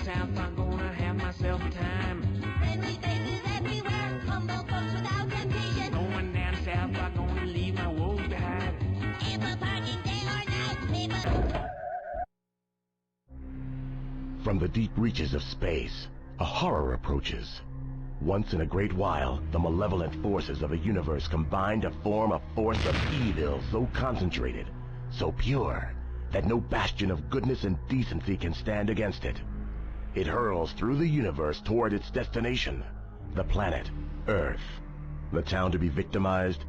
south, I'm gonna have myself a time. Friendly faces everywhere, humble folks without temptation. Going down south, I'm gonna leave my woes behind. Ample parking day or night, people. From the deep reaches of space, a horror approaches. Once in a great while, the malevolent forces of a universe combine to form a force of evil so concentrated, so pure, that no bastion of goodness and decency can stand against it. It hurls through the universe toward its destination, the planet Earth. The town to be victimized,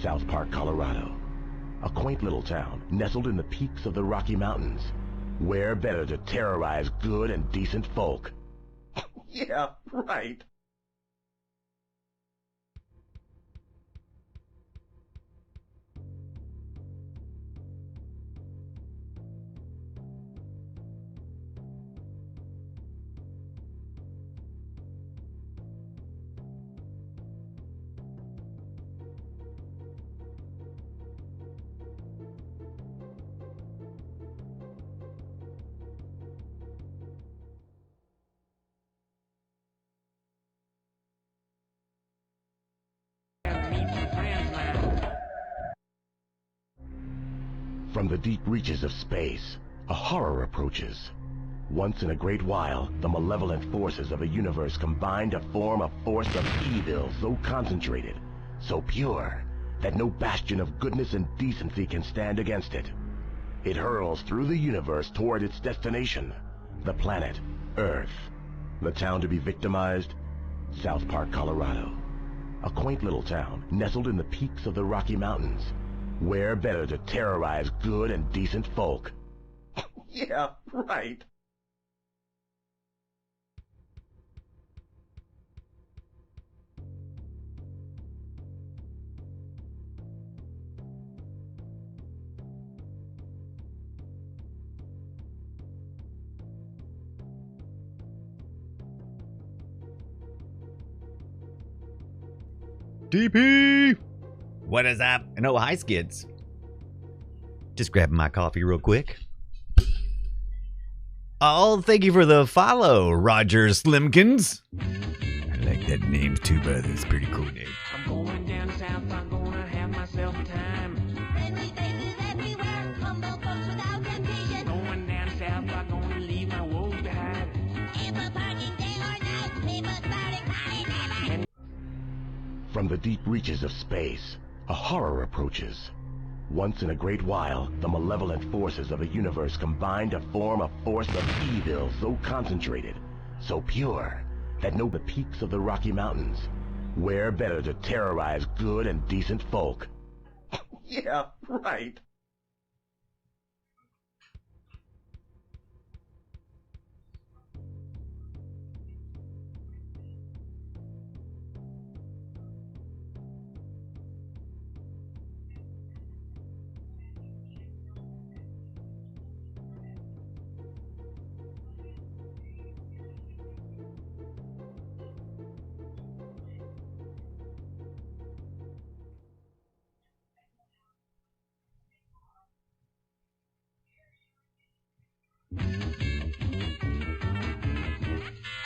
South Park, Colorado. A quaint little town nestled in the peaks of the Rocky Mountains. Where better to terrorize good and decent folk? Yeah, right. Meet some friends now. From the deep reaches of space, a horror approaches. Once in a great while, the malevolent forces of a universe combine to form a force of evil so concentrated, so pure, that no bastion of goodness and decency can stand against it. It hurls through the universe toward its destination, the planet Earth. The town to be victimized, South Park, Colorado. A quaint little town nestled in the peaks of the Rocky Mountains. Where better to terrorize good and decent folk? Yeah, right. DP! What is up? And oh, hi, Skids. Just grabbing my coffee real quick. Oh, thank you for the follow, Roger Slimkins. I like that name too, brother. It's a pretty cool name. I'm going down south, I'm gonna have myself a time. Friendly faces everywhere, humble folks without temptation. Going down south, I'm gonna leave my woes behind. Ample parking day or night, people spouting party never. From the deep reaches of space, a horror approaches. Once in a great while, the malevolent forces of a universe combine to form a force of evil so concentrated, so pure, that no the peaks of the Rocky Mountains. Where better to terrorize good and decent folk? Yeah, right.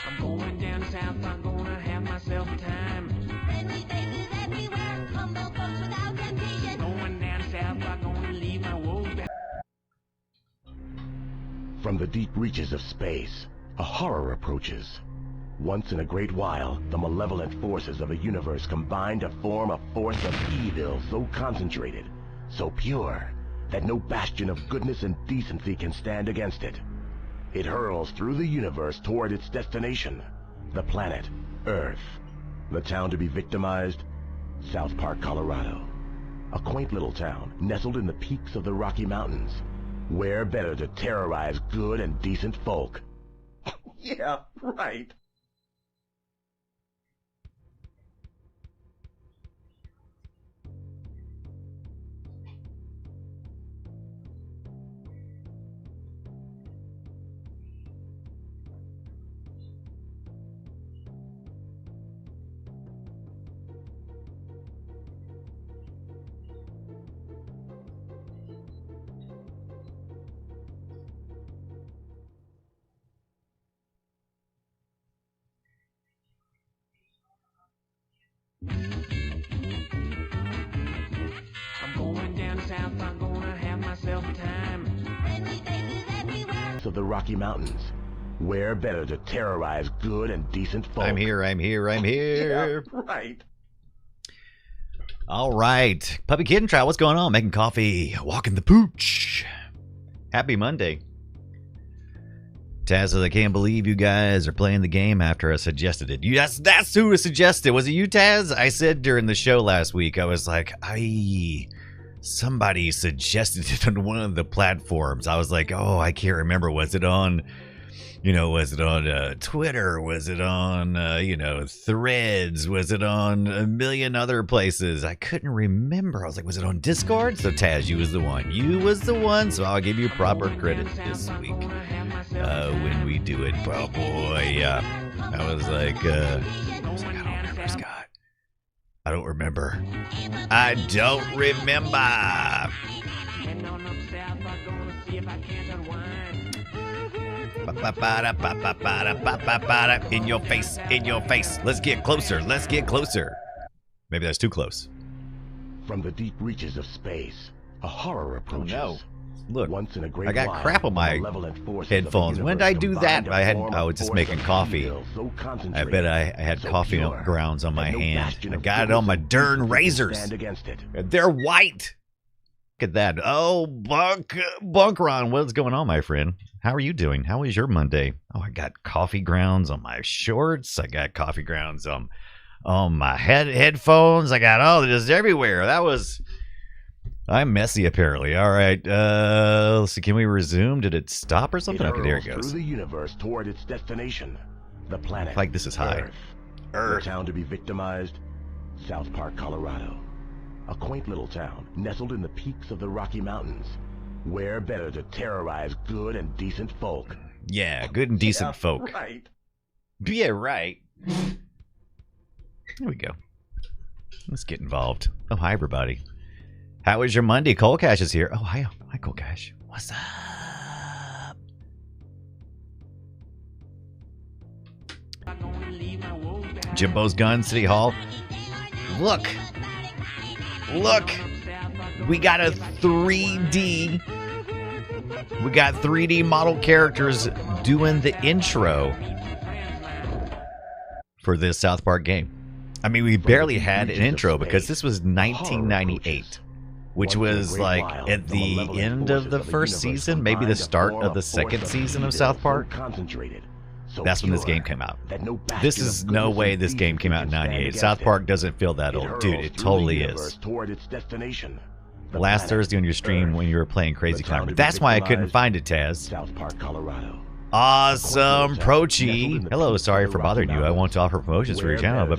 I'm going down south, I'm gonna have myself a time. Friendly faces everywhere, humble folks without temptation. Going down south, I'm gonna leave my woes behind. From the deep reaches of space, a horror approaches. Once in a great while, the malevolent forces of a universe combine to form a force of evil so concentrated, so pure, that no bastion of goodness and decency can stand against it. It hurls through the universe toward its destination, the planet Earth. The town to be victimized, South Park, Colorado. A quaint little town nestled in the peaks of the Rocky Mountains. Where better to terrorize good and decent folk? Yeah, right. south, I'm gonna have myself a time. Of the Rocky Mountains. Where better to terrorize good and decent folk? I'm here. Yeah, right. All right. Puppy Kid and Trial, what's going on? Making coffee, walking the pooch. Happy Monday. Taz says, I can't believe you guys are playing the game after I suggested it. That's who suggested. Was it you, Taz? I said during the show last week, I was like, somebody suggested it on one of the platforms. I was like, oh, I can't remember. Was it on, Twitter? Was it on, Threads? Was it on a million other places? I couldn't remember. I was like, was it on Discord? So Taz, you was the one. You was the one. So I'll give you proper credit this week when we do it. Oh boy, yeah. I was like, I don't remember, Scott. I don't remember. I don't remember. And on up south, I'm gonna see if I can't unwind. In your face, in your face. Let's get closer, let's get closer. Maybe that's too close. From the deep reaches of space, a horror approaches. Oh no. Look, Once in a great I got while, crap on my malevolent forces headphones. of the When did I do universe that? combined to I form was a just force making of coffee. evil so I concentrated, bet I had so coffee pure, grounds on my that no hand. bastion I of got it goodness on my and darn decency can razors. stand against it. They're white. Look at that. Oh, Bunkron, what's going on, my friend? How are you doing? How is your Monday? Oh, I got coffee grounds on my shorts. I got coffee grounds on my headphones. I got just everywhere. I'm messy apparently. All right. Let's see. Can we resume? Did it stop or something? Okay, there it hurls goes. through the universe toward its destination, the planet. Like this is high. Earth. The town to be victimized, South Park, Colorado. A quaint little town nestled in the peaks of the Rocky Mountains. Where better to terrorize good and decent folk? Yeah, good and decent folk. Right. Yeah, right. There we go. Let's get involved. Oh, hi, everybody. How was your Monday? Cole Cash is here. Oh, hi, Cole Cash. What's up? Jimbo's Gun, City Hall. Look. We got a 3D. We got 3D model characters doing the intro for this South Park game. I mean, we barely had an intro because this was 1998, which was like at the end of the first season, maybe the start of the second season of South Park. That's when this game came out. This is no way this game came out in 98. South Park doesn't feel that old. Dude, it totally is. Last Thursday on your stream when you were playing Crazy Climber. That's why I couldn't find it, Taz. South Park, Colorado. Awesome, Prochi. Hello, sorry for bothering you. I want to offer promotions for your channel. How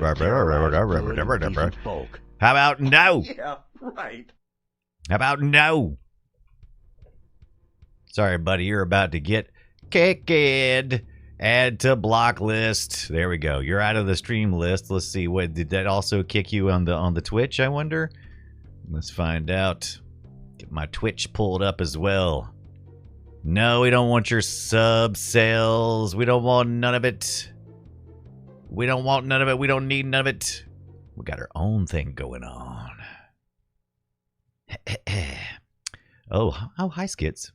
about no? Yeah, right. How about no? Sorry, buddy. You're about to get kicked. Add to block list. There we go. You're out of the stream list. Let's see. What did that also kick you on the Twitch? I wonder. Let's find out. Get my Twitch pulled up as well. No, we don't want your sub sales. We don't want none of it. We don't want none of it. We don't need none of it. We got our own thing going on. Oh, hi, Skits.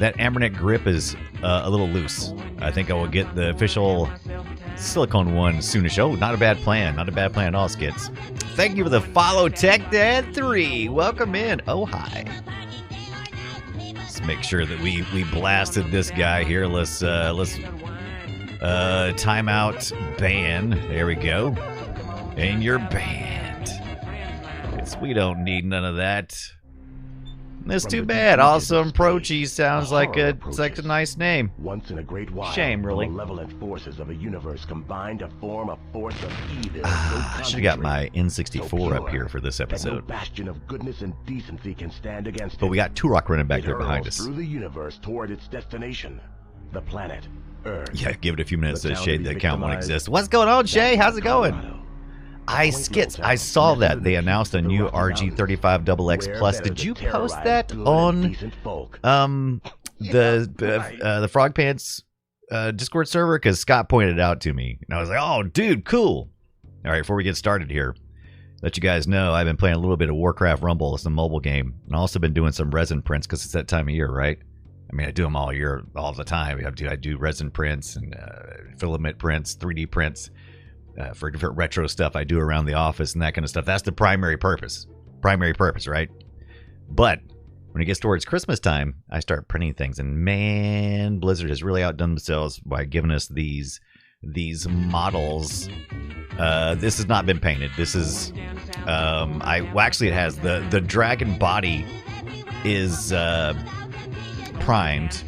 That Ambernet grip is a little loose. I think I will get the official silicone one soonish. Oh, not a bad plan. Not a bad plan at all, Skits. Thank you for the follow, Tech Dad 3. Welcome in. Oh, hi. Let's make sure that we blasted this guy here. Let's timeout ban. There we go. And you're banned. We don't need none of that. That's too bad. Awesome Prochi sounds like a nice name. Once in a great while, shame, really. The malevolent forces of a universe combined to form a force of evil. I should have got my N64 up here for this No episode. bastion of goodness and decency can stand against But we got Turok running back there behind us. Through the universe toward its destination, the planet Earth. Yeah, give it a few minutes The to town Shay. to be The account won't victimized. exist. What's going on, Shay? How's it going? Colorado. I saw that they announced a new RG35XX Plus. Did you post that on the Frog Pants Discord server? Because Scott pointed it out to me, and I was like, "Oh, dude, cool!" All right, before we get started here, let you guys know, I've been playing a little bit of Warcraft Rumble. It's a mobile game. And I've also been doing some resin prints because it's that time of year, right? I mean, I do them all year, all the time. I do resin prints and filament prints, 3D prints for different retro stuff I do around the office and that kind of stuff. That's the primary purpose. Right? But when it gets towards Christmas time, I start printing things. And man, Blizzard has really outdone themselves by giving us these models. This has not been painted. This is actually it has the dragon body is primed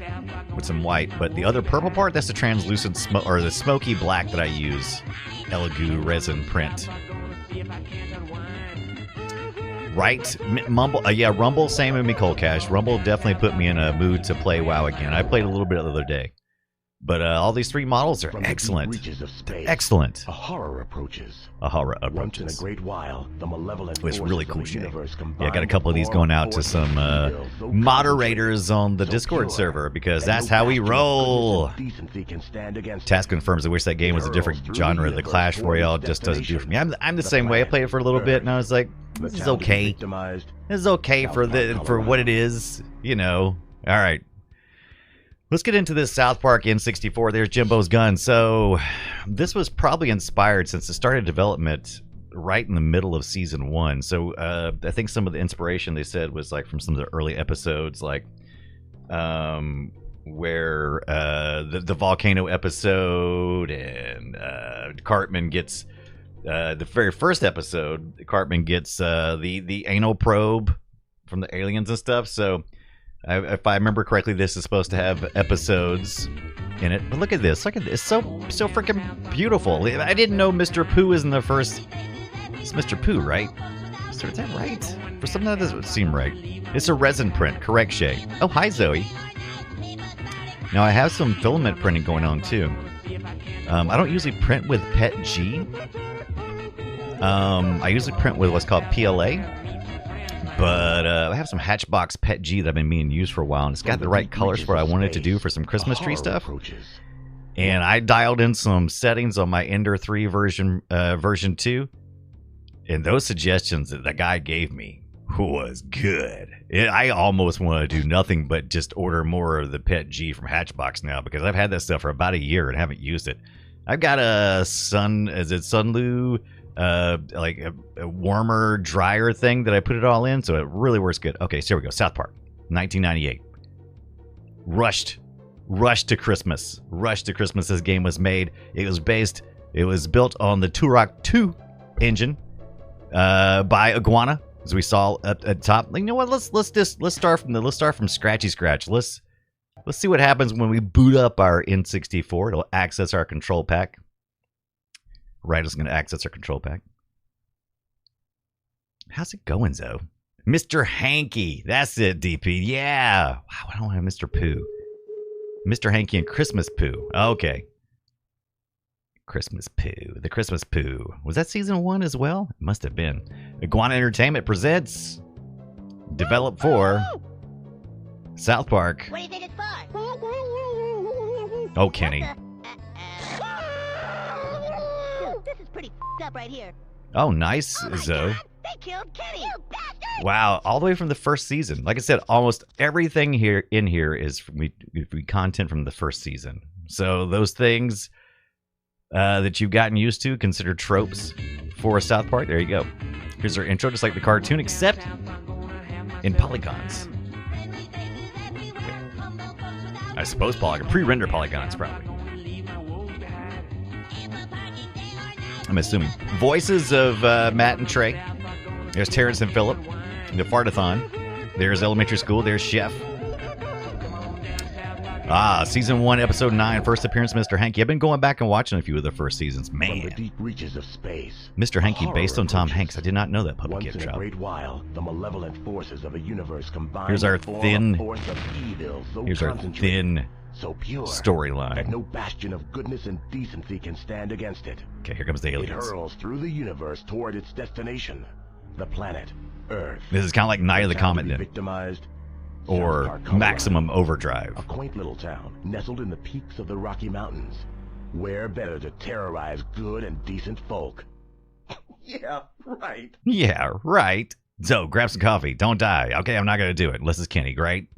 with some white, but the other purple part, that's the translucent or the smoky black that I use Elegoo resin print. Right, Mumble, yeah, Rumble, same with me, Cold Cash. Rumble definitely put me in a mood to play WoW again. I played a little bit the other day. But all these 3 models are excellent. Excellent. A horror approaches. Once in a great while, the malevolent it's really cool shit. Yeah, I got a couple of these going out to some moderators on the Discord server because that's how we roll. Task confirms I wish that game was a different genre. The Clash Royale just doesn't do it for me. I'm the same way. I played it for a little bit and I was like, this is okay. This is okay for what it is, you know. All right. Let's get into this South Park N64. There's Jimbo's gun. So this was probably inspired since it started development right in the middle of season 1. So I think some of the inspiration they said was like from some of the early episodes, like where the volcano episode and Cartman gets the very first episode. Cartman gets the anal probe from the aliens and stuff. So if I remember correctly, this is supposed to have episodes in it. But look at this. Look at this. So freaking beautiful. I didn't know Mr. Pooh is in the first. It's Mr. Pooh, right? Is that right? For something that doesn't seem right. It's a resin print. Correct, Shay. Oh, hi, Zoe. Now, I have some filament printing going on, too. I don't usually print with PET G. I usually print with what's called PLA. But I have some Hatchbox PET G that I've been meaning to use for a while, and it's got the right colors for what I wanted to do for some Christmas tree stuff. And I dialed in some settings on my Ender 3 version 2, and those suggestions that the guy gave me was good. I almost want to do nothing but just order more of the PET G from Hatchbox now, because I've had that stuff for about a year and haven't used it. I've got a Sunlu like a warmer, drier thing that I put it all in, so it really works good. Okay, so here we go. South Park, 1998. Rushed to Christmas. Rushed to Christmas. This game was made. It was built on the Turok 2 engine by Iguana, as we saw at the top. You know what? Let's start from scratchy scratch. Let's see what happens when we boot up our N64. It'll access our control pack. Right, it's going to access our control pack. How's it going, Zoe? Mr. Hanky. That's it, DP. Yeah. Wow, I don't have Mr. Pooh. Mr. Hanky and Christmas Pooh. Okay. Christmas Pooh. The Christmas Pooh. Was that season 1 as well? It must have been. Iguana Entertainment presents. Developed for South Park. What do you think it's for? Oh, Kenny. This is pretty up right here. Oh, nice, Zoe. They killed Kenny. You bastard! Wow, all the way from the first season. Like I said, almost everything in here is content from the first season. So those things that you've gotten used to, considered tropes for South Park. There you go. Here's our intro, just like the cartoon, except in polygons. I suppose pre-render polygons, probably. I'm assuming. Voices of Matt and Trey. There's Terrence and Philip. The Fartathon. There's Elementary School. There's Chef. Season 1, Episode 9. First appearance of Mr. Hanky. I've been going back and watching a few of the first seasons. Man. From the deep reaches of space, Mr. Hanky based on Tom Hanks. I did not know that public once in gift a shop. great while, the malevolent forces of a universe combined. Here's our to form a thin- force of evil so Here's our concentrated, thin so pure that storyline. no bastion of goodness and decency can stand against it. Okay, here comes the It aliens. hurls through the universe toward its destination, the planet Earth. This is kind of like Night of the A town to Comet be then. victimized, Or South Park, Colorado. Maximum Overdrive. A quaint little town nestled in the peaks of the Rocky Mountains. Where better to terrorize good and decent folk? Yeah, right. Yeah, right. So, grab some coffee. Don't die. Okay, I'm not going to do it. Unless it's Kenny, great.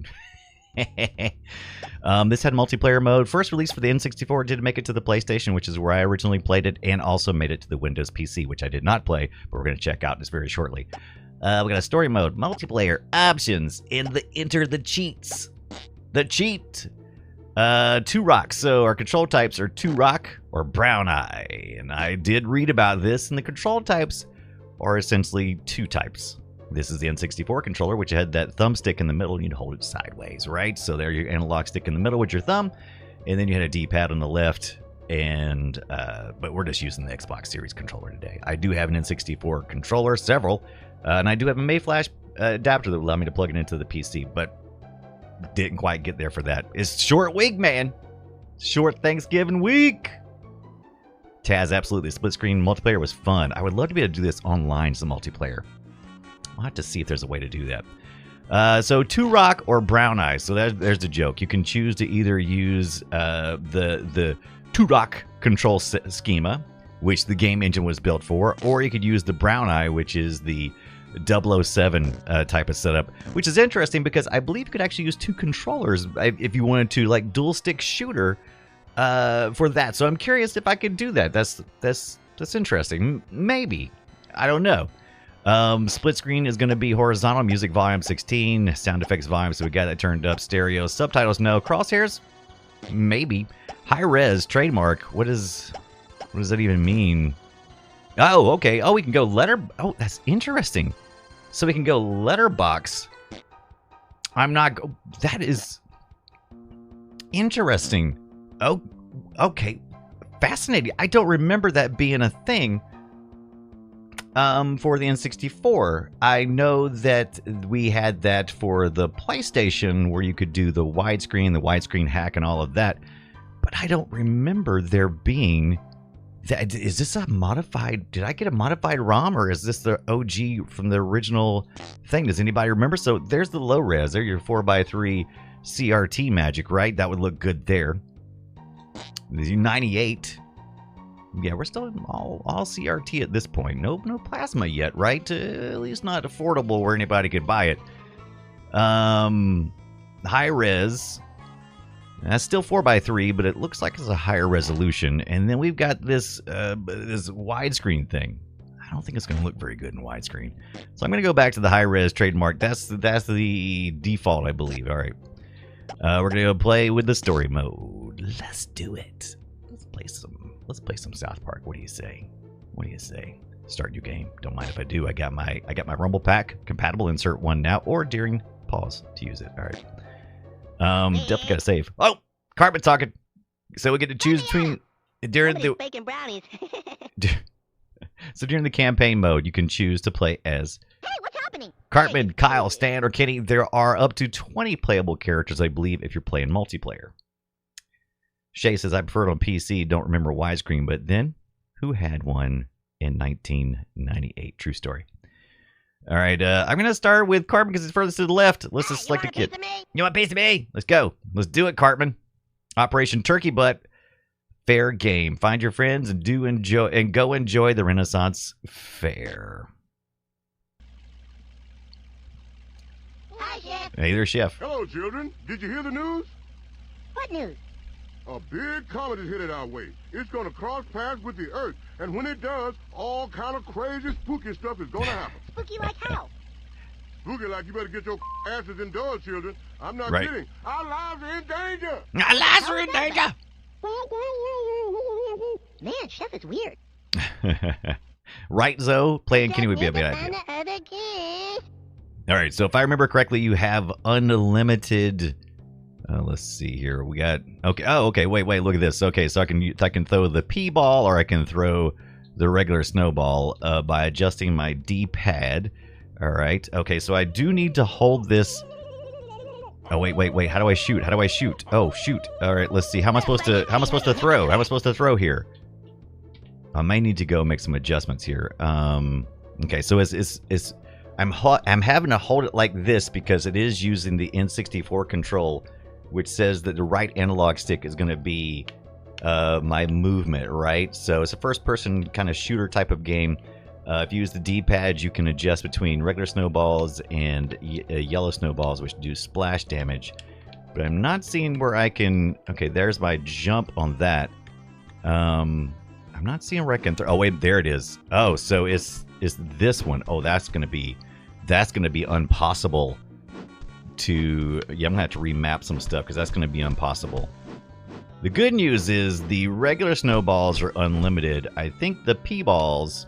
This had multiplayer mode. First released for the N64, did make it to the PlayStation, which is where I originally played it, and also made it to the Windows PC, which I did not play, but we're going to check out this very shortly. We got a story mode, multiplayer, options, and enter the cheats. The cheat. Two rocks. So our control types are two rock or brown eye. And I did read about this, and the control types are essentially two types. This is the N64 controller, which had that thumbstick in the middle, and you'd hold it sideways, right? So there, your analog stick in the middle with your thumb, and then you had a D-pad on the left. And but we're just using the Xbox Series controller today. I do have an N64 controller, several, and I do have a Mayflash adapter that will allow me to plug it into the PC, but didn't quite get there for that. It's short week, man. Short Thanksgiving week. Taz, absolutely. Split screen multiplayer was fun. I would love to be able to do this online as a multiplayer. I'll have to see if there's a way to do that. So two rock or brown eye. So there's the joke. You can choose to either use the two rock control schema, which the game engine was built for, or you could use the brown eye, which is the 007 type of setup, which is interesting because I believe you could actually use two controllers if you wanted to, like dual stick shooter for that. So I'm curious if I could do that. That's interesting. Maybe. I don't know. Split screen is going to be horizontal, music volume 16, sound effects volume, so we got that turned up, stereo, subtitles no, crosshairs maybe, high res trademark. What does that even mean? Oh, okay. Oh, we can go oh, that's interesting. So we can go letterbox. That is interesting. Oh, okay. Fascinating. I don't remember that being a thing for the N64. I know that we had that for the PlayStation where you could do the widescreen hack and all of that. But I don't remember there being... Is this a modified... Did I get a modified ROM, or is this the OG from the original thing? Does anybody remember? So there's the low res. There, your 4x3 CRT magic, right? That would look good there. The 98. Yeah, we're still in all CRT at this point. No plasma yet, right? At least not affordable where anybody could buy it. High res. That's still 4x3, but it looks like it's a higher resolution. And then we've got this this widescreen thing. I don't think it's going to look very good in widescreen. So I'm going to go back to the high-res trademark. That's the default, I believe. All right. We're going to go play with the story mode. Let's do it. Let's play some South Park. What do you say? Start new game. Don't mind if I do. I got my Rumble Pack compatible. Insert one now or during pause to use it. All right. Definitely gotta save. Oh, Cartman talking. So we get to choose between during the bacon brownies. So during the campaign mode, you can choose to play as Hey, what's happening? Cartman, Kyle, Stan, or Kenny. There are up to 20 playable characters, I believe, if you're playing multiplayer. Shay says, I prefer it on PC. Don't remember widescreen, but then who had one in 1998? True story. All right, I'm going to start with Cartman because it's furthest to the left. Let's just select a kid. You want a piece of me? Let's go. Let's do it, Cartman. Operation Turkey Butt. Fair game. Find your friends and go enjoy the Renaissance Fair. Hi, Chef. Hey there, Chef. Hello, children. Did you hear the news? What news? A big comet is headed our way. It's gonna cross paths with the Earth, and when it does, all kind of crazy, spooky stuff is gonna happen. Spooky like how? Spooky like you better get your asses indoors, children. I'm not Right. kidding. Our lives are in danger. Our lives are in danger. Man, Chef is weird. Right, Zoe? Playing Kenny would be a good idea. All right, so if I remember correctly, you have unlimited... let's see here. We got... Okay. Oh, okay. Wait. Look at this. Okay, so I can throw the P-ball or I can throw the regular snowball by adjusting my D-pad. All right. Okay, so I do need to hold this... Oh, wait. How do I shoot? Oh, shoot. All right, let's see. How am I supposed to throw? How am I supposed to throw here? I may need to go make some adjustments here. Okay, so I'm having to hold it like this because it is using the N64 control, which says that the right analog stick is going to be my movement, right? So it's a first-person kind of shooter type of game. If you use the D-pad, you can adjust between regular snowballs and yellow snowballs, which do splash damage. But I'm not seeing where I can... Okay, there's my jump on that. I'm not seeing where I can... Oh, wait, there it is. Oh, so it's this one. Oh, that's going to be impossible to... Yeah, I'm going to have to remap some stuff because that's going to be impossible. The good news is the regular snowballs are unlimited. I think the P-balls...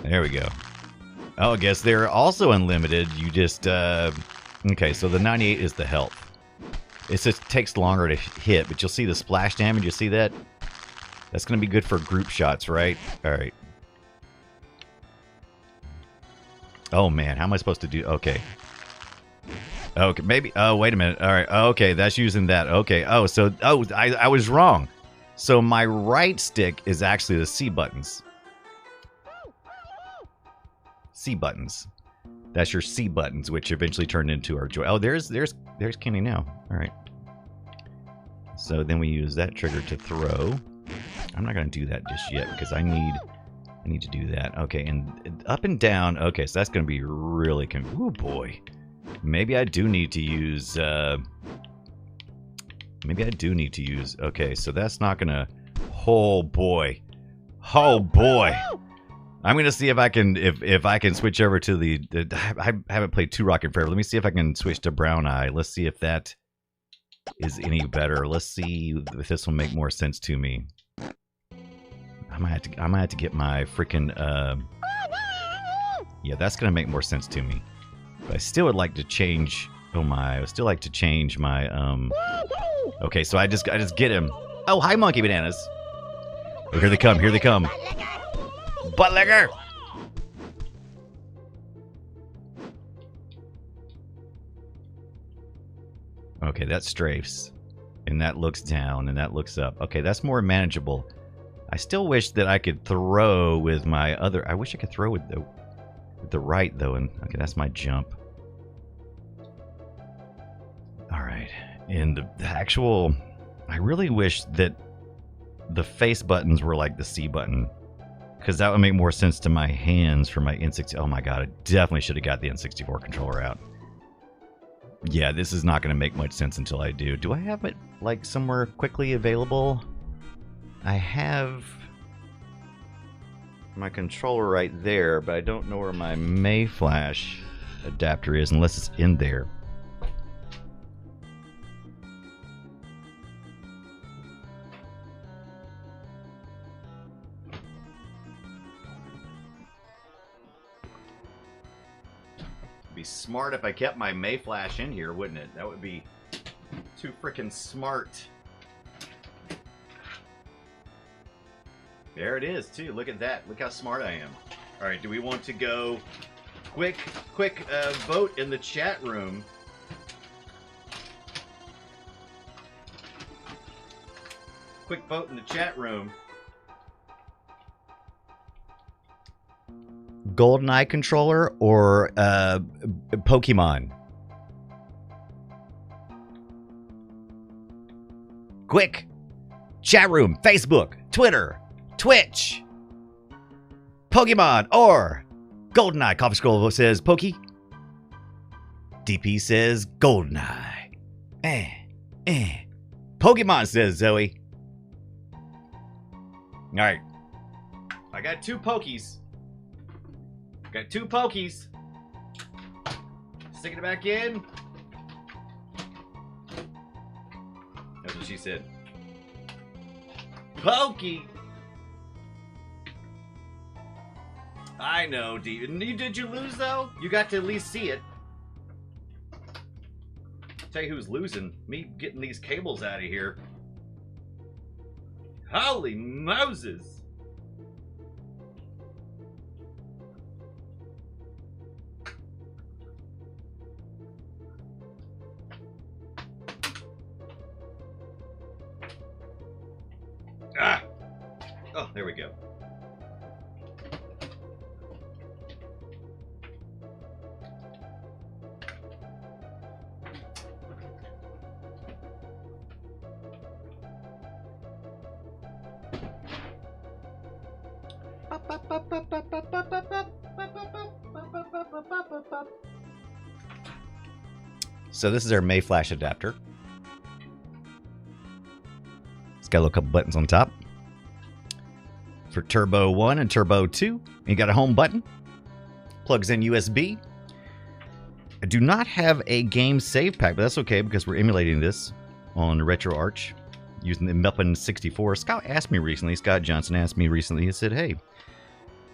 There we go. Oh, I guess they're also unlimited. You just... Okay, so the 98 is the health. It just takes longer to hit, but you'll see the splash damage. You see that? That's going to be good for group shots, right? All right. Oh, man. How am I supposed to do... Okay. Okay, maybe... Oh, wait a minute. All right. Okay, that's using that. Okay. Oh, so... Oh, I was wrong. So my right stick is actually the C buttons. C buttons. That's your C buttons, which eventually turned into our joy. Oh, there's Kenny now. All right. So then we use that trigger to throw. I'm not going to do that just yet because I need to do that. Okay, and up and down. Okay, so that's going to be really... Oh, boy. Maybe I do need to use... Maybe I do need to use... Okay, so that's not going to... Oh, boy. Oh, boy. I'm going to see if I can if I can switch over to the... I haven't played 2 Rocket forever. Let me see if I can switch to Brown Eye. Let's see if that is any better. Let's see if this will make more sense to me. I might have to get my freaking... Yeah, that's going to make more sense to me. But I still would like to change... Oh my, I would still like to change my... Okay, so I just get him. Oh, hi, Monkey Bananas. Oh, here they come, here they come. Buttlicker! Okay, that strafes. And that looks down, and that looks up. Okay, that's more manageable. I still wish that I could throw with my other... I wish I could throw with the right, though. And okay, that's my jump. Alright. And the actual... I really wish that the face buttons were like the C button. Because that would make more sense to my hands for my N64. Oh my god, I definitely should have got the N64 controller out. Yeah, this is not going to make much sense until I do. Do I have it, like, somewhere quickly available? I have my controller right there, but I don't know where my Mayflash adapter is unless it's in there. Be smart if I kept my Mayflash in here, wouldn't it? That would be too freaking smart. There it is, too. Look at that. Look how smart I am. All right, do we want to go quick vote in the chat room? Quick vote in the chat room. GoldenEye controller or Pokemon? Quick! Chat room, Facebook, Twitter, Twitch, Pokemon or GoldenEye. Coffee Scroll says Pokey. DP says GoldenEye. Pokemon says Zoe. Alright. I got 2 Pokies. Got 2 Pokies. Sticking it back in. That's what she said. Pokey. I know, did you lose though? You got to at least see it. Tell you who's losing. Me getting these cables out of here. Holy Moses. Ah! Oh, there we go. So this is our Mayflash adapter. It's got a couple buttons on top. For Turbo 1 and Turbo 2, you got a home button. Plugs in USB. I do not have a game save pack, but that's okay because we're emulating this on RetroArch using the Muppin 64. Scott asked me recently, Scott Johnson asked me recently, he said, hey,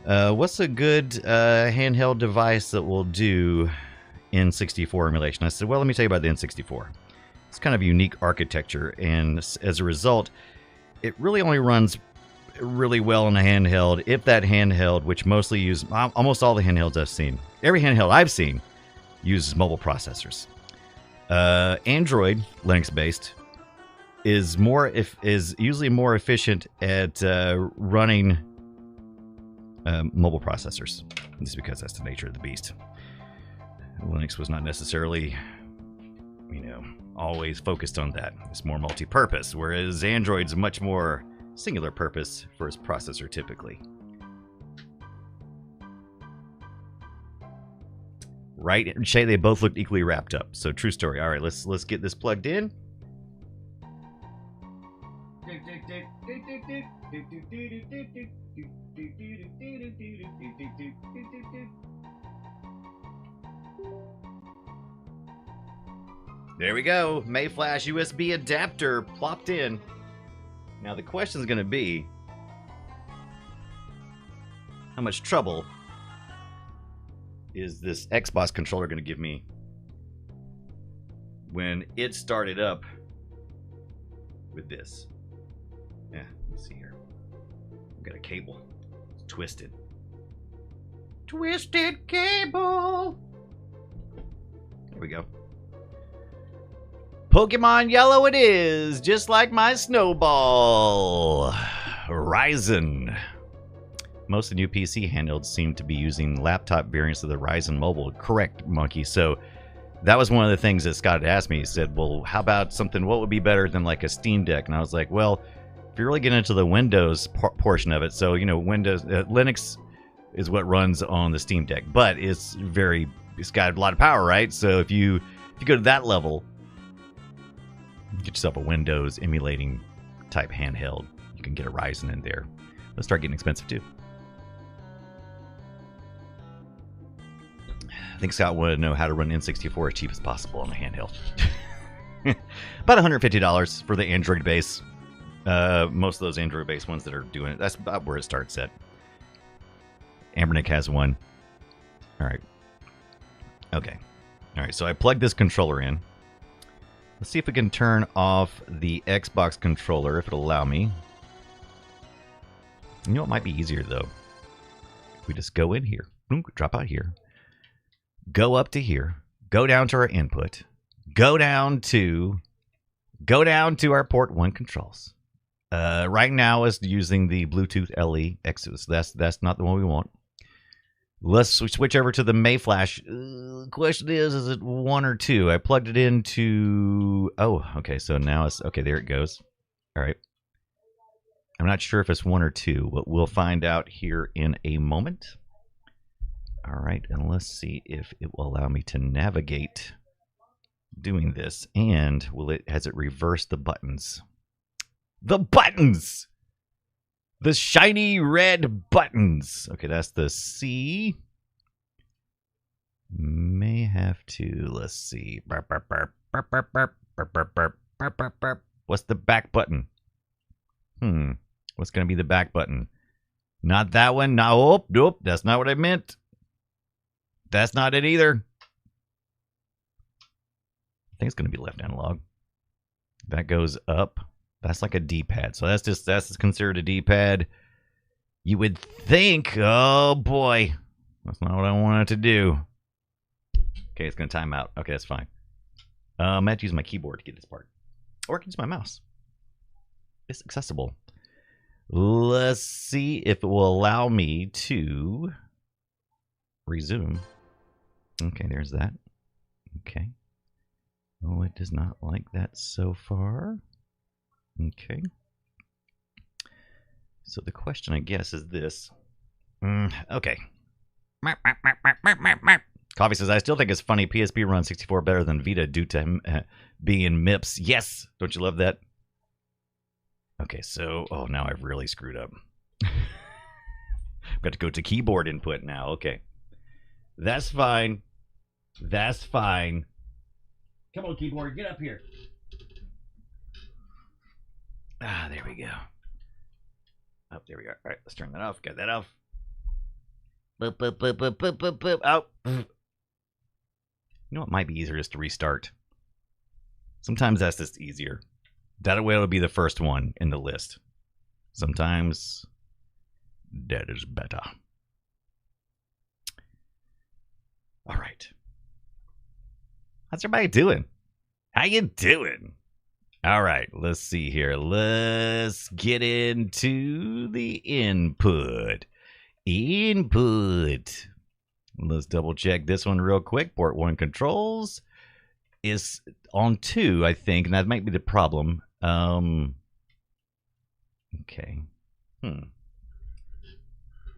what's a good handheld device that will do N64 emulation? I said, well, let me tell you about the N64. It's kind of a unique architecture, and as a result, it really only runs really well on a handheld if that handheld, which mostly use almost all the handhelds I've seen, every handheld I've seen uses mobile processors. Android, Linux-based, is usually more efficient at running mobile processors. Just because that's the nature of the beast. Linux was not necessarily, always focused on that. It's more multi-purpose, whereas Android's much more singular purpose for its processor typically. Right, Shay, they both looked equally wrapped up. So true story. All right, let's get this plugged in. There we go. Mayflash USB adapter plopped in. Now the question is going to be, how much trouble is this Xbox controller going to give me when it started up with this? Yeah, let me see here. I've got a cable. It's twisted. Twisted cable. There we go. Pokemon Yellow it is, just like my Snowball. Ryzen. Most of the new PC handhelds seem to be using laptop variants of the Ryzen Mobile. Correct, Monkey. So that was one of the things that Scott had asked me. He said, well, how about something, what would be better than like a Steam Deck? And I was like, well, if you're really getting into the Windows portion of it, so, Windows, Linux is what runs on the Steam Deck, but it's got a lot of power, right? So if you go to that level, get yourself a Windows emulating type handheld. You can get a Ryzen in there. Let's start getting expensive too. I think Scott wanted to know how to run N64 as cheap as possible on a handheld. About $150 for the Android base. Most of those Android based ones that are doing it, that's about where it starts at. Ambernick has one. All right. Okay. All right, so I plugged this controller in. Let's see if we can turn off the Xbox controller, if it'll allow me. You know what might be easier, though? If we just go in here, drop out here, go up to here, go down to our input, go down to our port 1 controls. Right now is using the Bluetooth LE Exodus. That's not the one we want. Let's switch over to the Mayflash. Question is it 1 or 2? I plugged it into... Oh, okay, so now it's... Okay, there it goes. All right. I'm not sure if it's 1 or 2, but we'll find out here in a moment. All right, and let's see if it will allow me to navigate doing this. And has it reversed the buttons? The buttons! The shiny red buttons. Okay, that's the C. May have to. Let's see. What's the back button? What's going to be the back button? Not that one. No, nope. That's not what I meant. That's not it either. I think it's going to be left analog. That goes up. That's like a D-pad. So that's considered a D-pad. You would think, oh boy, that's not what I wanted to do. Okay, it's going to time out. Okay, that's fine. I'm going to have to use my keyboard to get this part. Or I can use my mouse. It's accessible. Let's see if it will allow me to resume. Okay, there's that. Okay. Oh, it does not like that so far. Okay. So the question, I guess, is this. Okay. Coffee says, I still think it's funny PSP runs 64 better than Vita due to him being MIPS. Yes! Don't you love that? Okay, so... Oh, now I've really screwed up. I've got to go to keyboard input now. Okay. That's fine. That's fine. Come on, keyboard. Get up here. Ah, there we go. Oh, there we are. All right, let's turn that off. Get that off. Boop, boop, boop, boop, boop, boop, boop. Oh. You know what might be easier just to restart. Sometimes that's just easier. That way it'll be the first one in the list. Sometimes that is better. All right. How's everybody doing? How you doing? All right, let's see here. Let's get into the input. Input. Let's double check this one real quick. Port 1 controls is on 2, I think, and that might be the problem. Okay.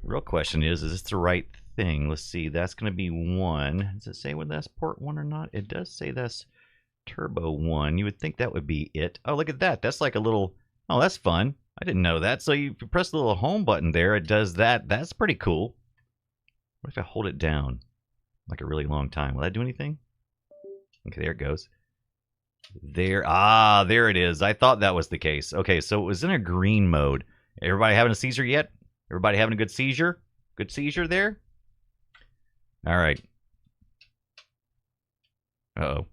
Real question is this the right thing? Let's see. That's going to be 1. Does it say whether that's port 1 or not? It does say that's Turbo 1. You would think that would be it. Oh, look at that. That's like a little... Oh, that's fun. I didn't know that. So you press the little home button there, it does that. That's pretty cool. What if I hold it down like a really long time? Will that do anything? Okay, there it goes. There. Ah, there it is. I thought that was the case. Okay, so it was in a green mode. Everybody having a seizure yet? Everybody having a good seizure? Good seizure there? All right. Uh-oh.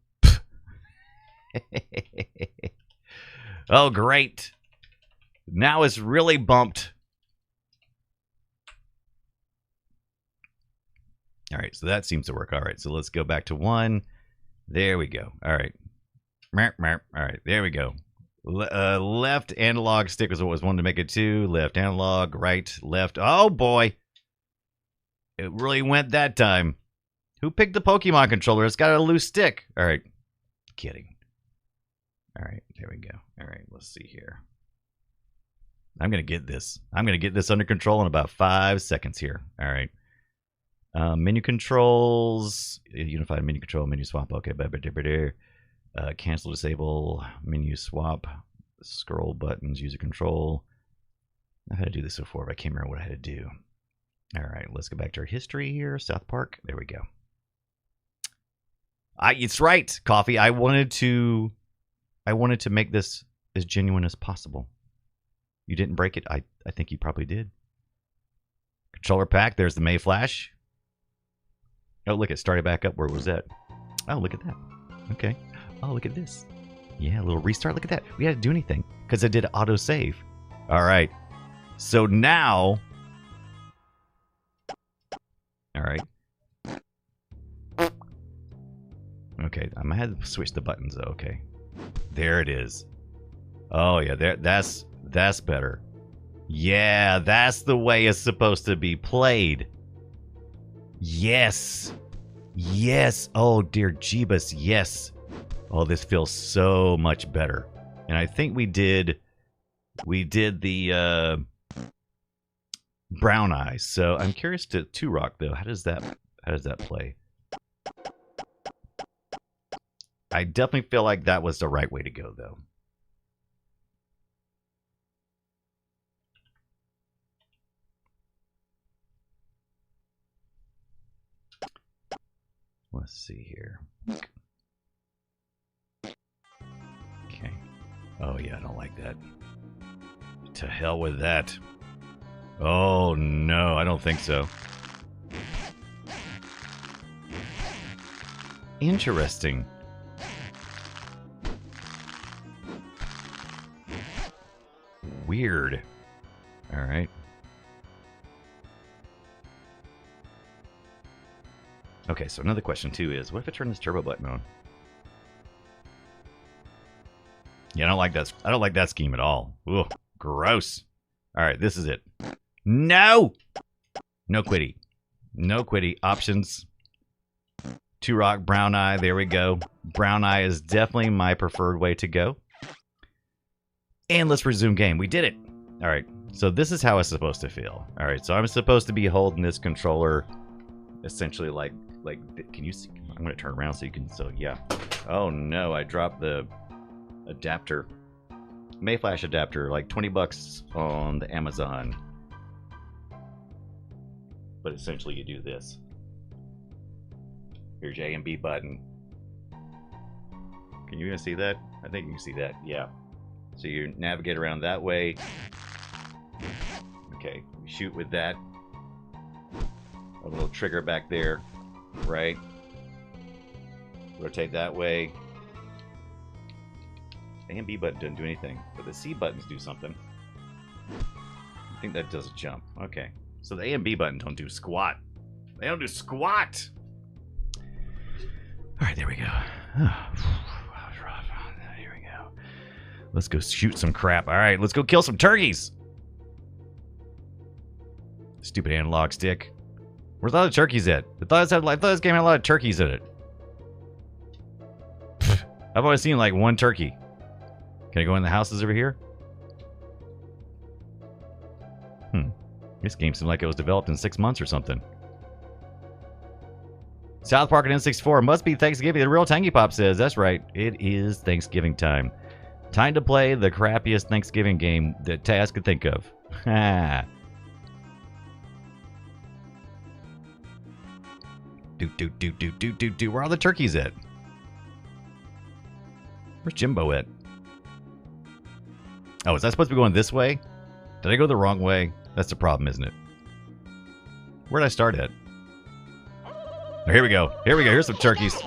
Oh, great. Now it's really bumped. All right, so that seems to work. All right, so let's go back to 1. There we go. All right. All right, there we go. Left analog stick was what was one to make it 2. Left analog, right, left. Oh, boy. It really went that time. Who picked the Pokemon controller? It's got a loose stick. All right. Kidding. All right, there we go. All right, let's see here. I'm going to get this. I'm going to get this under control in about 5 seconds here. All right. Menu controls. Unified menu control. Menu swap. Okay. Cancel, disable. Menu swap. Scroll buttons. User control. I had to do this before, but I can't remember what I had to do. All right. Let's go back to our history here. South Park. There we go. It's right, Coffee. I wanted to make this as genuine as possible. You didn't break it. I think you probably did. Controller pack. There's the May Flash. Oh, look, it started back up. Where was that? Oh, look at that. Okay. Oh, look at this. Yeah, a little restart. Look at that. We had to do anything because I did auto save. All right. So now. All right. Okay, I might have to switch the buttons though. Okay. There it is. Oh yeah, that's better. Yeah, that's the way it's supposed to be played. Yes. Yes. Oh dear Jeebus, yes. Oh, this feels so much better. And I think we did the Brown Eyes. So I'm curious to Turok though. How does that play? I definitely feel like that was the right way to go, though. Let's see here. Okay. Oh, yeah, I don't like that. To hell with that. Oh, no, I don't think so. Interesting. Weird. All right. Okay, so another question too is, what if I turn this turbo button on? Yeah, I don't like that. I don't like that scheme at all. Ugh, gross. All right, this is it. No, no quitty, no quitty. Options. Turok, Brown Eye. There we go. Brown Eye is definitely my preferred way to go. And let's resume game. We did it. All right. So this is how it's supposed to feel. All right, so I'm supposed to be holding this controller essentially like can you see? I'm going to turn around so you can, so yeah. Oh no, I dropped the adapter. Mayflash adapter, like 20 bucks on the Amazon. But essentially you do this. Here's your A and B button. Can you even see that? I think you can see that, yeah. So you navigate around that way. Okay, you shoot with that. A little trigger back there, right? Rotate that way. A and B button doesn't do anything, but the C buttons do something. I think that does a jump. Okay, so the A and B button don't do squat. They don't do squat! Alright, there we go. Here we go. Let's go shoot some crap. Alright, let's go kill some turkeys! Stupid analog stick. Where's all the turkeys at? I thought this game had a lot of turkeys in it. Pfft, I've only seen like one turkey. Can I go in the houses over here? This game seemed like it was developed in 6 months or something. South Park and N64 must be Thanksgiving. The real Tangy Pop says, that's right. It is Thanksgiving time. Time to play the crappiest Thanksgiving game that Taz could think of. Ha. Do. Where are all the turkeys at? Where's Jimbo at? Oh, is that supposed to be going this way? Did I go the wrong way? That's the problem, isn't it? Where did I start at? Oh, here we go. Here we go. Here's some turkeys.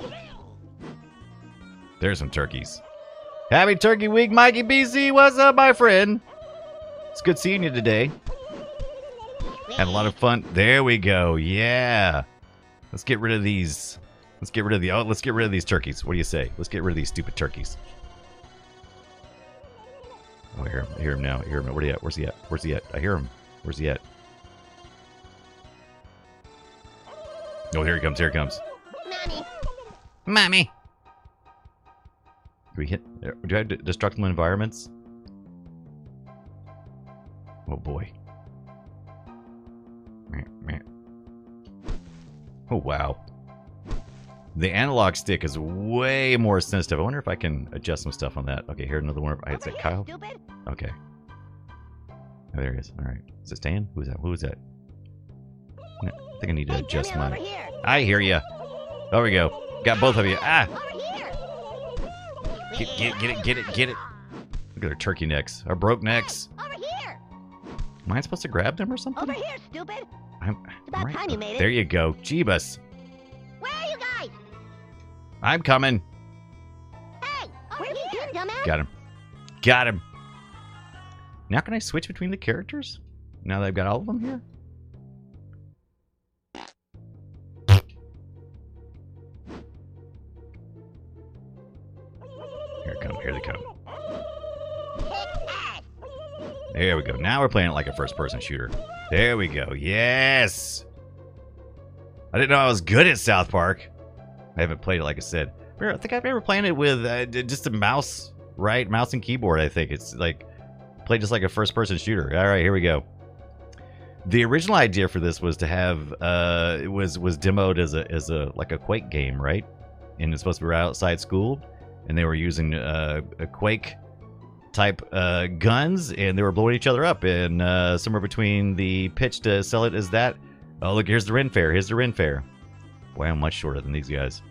There's some turkeys. Happy Turkey Week, Mikey BC. What's up, my friend? It's good seeing you today. Had a lot of fun. There we go. Yeah. Let's get rid of these. Let's get rid of these turkeys. What do you say? Let's get rid of these stupid turkeys. Oh, I hear him now. I hear him. Where he at? Where's he at? Where's he at? I hear him. Where's he at? Oh, here he comes. Here he comes. Mommy. Do we hit? Do I have destructible environments? Oh boy. Oh wow. The analog stick is way more sensitive. I wonder if I can adjust some stuff on that. Okay, here's another one. Is that Kyle? Stupid. Okay. Oh, there he is. All right. Is it Stan? Who's that? Who is that? I think I need to adjust Jimmy, mine. over here. I hear you. There we go. Got both of you. Ah! Over here. Get it. Look at our turkey necks. Our broke necks. Over here. Am I supposed to grab them or something? Over here, stupid. It's about time you made it. There you go. Jeebus. Where are you guys? I'm coming. Hey, where have you been, dumbass? Got him. Now can I switch between the characters? Now that I've got all of them here? Here they come. There we go. Now we're playing it like a first-person shooter. There we go. Yes! I didn't know I was good at South Park. I haven't played it, like I said. I think I've ever played it with just a mouse, right? Mouse and keyboard, I think. It's like, played just like a first-person shooter. All right, here we go. The original idea for this was to have, it was demoed as a like a Quake game, right? And it's supposed to be right outside school. And they were using a Quake type guns, and they were blowing each other up. And somewhere between the pitch to sell it as that. Oh, look, here's the Ren Fair. Here's the Ren Fair. Boy, I'm much shorter than these guys.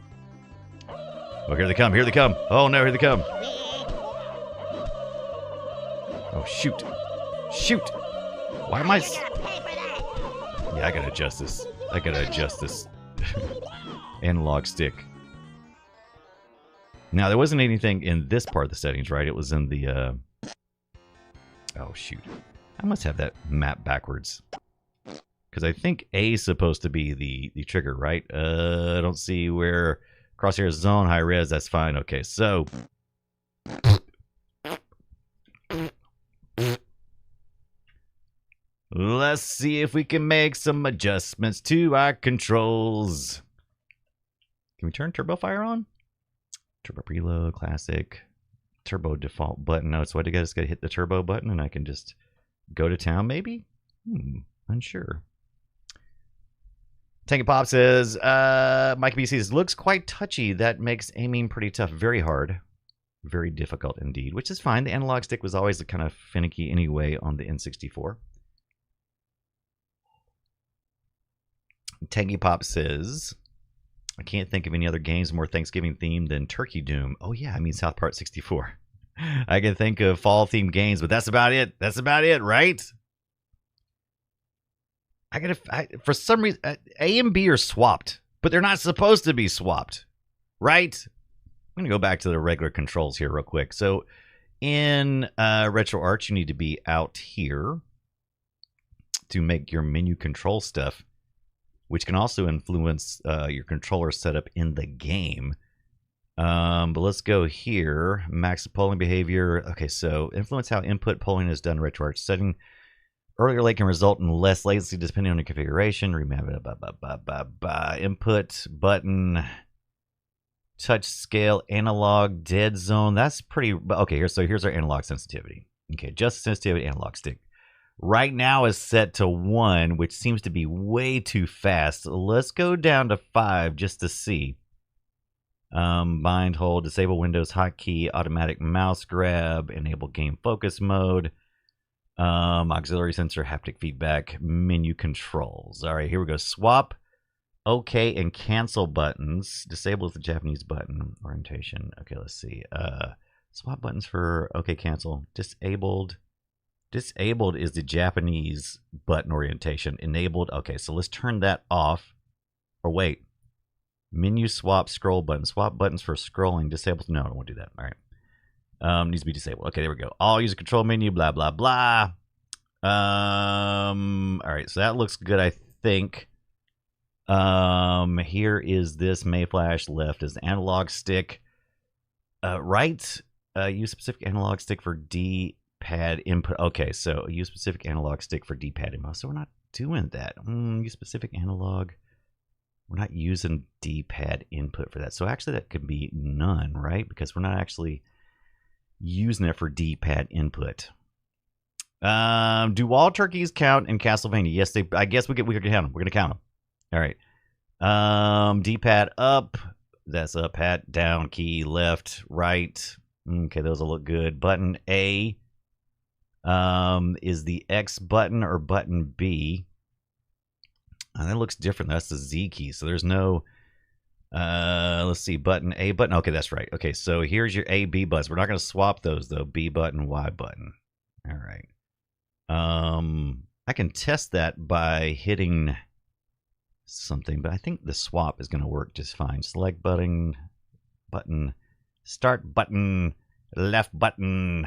Oh, here they come. Here they come. Oh, no, here they come. Oh, shoot. Shoot. Why am I... Yeah, I gotta adjust this. Analog stick. Now, there wasn't anything in this part of the settings, right? It was in the... Oh, shoot. I must have that map backwards. Because I think A is supposed to be the trigger, right? I don't see where... Crosshair zone, high res, that's fine. Okay, so... Let's see if we can make some adjustments to our controls. Can we turn Turbo Fire on? Turbo Preload, Classic, Turbo Default button. No, so I just gotta hit the Turbo button and I can just Go to town, maybe? Unsure. Tanky Pop says, Mike B says, looks quite touchy. That makes aiming pretty tough. Very hard. Very difficult indeed, which is fine. The analog stick was always kind of finicky anyway on the N64. Tanky Pop says, I can't think of any other games more Thanksgiving themed than Turkey Doom. Oh yeah, I mean South Park 64. I can think of fall themed games, but that's about it. That's about it, right? For some reason, A and B are swapped, but they're not supposed to be swapped, right? I'm going to go back to the regular controls here real quick. So in RetroArch, you need to be out here to make your menu control stuff, which can also influence your controller setup in the game. But let's go here. Max polling behavior. Okay, so influence how input polling is done in RetroArch. Setting earlier late can result in less latency depending on the configuration. Remember, input button, touch scale, analog, dead zone. That's pretty okay. Here's our analog sensitivity. Okay, just sensitivity analog stick. Right now is set to 1, which seems to be way too fast. Let's go down to 5 just to see. Bind, hold, disable Windows hotkey, automatic mouse grab, enable game focus mode. Auxiliary sensor, haptic feedback, menu controls. All right, here we go. Swap, OK, and cancel buttons. Disable the Japanese button orientation. Okay, let's see. Swap buttons for OK, cancel. Disabled. Disabled is the Japanese button orientation. Enabled. Okay, so let's turn that off. Or wait. Menu swap, scroll button. Swap buttons for scrolling. Disabled. No, I don't want to do that. All right. Needs to be disabled. Okay, there we go. All user control menu, blah, blah, blah. All right, so that looks good, I think. Here is this Mayflash. Left is the analog stick. Right, use specific analog stick for D-pad input. Okay, so use specific analog stick for D-pad input. So we're not doing that. Use specific analog. We're not using D-pad input for that. So actually that could be none, right? Because we're not actually using it for D-pad input. Do all turkeys count in Castlevania? Yes, they. I guess we can count them. We're gonna count them. All right. D-pad up. That's up. Pat down. Key left. Right. Okay, those will look good. Button A. Is the X button or button B? That looks different. That's the Z key. So there's no. Let's see, button A button. Okay, that's right. Okay, so here's your A, B buttons. We're not going to swap those though. B button, Y button. All right. I can test that by hitting something, but I think the swap is going to work just fine. Select button, start button, left button,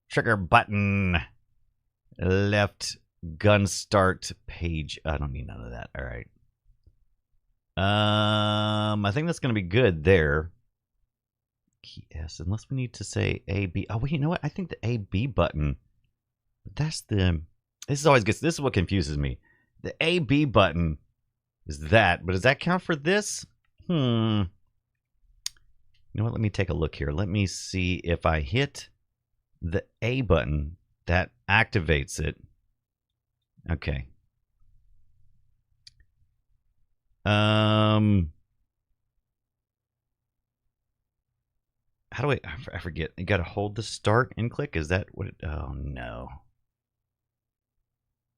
trigger button, left gun start page. I don't need none of that. All right. I think that's going to be good there. Key S, unless we need to say A, B. Oh, wait, you know what? I think the A, B button, that's the, this is what confuses me. The A, B button is that, but does that count for this? You know what? Let me take a look here. Let me see if I hit the A button, that activates it. Okay. How do I forget? You got to hold the start and click. Is that what it, oh no.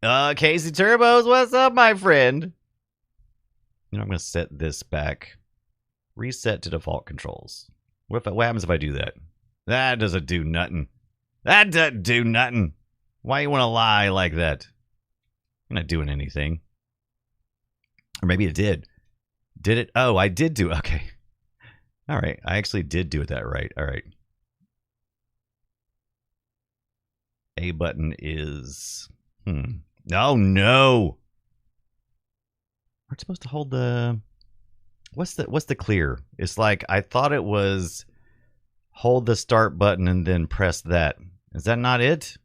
Casey Turbos, what's up, my friend? You know, I'm going to set this back. Reset to default controls. What happens if I do that? That doesn't do nothing. That doesn't do nothing. Why you want to lie like that? I'm not doing anything. Or maybe it did. Did it? Oh, I did do it. Okay. All right. I actually did do it that right. All right. A button is... Oh, no. We're supposed to hold the... What's the clear? It's like, I thought it was hold the start button and then press that. Is that not it?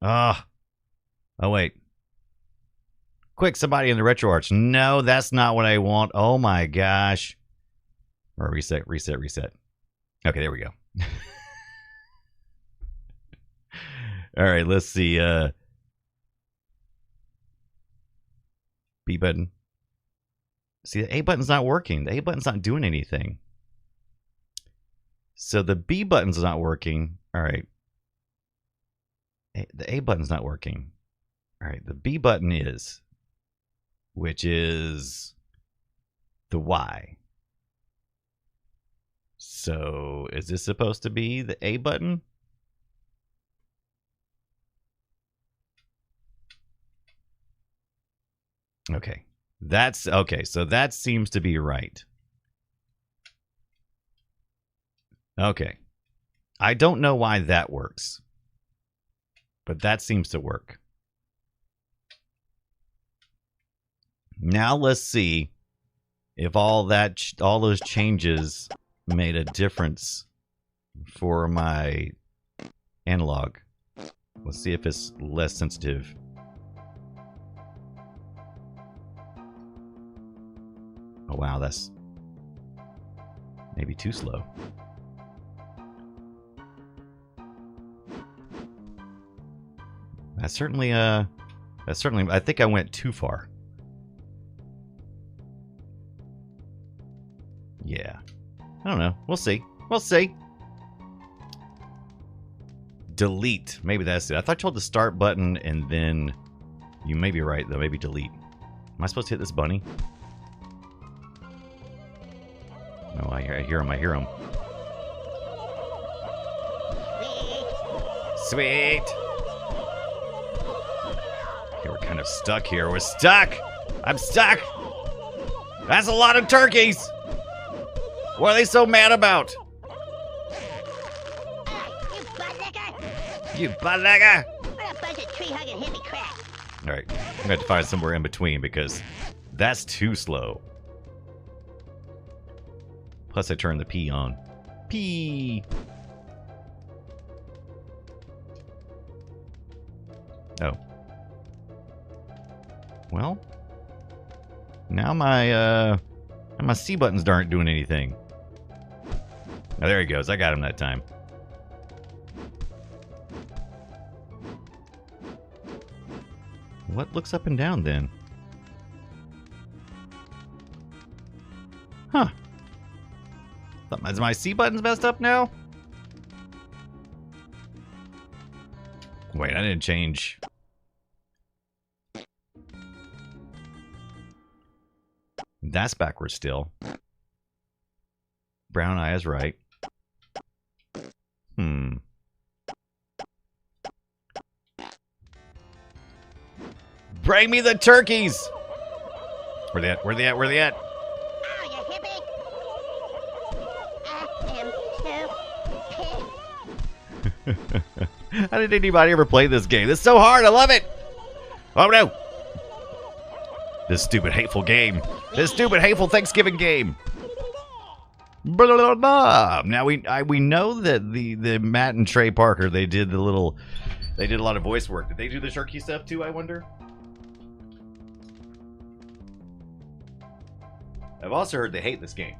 Oh, wait. Quick, somebody in the RetroArch. No, that's not what I want. Oh my gosh. Or reset. Okay, there we go. All right, let's see. B button. See, the A button's not working. The A button's not doing anything. So the B button's not working. All right. The A button's not working. All right. The B button is, which is the Y. So is this supposed to be the A button? Okay. That's okay. So that seems to be right. Okay. I don't know why that works, but that seems to work. Now let's see if all those changes made a difference for my analog. Let's see if it's less sensitive. Oh wow, that's maybe too slow. That's certainly I think I went too far. Yeah. I don't know. We'll see. We'll see. Delete. Maybe that's it. I thought you held the start button and then you may be right though. Maybe delete. Am I supposed to hit this bunny? No, I hear him. I hear him. Sweet. Okay, we're kind of stuck here. We're stuck. I'm stuck. That's a lot of turkeys. What are they so mad about? You buttlicker! You buttlicker! What a bunch of tree-hugging hippie crap! Alright, I'm gonna have to find somewhere in between because that's too slow. Plus I turned the P on. P. Oh. Well. Now my C buttons aren't doing anything. Oh, there he goes. I got him that time. What looks up and down then? Huh. Is my C buttons messed up now? Wait, I didn't change. That's backwards still. Brown eye is right. Bring me the turkeys! Where they at? Where they at? Where they at? Oh, you hippie! I am so pissed. How did anybody ever play this game? This is so hard. I love it. Oh no! This stupid, hateful game. This stupid, hateful Thanksgiving game. Blah, blah, blah. Now we know that the Matt and Trey Parker they did a lot of voice work. Did they do the turkey stuff too? I wonder. I've also heard they hate this game.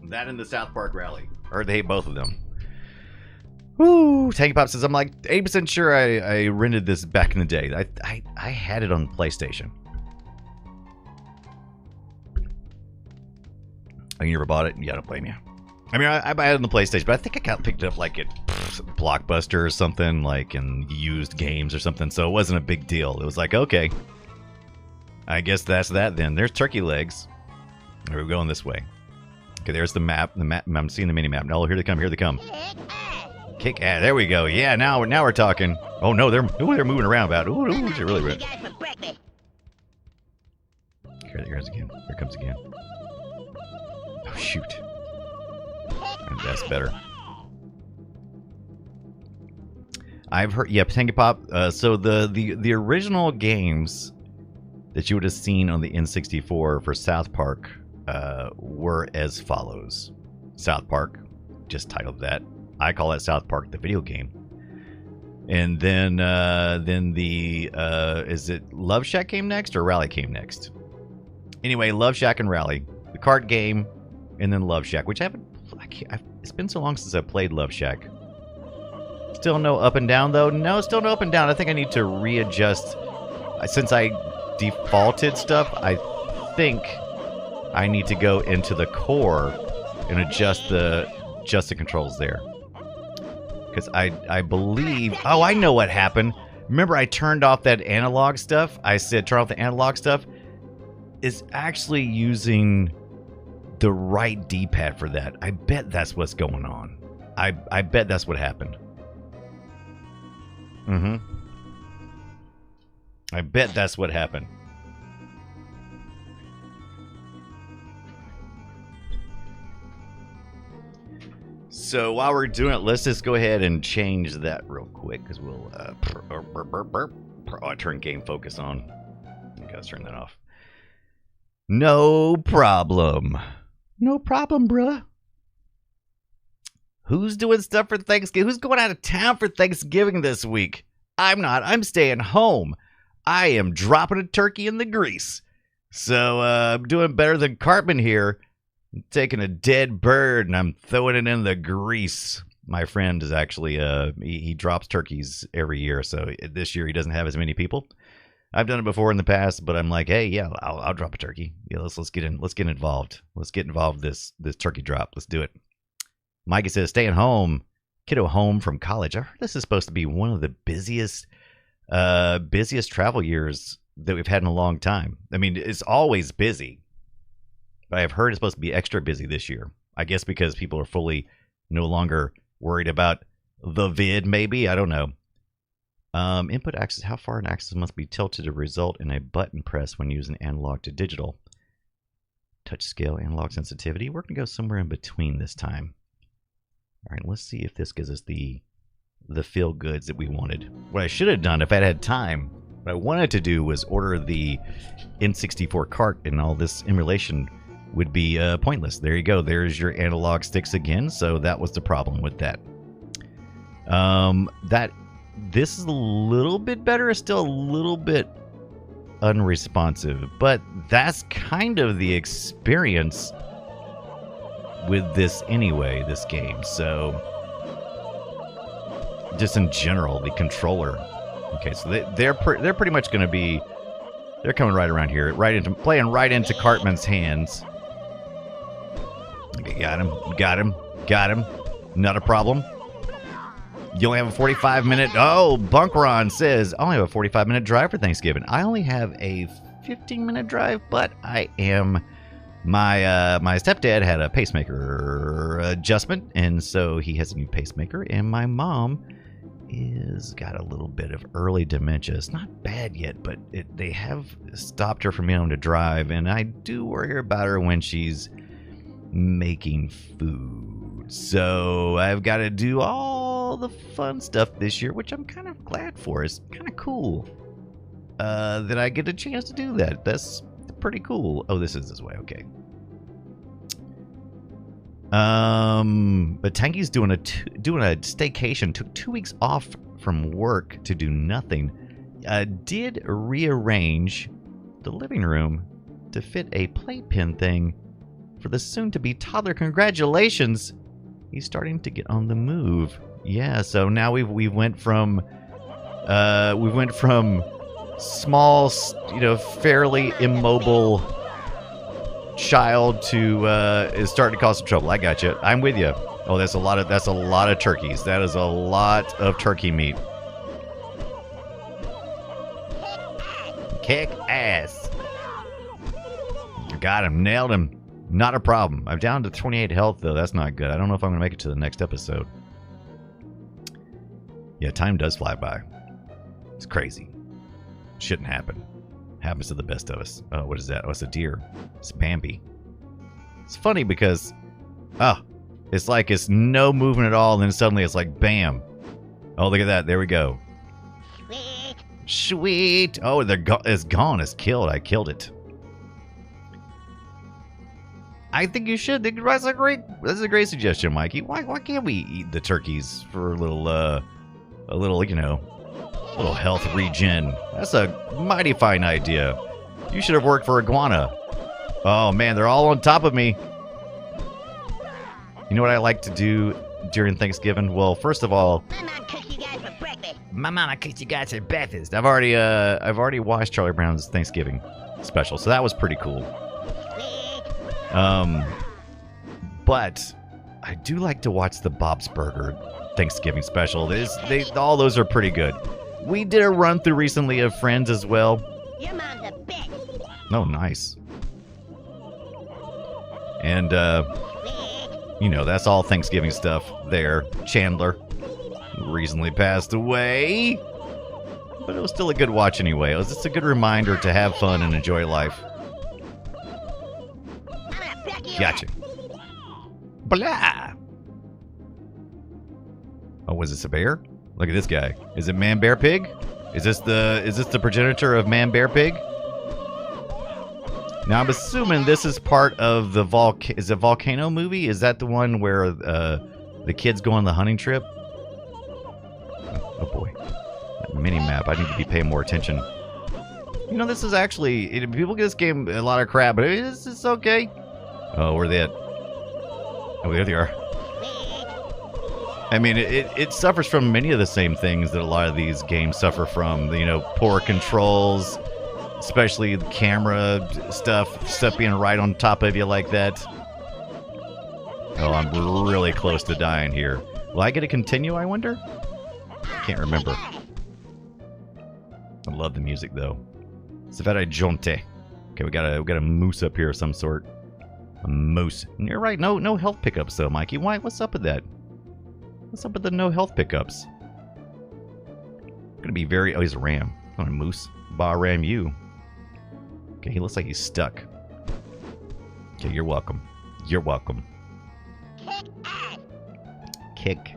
That and the South Park Rally. I heard they hate both of them. Woo! Tanky Pop says, I'm like 80% sure I rented this back in the day. I had it on PlayStation. Oh, you never bought it? Yeah, I don't blame you. I mean, I buy it on the PlayStation, but I think I picked it up like at Blockbuster or something, like in used games or something, so it wasn't a big deal. It was like, okay. I guess that's that then. There's turkey legs. We're going this way. Okay, there's the map. I'm seeing the mini map. No, here they come. Here they come. Kick ass. There we go. Yeah, now we're talking. Oh no, they're moving around about. Ooh, they're really weird. Here it goes again. Here it comes again. Oh shoot. That's better. I've heard. Yeah, Tanky Pop. So the original games that you would have seen on the N64 for South Park were as follows. South Park, just titled that. I call it South Park the video game. And then the is it Love Shack came next or Rally came next? Anyway, Love Shack and Rally, the card game, and then Love Shack, which it's been so long since I played Love Shack. Still no up and down, though? No, still no up and down. I think I need to readjust. Since I defaulted stuff, I think I need to go into the core and adjust the controls there. Because I believe... Oh, I know what happened. Remember I turned off that analog stuff? I said turn off the analog stuff. It's actually using the right D-pad for that. I bet that's what's going on. I bet that's what happened. I bet that's what happened. So while we're doing it, let's just go ahead and change that real quick because we'll turn game focus on. I gotta turn that off. No problem. No problem, bruh. Who's doing stuff for Thanksgiving? Who's going out of town for Thanksgiving this week? I'm not. I'm staying home. I am dropping a turkey in the grease. So I'm doing better than Cartman here. I'm taking a dead bird and I'm throwing it in the grease. My friend is actually, he drops turkeys every year. So this year he doesn't have as many people. I've done it before in the past, but I'm like, hey, yeah, I'll drop a turkey. Yeah, let's get in. Let's get involved. Let's get involved this turkey drop. Let's do it. Mikey says, staying home. Kiddo home from college. I heard this is supposed to be one of the busiest travel years that we've had in a long time. I mean, it's always busy, but I've heard it's supposed to be extra busy this year. I guess because people are fully no longer worried about the vid, maybe. I don't know. Input axis. How far an axis must be tilted to result in a button press when using analog to digital. Touch scale, analog sensitivity. We're going to go somewhere in between this time. All right, let's see if this gives us the feel goods that we wanted. What I should have done if I'd had time, what I wanted to do was order the N64 cart, and all this emulation would be pointless. There you go. There's your analog sticks again. So that was the problem with that. This is a little bit better. It's still a little bit unresponsive, but that's kind of the experience with this anyway, this game. So just in general, the controller. Okay, so they're pretty much going to be, they're coming right around here, playing right into Cartman's hands. Okay, got him. Not a problem. You only have a 45-minute... Oh, Bunkron says, I only have a 45-minute drive for Thanksgiving. I only have a 15-minute drive, but I am... My stepdad had a pacemaker adjustment, and so he has a new pacemaker, and my mom is got a little bit of early dementia. It's not bad yet, but they have stopped her from being able to drive, and I do worry about her when she's making food. So I've got to do all the fun stuff this year, which I'm kind of glad for. It's kind of cool that I get a chance to do that. That's pretty cool. Oh, this is this way. Okay. But Tanky's doing a staycation. Took 2 weeks off from work to do nothing. Did rearrange the living room to fit a playpen thing for the soon-to-be toddler. Congratulations! He's starting to get on the move. Yeah. So now we went from small, fairly immobile child to is starting to cause some trouble. I got you. I'm with you. Oh, that's a lot of turkeys. That is a lot of turkey meat. Kick ass. Got him. Nailed him. Not a problem. I'm down to 28 health, though. That's not good. I don't know if I'm going to make it to the next episode. Yeah, time does fly by. It's crazy. Shouldn't happen. Happens to the best of us. Oh, what is that? Oh, it's a deer. It's Bambi. It's funny because, it's like it's no movement at all, and then suddenly it's like, bam. Oh, look at that. There we go. Sweet. Sweet. Oh, it's gone. It's killed. I killed it. I think you should. That's a great suggestion, Mikey. Why can't we eat the turkeys for a little health regen? That's a mighty fine idea. You should have worked for Iguana. Oh man, they're all on top of me. You know what I like to do during Thanksgiving? Well, first of all, My mom cooks you guys for breakfast. my mama cooks you guys for breakfast. I've already watched Charlie Brown's Thanksgiving special, so that was pretty cool. But I do like to watch the Bob's Burger Thanksgiving special. All those are pretty good. We did a run through recently of Friends as well. Your mom's a bitch. Oh, nice. And you know, that's all Thanksgiving stuff there. Chandler recently passed away, but it was still a good watch anyway. It was just a good reminder to have fun and enjoy life. I'm gonna break you Gotcha. Blah. Oh, was this a bear? Look at this guy. Is it Man Bear Pig? Is this the progenitor of Man Bear Pig? Now I'm assuming this is part of the Volcano movie? Is that the one where the kids go on the hunting trip? Oh boy. That mini map. I need to be paying more attention. You know, this is actually people give this game a lot of crap, but it's okay. Oh, where are they at? Oh, there they are. I mean, it suffers from many of the same things that a lot of these games suffer from. You know, poor controls, especially the camera stuff being right on top of you like that. Oh, I'm really close to dying here. Will I get to continue, I wonder? I can't remember. I love the music, though. Savetta Jonte. Okay, we got a moose up here of some sort. A moose. And you're right, no health pickups, though, Mikey. Why? What's up with that? What's up with the no health pickups? Gonna be very... Oh, he's a ram. Not a moose. Ram you. Okay, he looks like he's stuck. Okay, you're welcome. You're welcome. Kick ass. Kick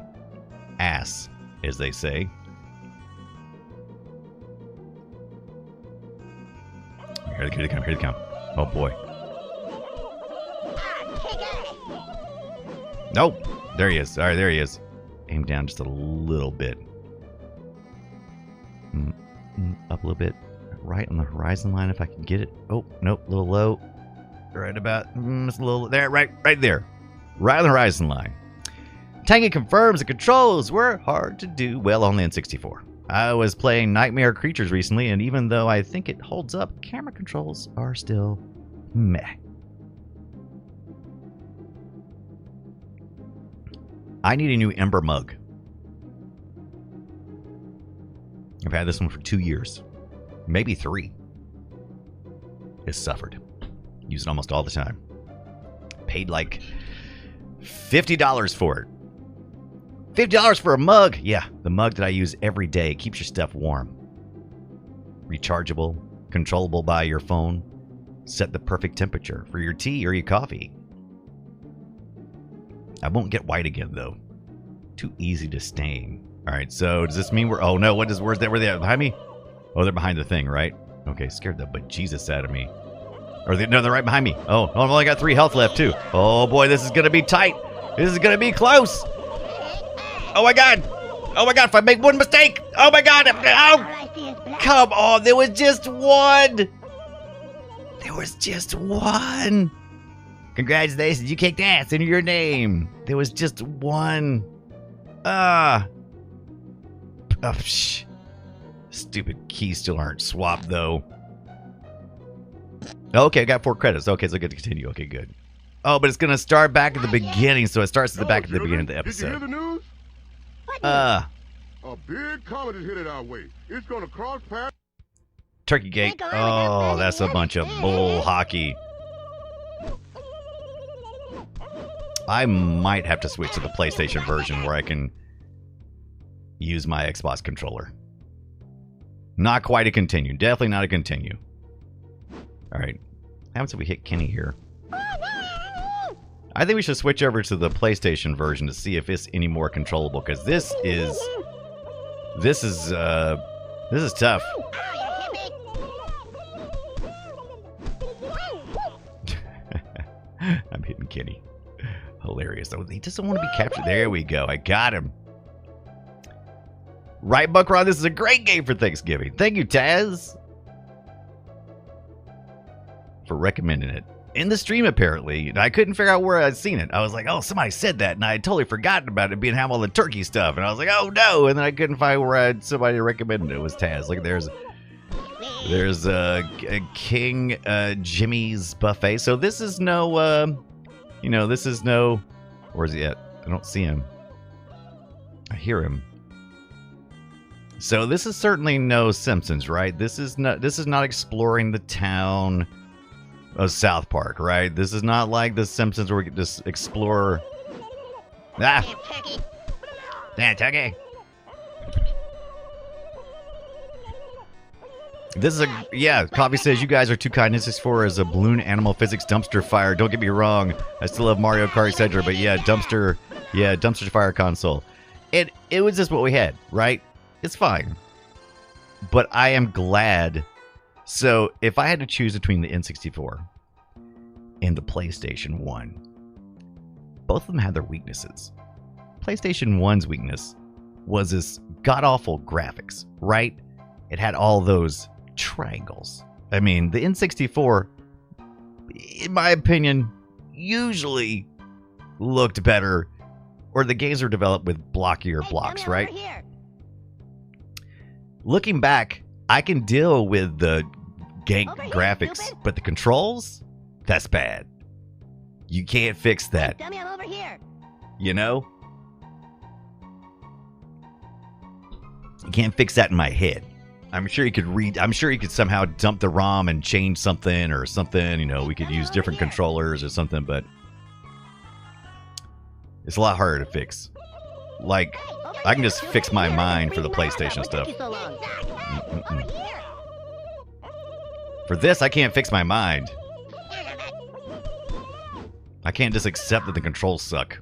ass, as they say. Here they come, here they come. Oh boy. Kick ass. Nope. There he is. Alright, there he is. Aim down just a little bit. Up a little bit. Right on the horizon line if I can get it. Oh, nope, a little low. Right about, just a little, there, right there. Right on the horizon line. Tangy confirms the controls were hard to do well on the N64. I was playing Nightmare Creatures recently, and even though I think it holds up, camera controls are still meh. I need a new Ember mug. I've had this one for 2 years. Maybe 3. It's suffered. Use it almost all the time. Paid like $50 for it. $50 for a mug! Yeah, the mug that I use every day. It keeps your stuff warm. Rechargeable, controllable by your phone. Set the perfect temperature for your tea or your coffee. I won't get white again, though. Too easy to stain. Alright, so does this mean we're... Oh, no, where's that? Were they behind me? Oh, they're behind the thing, right? Okay, scared the bejesus out of me. No, they're right behind me. Oh, I've only got 3 health left, too. Oh, boy, this is going to be tight. This is going to be close. Oh, my God. Oh, my God, if I make one mistake. Oh, my God. All I see is black. Come on, there was just one. There was just one. Congratulations, you kicked ass in your name. There was just one. Stupid keys still aren't swapped, though. Okay, I got 4 credits. Okay, so I get to continue. Okay, good. Oh, but it's going to start back at the beginning, so it starts at the back at the beginning of the Did you hear episode. the news? What A big comet is headed our way. It's gonna cross paths. Turkey Gate. Oh, that's a bunch of bull hockey. I might have to switch to the PlayStation version where I can use my Xbox controller. Not quite a continue. Definitely not a continue. Alright. How happens if we hit Kenny here? I think we should switch over to the PlayStation version to see if it's any more controllable, because this is tough. I'm hitting Kenny. Hilarious. Oh, he doesn't want to be captured. There we go. I got him. Right, Buckron, this is a great game for Thanksgiving. Thank you, Taz, for recommending it. in the stream, apparently. And I couldn't figure out where I'd seen it. I was like, oh, somebody said that, and I had totally forgotten about it being having all the turkey stuff. And I was like, oh, no. And then I couldn't find where somebody recommended it was Taz. Look, there's King Jimmy's Buffet. So this is no, this is no, where's he at? I don't see him. I hear him. So this is certainly no Simpsons, right? This is not exploring the town of South Park, right? This is not like the Simpsons where we can just explore. Ah, damn turkey. This is Coffee says, you guys are too kind. N64 is a balloon animal physics dumpster fire. Don't get me wrong. I still love Mario Kart, etc. But dumpster fire console. It was just what we had, right? It's fine. But I am glad. So if I had to choose between the N64 and the PlayStation 1, both of them had their weaknesses. PlayStation 1's weakness was this god-awful graphics, right? It had all those triangles. I mean, the N64, in my opinion, usually looked better, or the games were developed with blockier blocks, right? Looking back, I can deal with the gank graphics, but the controls, that's bad. You can't fix that. Dummy, I'm over here. You know? You can't fix that in my head. I'm sure you could somehow dump the ROM and change something or something. We could use different controllers or something, but it's a lot harder to fix. Like, I can just fix my mind for the PlayStation stuff. For this, I can't fix my mind. I can't just accept that the controls suck.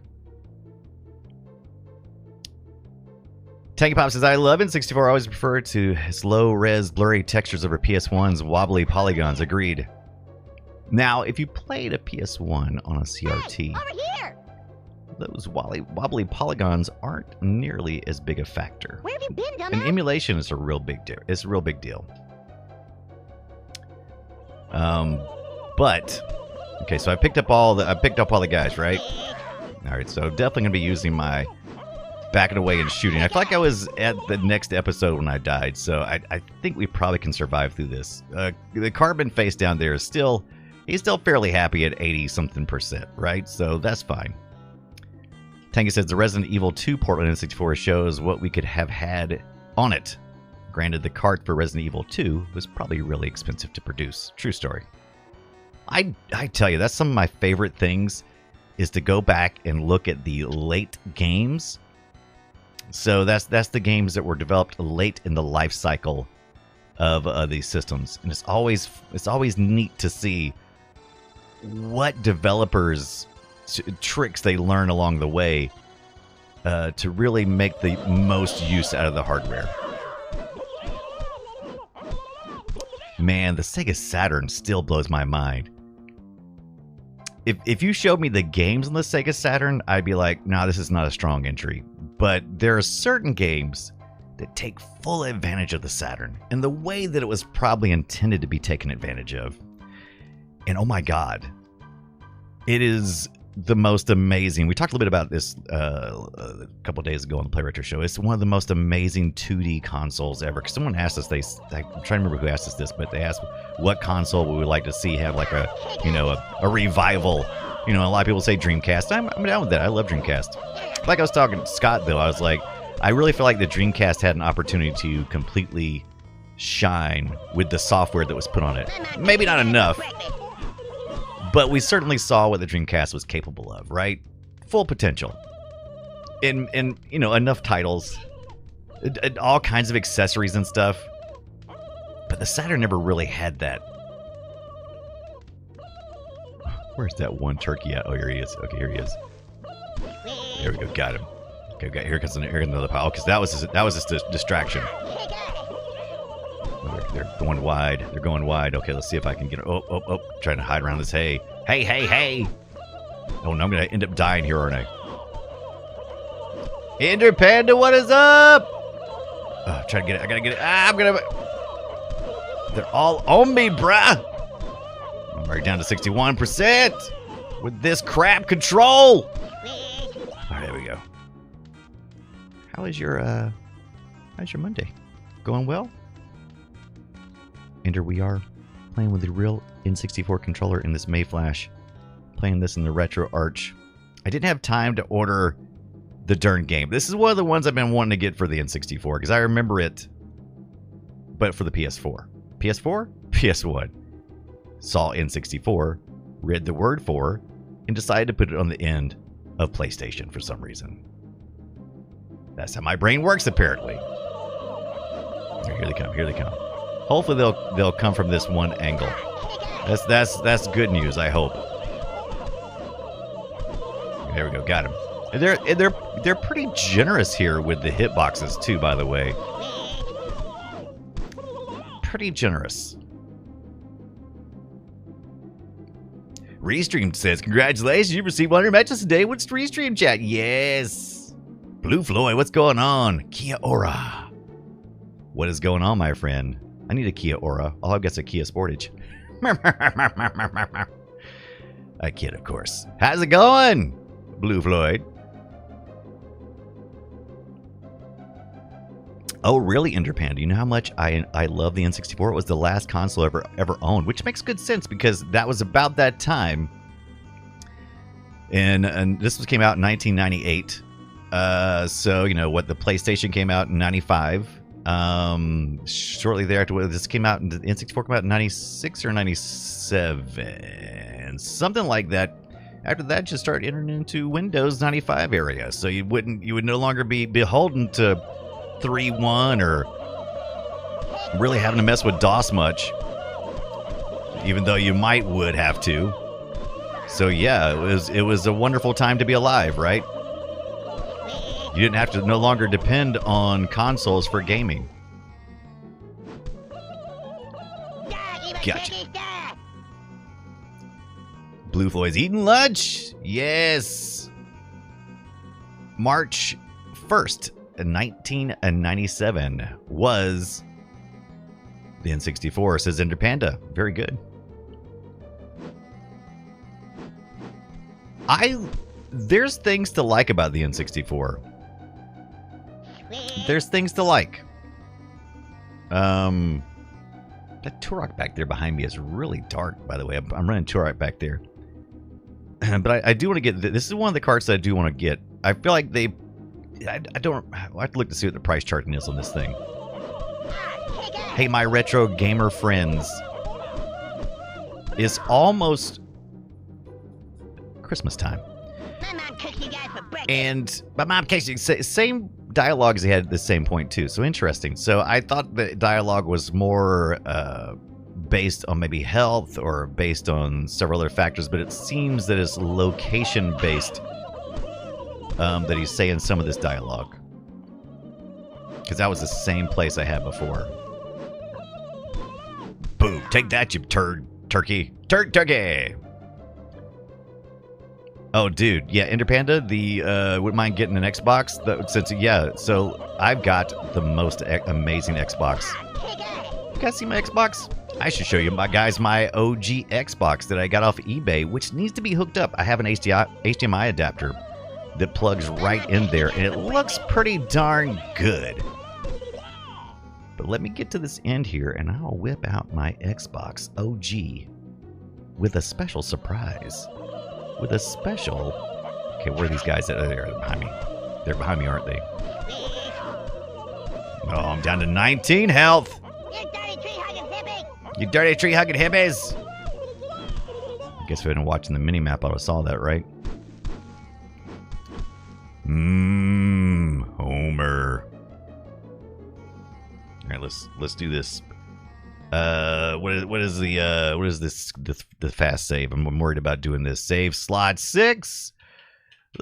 Tanky Pop says, I love N64. I always prefer to its low-res, blurry textures over PS1's wobbly polygons. Agreed. Now, if you played a PS1 on a CRT, those wobbly polygons aren't nearly as big a factor. Where have you been, dumbass? And emulation is a real big deal. It's a real big deal. Okay, so I picked up all the guys, right? All right, so definitely gonna be using my backing away and shooting. I feel like I was at the next episode when I died, so I think we probably can survive through this. The Carbon face down there is he's still fairly happy at 80-something%, right? So that's fine. Tangy says the Resident Evil 2 port on N64 shows what we could have had on it. Granted, the cart for Resident Evil 2 was probably really expensive to produce. True story. I tell you, that's some of my favorite things, is to go back and look at the late games. So that's the games that were developed late in the life cycle of these systems, and it's always neat to see what developers tricks they learn along the way to really make the most use out of the hardware. Man, the Sega Saturn still blows my mind. If you showed me the games on the Sega Saturn, I'd be like, nah, this is not a strong entry. But there are certain games that take full advantage of the Saturn in the way that it was probably intended to be taken advantage of. And oh my God, it is the most amazing. We talked a little bit about this a couple days ago on the Play Retro Show. It's one of the most amazing 2D consoles ever. Because someone asked us, I'm trying to remember who asked us this, but they asked what console we would like to see have like a revival. A lot of people say Dreamcast. I'm down with that. I love Dreamcast. Like I was talking to Scott, though, I was like, I really feel like the Dreamcast had an opportunity to completely shine with the software that was put on it. Maybe not enough, but we certainly saw what the Dreamcast was capable of, right? Full potential. And enough titles, all kinds of accessories and stuff. But the Saturn never really had that. Where's that one turkey at? Oh, here he is. Okay, here he is. There we go. Got him. Okay, here comes another pile. Because that was just a distraction. They're going wide. They're going wide. Okay, let's see if I can get it. Oh. Trying to hide around this hay. Hey. Oh, no, I'm going to end up dying here, aren't I? Ender Panda, what is up? Oh, try to get it. I got to get it. I'm going to... They're all on me, bruh. Right down to 61% with this crap control. All right, there we go. How's your Monday? Going well? Ender, we are playing with the real N64 controller in this Mayflash. Playing this in the Retro Arch. I didn't have time to order the darn game. This is one of the ones I've been wanting to get for the N64 because I remember it, but for the PS4. PS4? PS1. Saw N64, read the word for, and decided to put it on the end of PlayStation for some reason. That's how my brain works, apparently. Here they come. Here they come. Hopefully they'll come from this one angle. That's good news. I hope. There we go. Got him. And they're pretty generous here with the hitboxes too. By the way, pretty generous. Restream says, "Congratulations, you received 100 matches today with Restream chat." Yes. Blue Floyd, what's going on? Kia ora. What is going on, my friend? I need a Kia ora. All I've got is a Kia Sportage. I kid, of course. How's it going, Blue Floyd? Oh, really, Enderpanda? You know how much I love the N64? It was the last console ever owned, which makes good sense because that was about that time. And this came out in 1998. So, you know, what, the PlayStation came out in 95. Shortly thereafter, this came out, the N64 came out in 96 or 97. Something like that. After that, just start entering into Windows 95 area. So you would no longer be beholden to 3.1 or really having to mess with DOS much, even though you would have to. So yeah, it was a wonderful time to be alive, right? You didn't have to no longer depend on consoles for gaming. Gotcha. Blue Floyd's eating lunch. Yes. March 1st. 1997 was the N64, says Enderpanda. Very good. There's things to like about the N64. There's things to like. That Turok back there behind me is really dark, by the way. I'm running Turok back there. But I do want to get, this is one of the carts that I do want to get. I feel like I have to look to see what the price charting is on this thing. Hey, my retro gamer friends. It's almost Christmas time. My mom cooks you guys for breakfast. And my mom cooks you, same dialogue as he had at the same point too. So interesting. So I thought the dialogue was more based on maybe health or based on several other factors, but it seems that it's location based. That he's saying some of this dialogue. Because that was the same place I had before. Boom. Take that, you turkey. Turkey! Oh, dude. Yeah, Enderpanda, wouldn't mind getting an Xbox? So I've got the most amazing Xbox. You guys see my Xbox? I should show you, my OG Xbox that I got off eBay, which needs to be hooked up. I have an HDMI adapter that plugs right in there, and it looks pretty darn good. But let me get to this end here, and I'll whip out my Xbox OG with a special surprise. With a special... Okay, where are these guys that are there? They're behind me. They're behind me, aren't they? Oh, I'm down to 19 health. You dirty tree-hugging hippie! You dirty tree-hugging hippies! I guess if I'd been watching the mini-map, I would have saw that, right? Homer. All right, let's do this. What is the fast save? I'm worried about doing this. Save slot 6.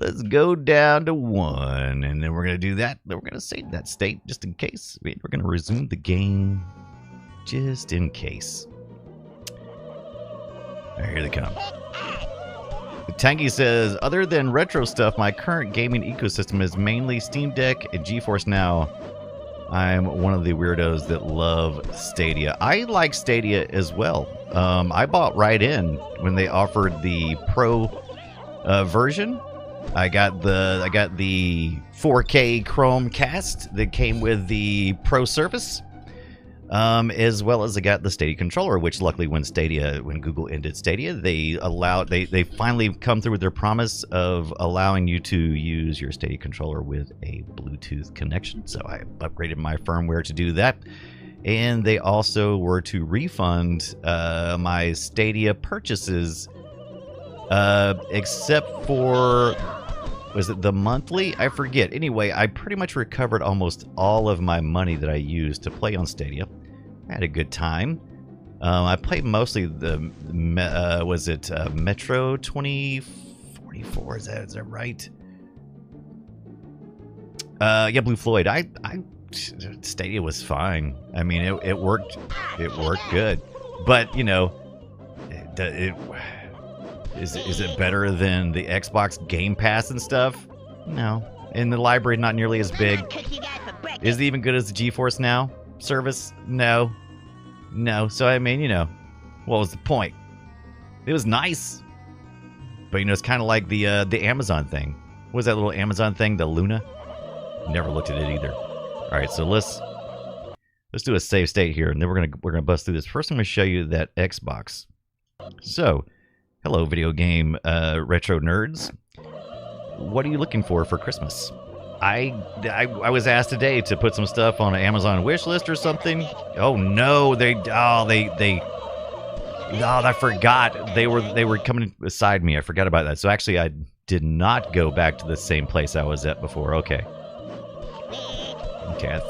Let's go down to 1, and then we're gonna do that. Then we're gonna save that state just in case. We're gonna resume the game just in case. All right, here they come. Tangy says, other than retro stuff, my current gaming ecosystem is mainly Steam Deck and GeForce Now. I'm one of the weirdos that love Stadia. I like Stadia as well. I bought right in when they offered the Pro version. I got the 4K Chromecast that came with the Pro service, as well as I got the Stadia controller, which luckily when Google ended Stadia, they finally come through with their promise of allowing you to use your Stadia controller with a Bluetooth connection. So I upgraded my firmware to do that. And they also were to refund my Stadia purchases, except for, was it the monthly? I forget. Anyway, I pretty much recovered almost all of my money that I used to play on Stadia. I had a good time. I played mostly the, Metro 2044? Is that right? Yeah, Blue Floyd. Stadia was fine. I mean, it worked. It worked good. But you know, is it better than the Xbox Game Pass and stuff? No. And the library not nearly as big. Is it even good as the GeForce Now service? No. So I mean, you know, what was the point? It was nice, but you know, it's kind of like the Amazon thing. What was that little Amazon thing? The Luna? Never looked at it either. All right, so let's do a save state here, and then we're gonna bust through this. First, I'm gonna show you that Xbox. So, hello, video game retro nerds. What are you looking for Christmas? I was asked today to put some stuff on an Amazon wish list or something. Oh no, I forgot they were coming beside me. I forgot about that. So actually, I did not go back to the same place I was at before. Okay.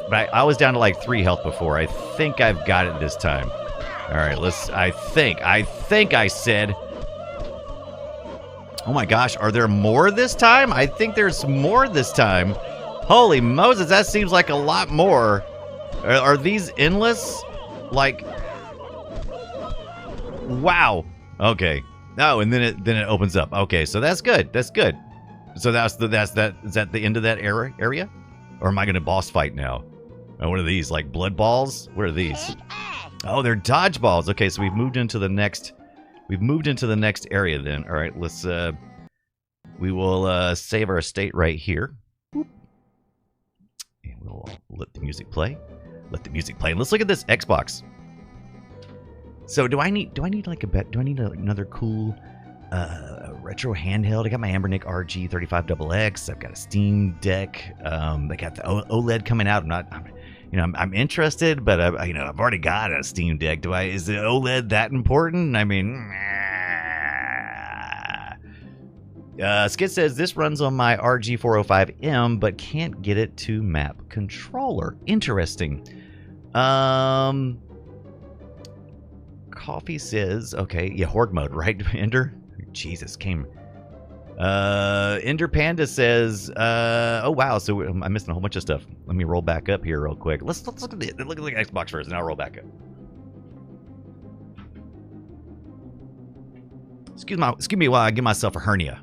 But I was down to like 3 health before. I think I've got it this time. All right, I think I said. Oh my gosh, are there more this time? I think there's more this time. Holy Moses, that seems like a lot more. Are these endless? Like, wow. Okay. Oh, and then it opens up. Okay, so that's good. That's good. So is that the end of that area? Or am I gonna boss fight now? Oh, what are these? Like blood balls? What are these? Oh, they're dodgeballs. Okay, so we've moved into the next area then. All right, let's we will save our state right here. Boop. And we'll let the music play. Let's look at this Xbox. So do I need like another cool retro handheld? I got my Ambernic RG35XX. I've got a Steam Deck. I got the OLED coming out. I'm interested, but I've already got a Steam Deck. Is the OLED that important? I mean, Skid says this runs on my RG405M, but can't get it to map controller. Interesting. Coffee says, okay, yeah, horde mode, right, Ender? Jesus, came. Ender Panda says, oh wow, so I'm missing a whole bunch of stuff. Let me roll back up here real quick. Let's look at the Xbox first, and I'll roll back up. Excuse me while I give myself a hernia.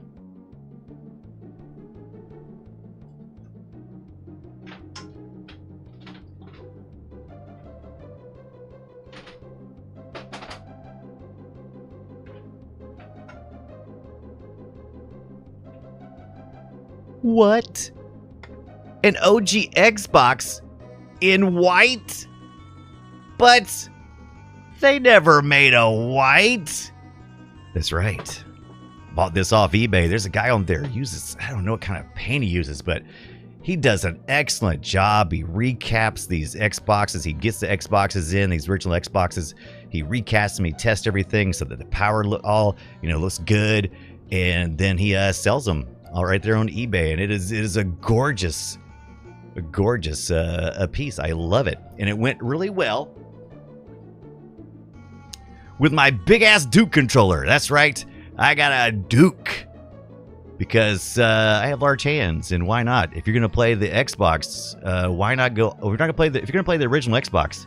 What? An OG Xbox in white? But they never made a white. That's right. Bought this off eBay. There's a guy on there who uses, I don't know what kind of paint he uses, but he does an excellent job. He recaps these Xboxes. He gets the Xboxes in, these original Xboxes. He recasts them. He tests everything so that the power looks good. And then he sells them all right there on eBay, and it is a gorgeous piece. I love it, and it went really well with my big ass Duke controller. That's right, I got a Duke because I have large hands, and why not? If you're gonna play the Xbox, why not go? If you're gonna play the original Xbox,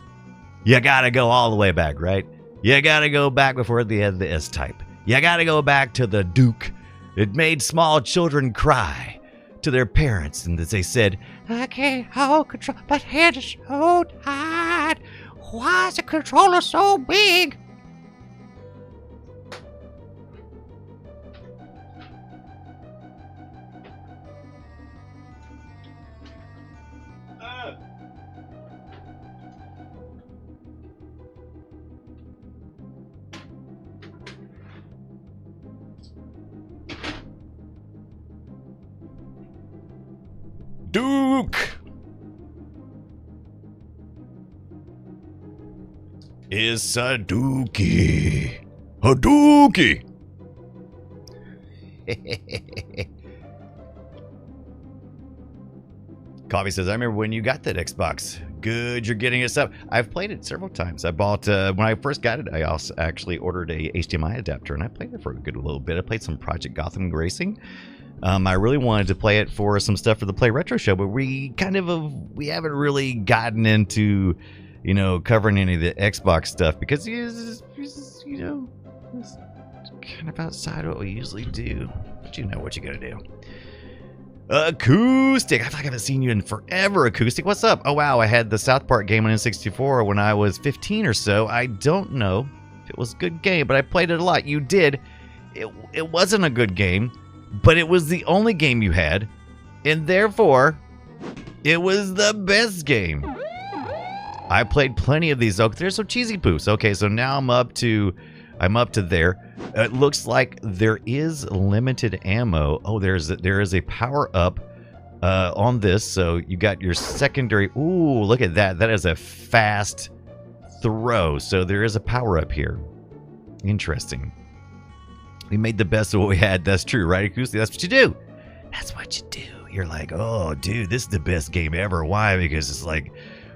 you gotta go all the way back, right? You gotta go back before they had the S-Type. You gotta go back to the Duke. It made small children cry to their parents, and they said, "I can't hold control. My hand is so tight. Why is the controller so big?" Duke! It's a dookie. A dookie! Coffee says, I remember when you got that Xbox. Good, you're getting us up. I've played it several times. I bought, when I first got it, I also actually ordered a HDMI adapter, and I played it for a good little bit. I played some Project Gotham Racing. I really wanted to play it for some stuff for the Play Retro show, but we haven't really gotten into, covering any of the Xbox stuff because it's kind of outside what we usually do. But you know what you gotta do. Acoustic, I feel like I haven't seen you in forever. Acoustic, what's up? Oh wow, I had the South Park game on N64 when I was 15 or so. I don't know if it was a good game, but I played it a lot. You did. It wasn't a good game. But it was the only game you had, and therefore, it was the best game. I played plenty of these. Oh, there's some cheesy poofs. Okay, so now I'm up to there. It looks like there is limited ammo. Oh, there is a power up on this. So you got your secondary. Ooh, look at that. That is a fast throw. So there is a power up here. Interesting. We made the best of what we had. That's true, right, Acoustic? That's what you do. That's what you do. You're like, oh, dude, this is the best game ever. Why? Because it's like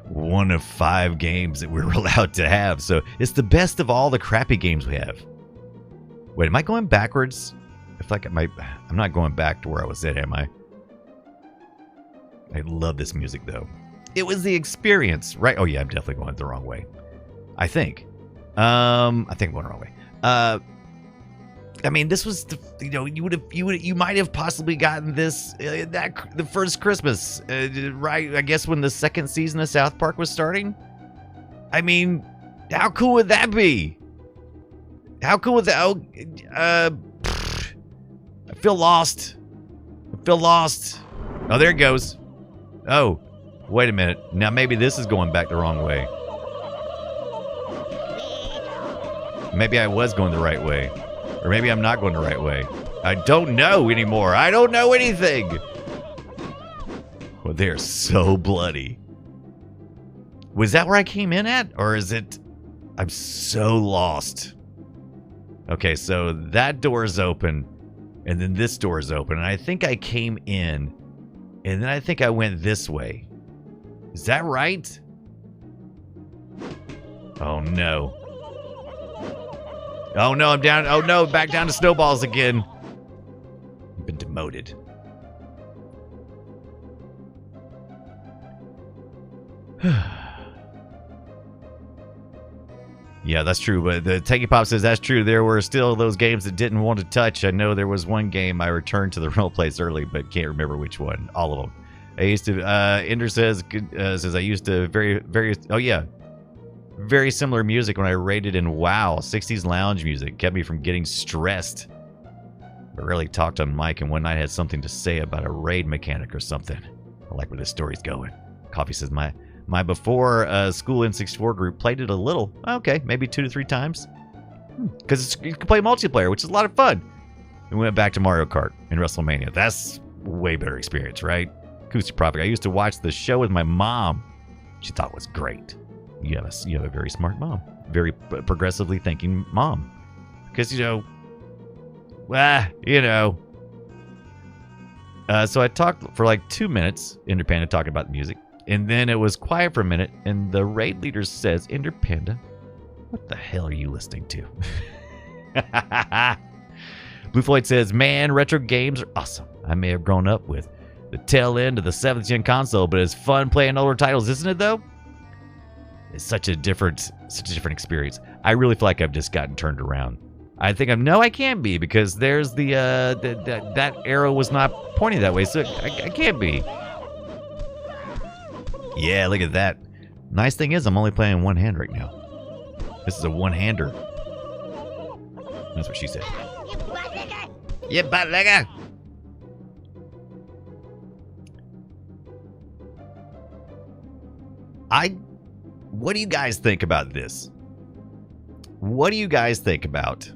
one of 5 games that we're allowed to have. So it's the best of all the crappy games we have. Wait, am I going backwards? I feel like I'm not going back to where I was at, am I? I love this music, though. It was the experience, right? Oh, yeah, I'm definitely going the wrong way. I think. I think I'm going the wrong way. I mean, this was you might have possibly gotten this the first Christmas, right? I guess when the second season of South Park was starting. I mean, how cool would that be? How cool would that? I feel lost. Oh, there it goes. Oh, wait a minute. Now maybe this is going back the wrong way. Maybe I was going the right way. Or maybe I'm not going the right way. I don't know anymore. I don't know anything. Well, they're so bloody. Was that where I came in at? Or is it... I'm so lost. Okay, so that door is open. And then this door is open. And I think I came in. And then I think I went this way. Is that right? Oh, no. Oh no, I'm down. Oh no, back down to snowballs again. I've been demoted. Yeah, that's true. But the Techie Pop says that's true. There were still those games that didn't want to touch. I know there was one game I returned to the rental place early, but can't remember which one. All of them. I used to. Ender says I used to very. Oh yeah. Very similar music when I raided in WoW. 60s lounge music kept me from getting stressed. I rarely talked on mic, and one night I had something to say about a raid mechanic or something. I like where this story's going. Coffee says my before school N64 group played it a little. Okay, maybe 2 to 3 times. Because you can play multiplayer, which is a lot of fun. We went back to Mario Kart and WrestleMania. That's a way better experience, right? Acoustic Prophet. I used to watch the show with my mom. She thought it was great. You have a very smart mom, very progressively thinking mom, because so I talked for like 2 minutes, Ender Panda talking about the music, and then it was quiet for a minute, and the raid leader says, Ender Panda, what the hell are you listening to? Blue Floyd says, man, retro games are awesome. I may have grown up with the tail end of the 7th gen console, but it's fun playing older titles, isn't it though? It's such a different experience. I really feel like I've just gotten turned around. I think no, I can't be because there's that arrow was not pointing that way, so I can't be. Yeah, look at that. Nice thing is I'm only playing one hand right now. This is a one-hander. That's what she said. You butt licker! Yeah, butt licker. What do you guys think about this? What do you guys think about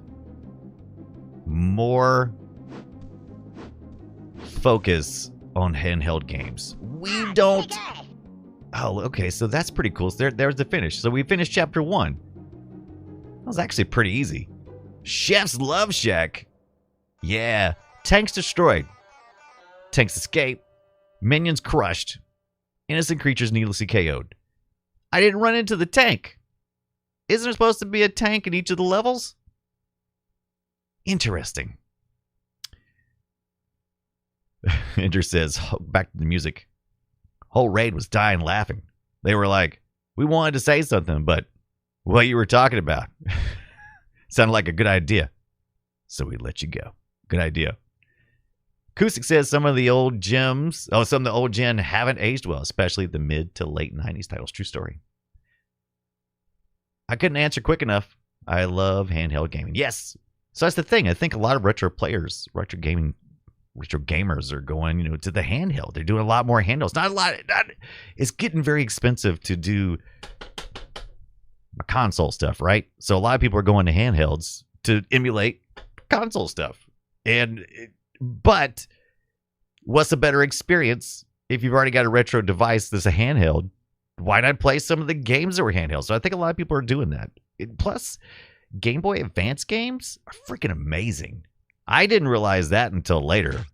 more focus on handheld games? We don't. Oh, okay, so that's pretty cool. So there's the finish. So we finished chapter 1. That was actually pretty easy. Chef's Love Shack. Yeah. Tanks destroyed. Tanks escape. Minions crushed. Innocent creatures needlessly KO'd. I didn't run into the tank. Isn't there supposed to be a tank in each of the levels? Interesting. Ender says, back to the music. Whole raid was dying laughing. They were like, we wanted to say something, but what you were talking about sounded like a good idea. So we let you go. Good idea. Acoustic says some of the old gen haven't aged well, especially the mid to late 90s titles. True story. I couldn't answer quick enough. I love handheld gaming. Yes. So that's the thing. I think a lot of retro players, retro gamers are going, to the handheld. They're doing a lot more handhelds. It's getting very expensive to do console stuff, right? So a lot of people are going to handhelds to emulate console stuff. But what's a better experience if you've already got a retro device that's a handheld? Why not play some of the games that were handheld? So I think a lot of people are doing that. Plus, Game Boy Advance games are freaking amazing. I didn't realize that until later.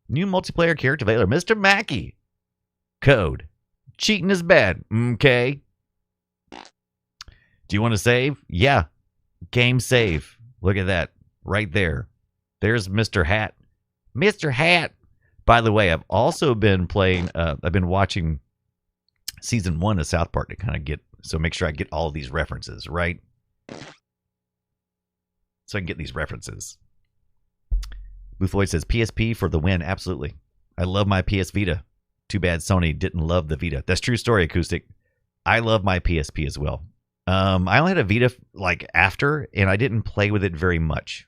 New multiplayer character available. Mr. Mackey. Code. Cheating is bad. Okay. Do you want to save? Yeah. Game save. Look at that. Right there. There's Mr. Hat. Mr. Hat. By the way, I've also been playing, I've been watching season 1 of South Park to kind of make sure I get all of these references, right? So I can get these references. Blue Floyd says, PSP for the win. Absolutely. I love my PS Vita. Too bad Sony didn't love the Vita. That's true story, Acoustic. I love my PSP as well. I only had a Vita after, and I didn't play with it very much.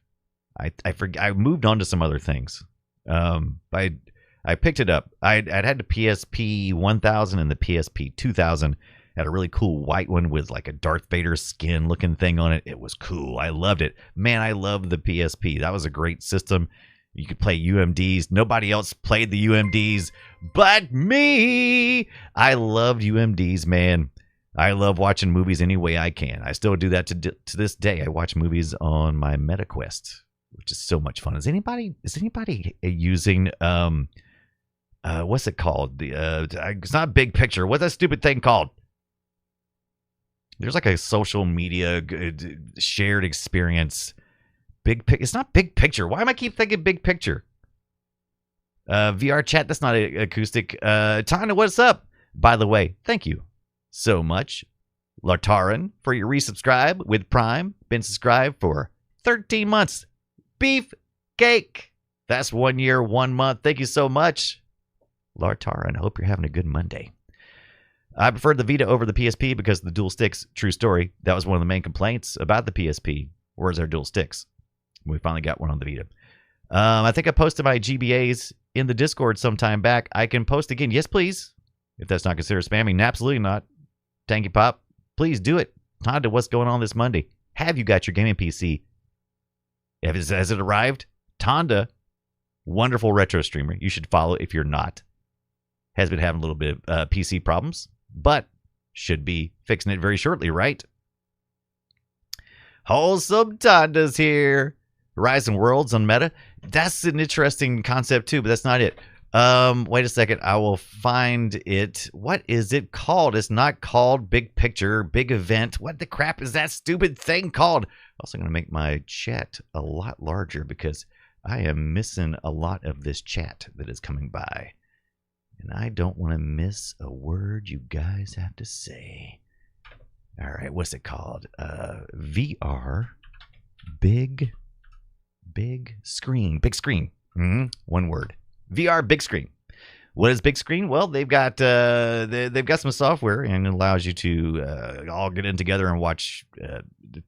I moved on to some other things. I picked it up. I'd had the PSP 1000 and the PSP 2000. Had a really cool white one with like a Darth Vader skin looking thing on it. It was cool. I loved it. Man, I loved the PSP. That was a great system. You could play UMDs. Nobody else played the UMDs but me. I loved UMDs, man. I love watching movies any way I can. I still do that to this day. I watch movies on my MetaQuest, which is so much fun. Is anybody using what's it called? It's not Big Picture. What's that stupid thing called? There's like a social media shared experience. It's not Big Picture. Why am I keep thinking Big Picture? VR chat. That's not Acoustic. Tana, what's up? By the way, thank you so much, Lartaran, for your resubscribe with Prime. Been subscribed for 13 months. Beef cake. That's 1 year, 1 month. Thank you so much, Lartaran. I hope you're having a good Monday. I preferred the Vita over the PSP because of the dual sticks. True story. That was one of the main complaints about the PSP. Where's our dual sticks? We finally got one on the Vita. I think I posted my GBAs in the Discord sometime back. I can post again. Yes, please. If that's not considered spamming. Absolutely not. Tanky Pop, please do it. Tonda, what's going on this Monday? Have you got your gaming PC? Has it arrived? Tonda, wonderful retro streamer. You should follow if you're not. Has been having a little bit of PC problems, but should be fixing it very shortly, right? Wholesome Tonda's here. Horizon Worlds on Meta. That's an interesting concept too, but that's not it. Wait a second. I will find it. What is it called? It's not called Big Picture, Big Event. What the crap is that stupid thing called? Also going to make my chat a lot larger because I am missing a lot of this chat that is coming by. And I don't want to miss a word you guys have to say. All right, what's it called? VR Big screen. Big screen. One word. VR big screen. What is big screen? Well, they've got some software, and it allows you to all get in together and watch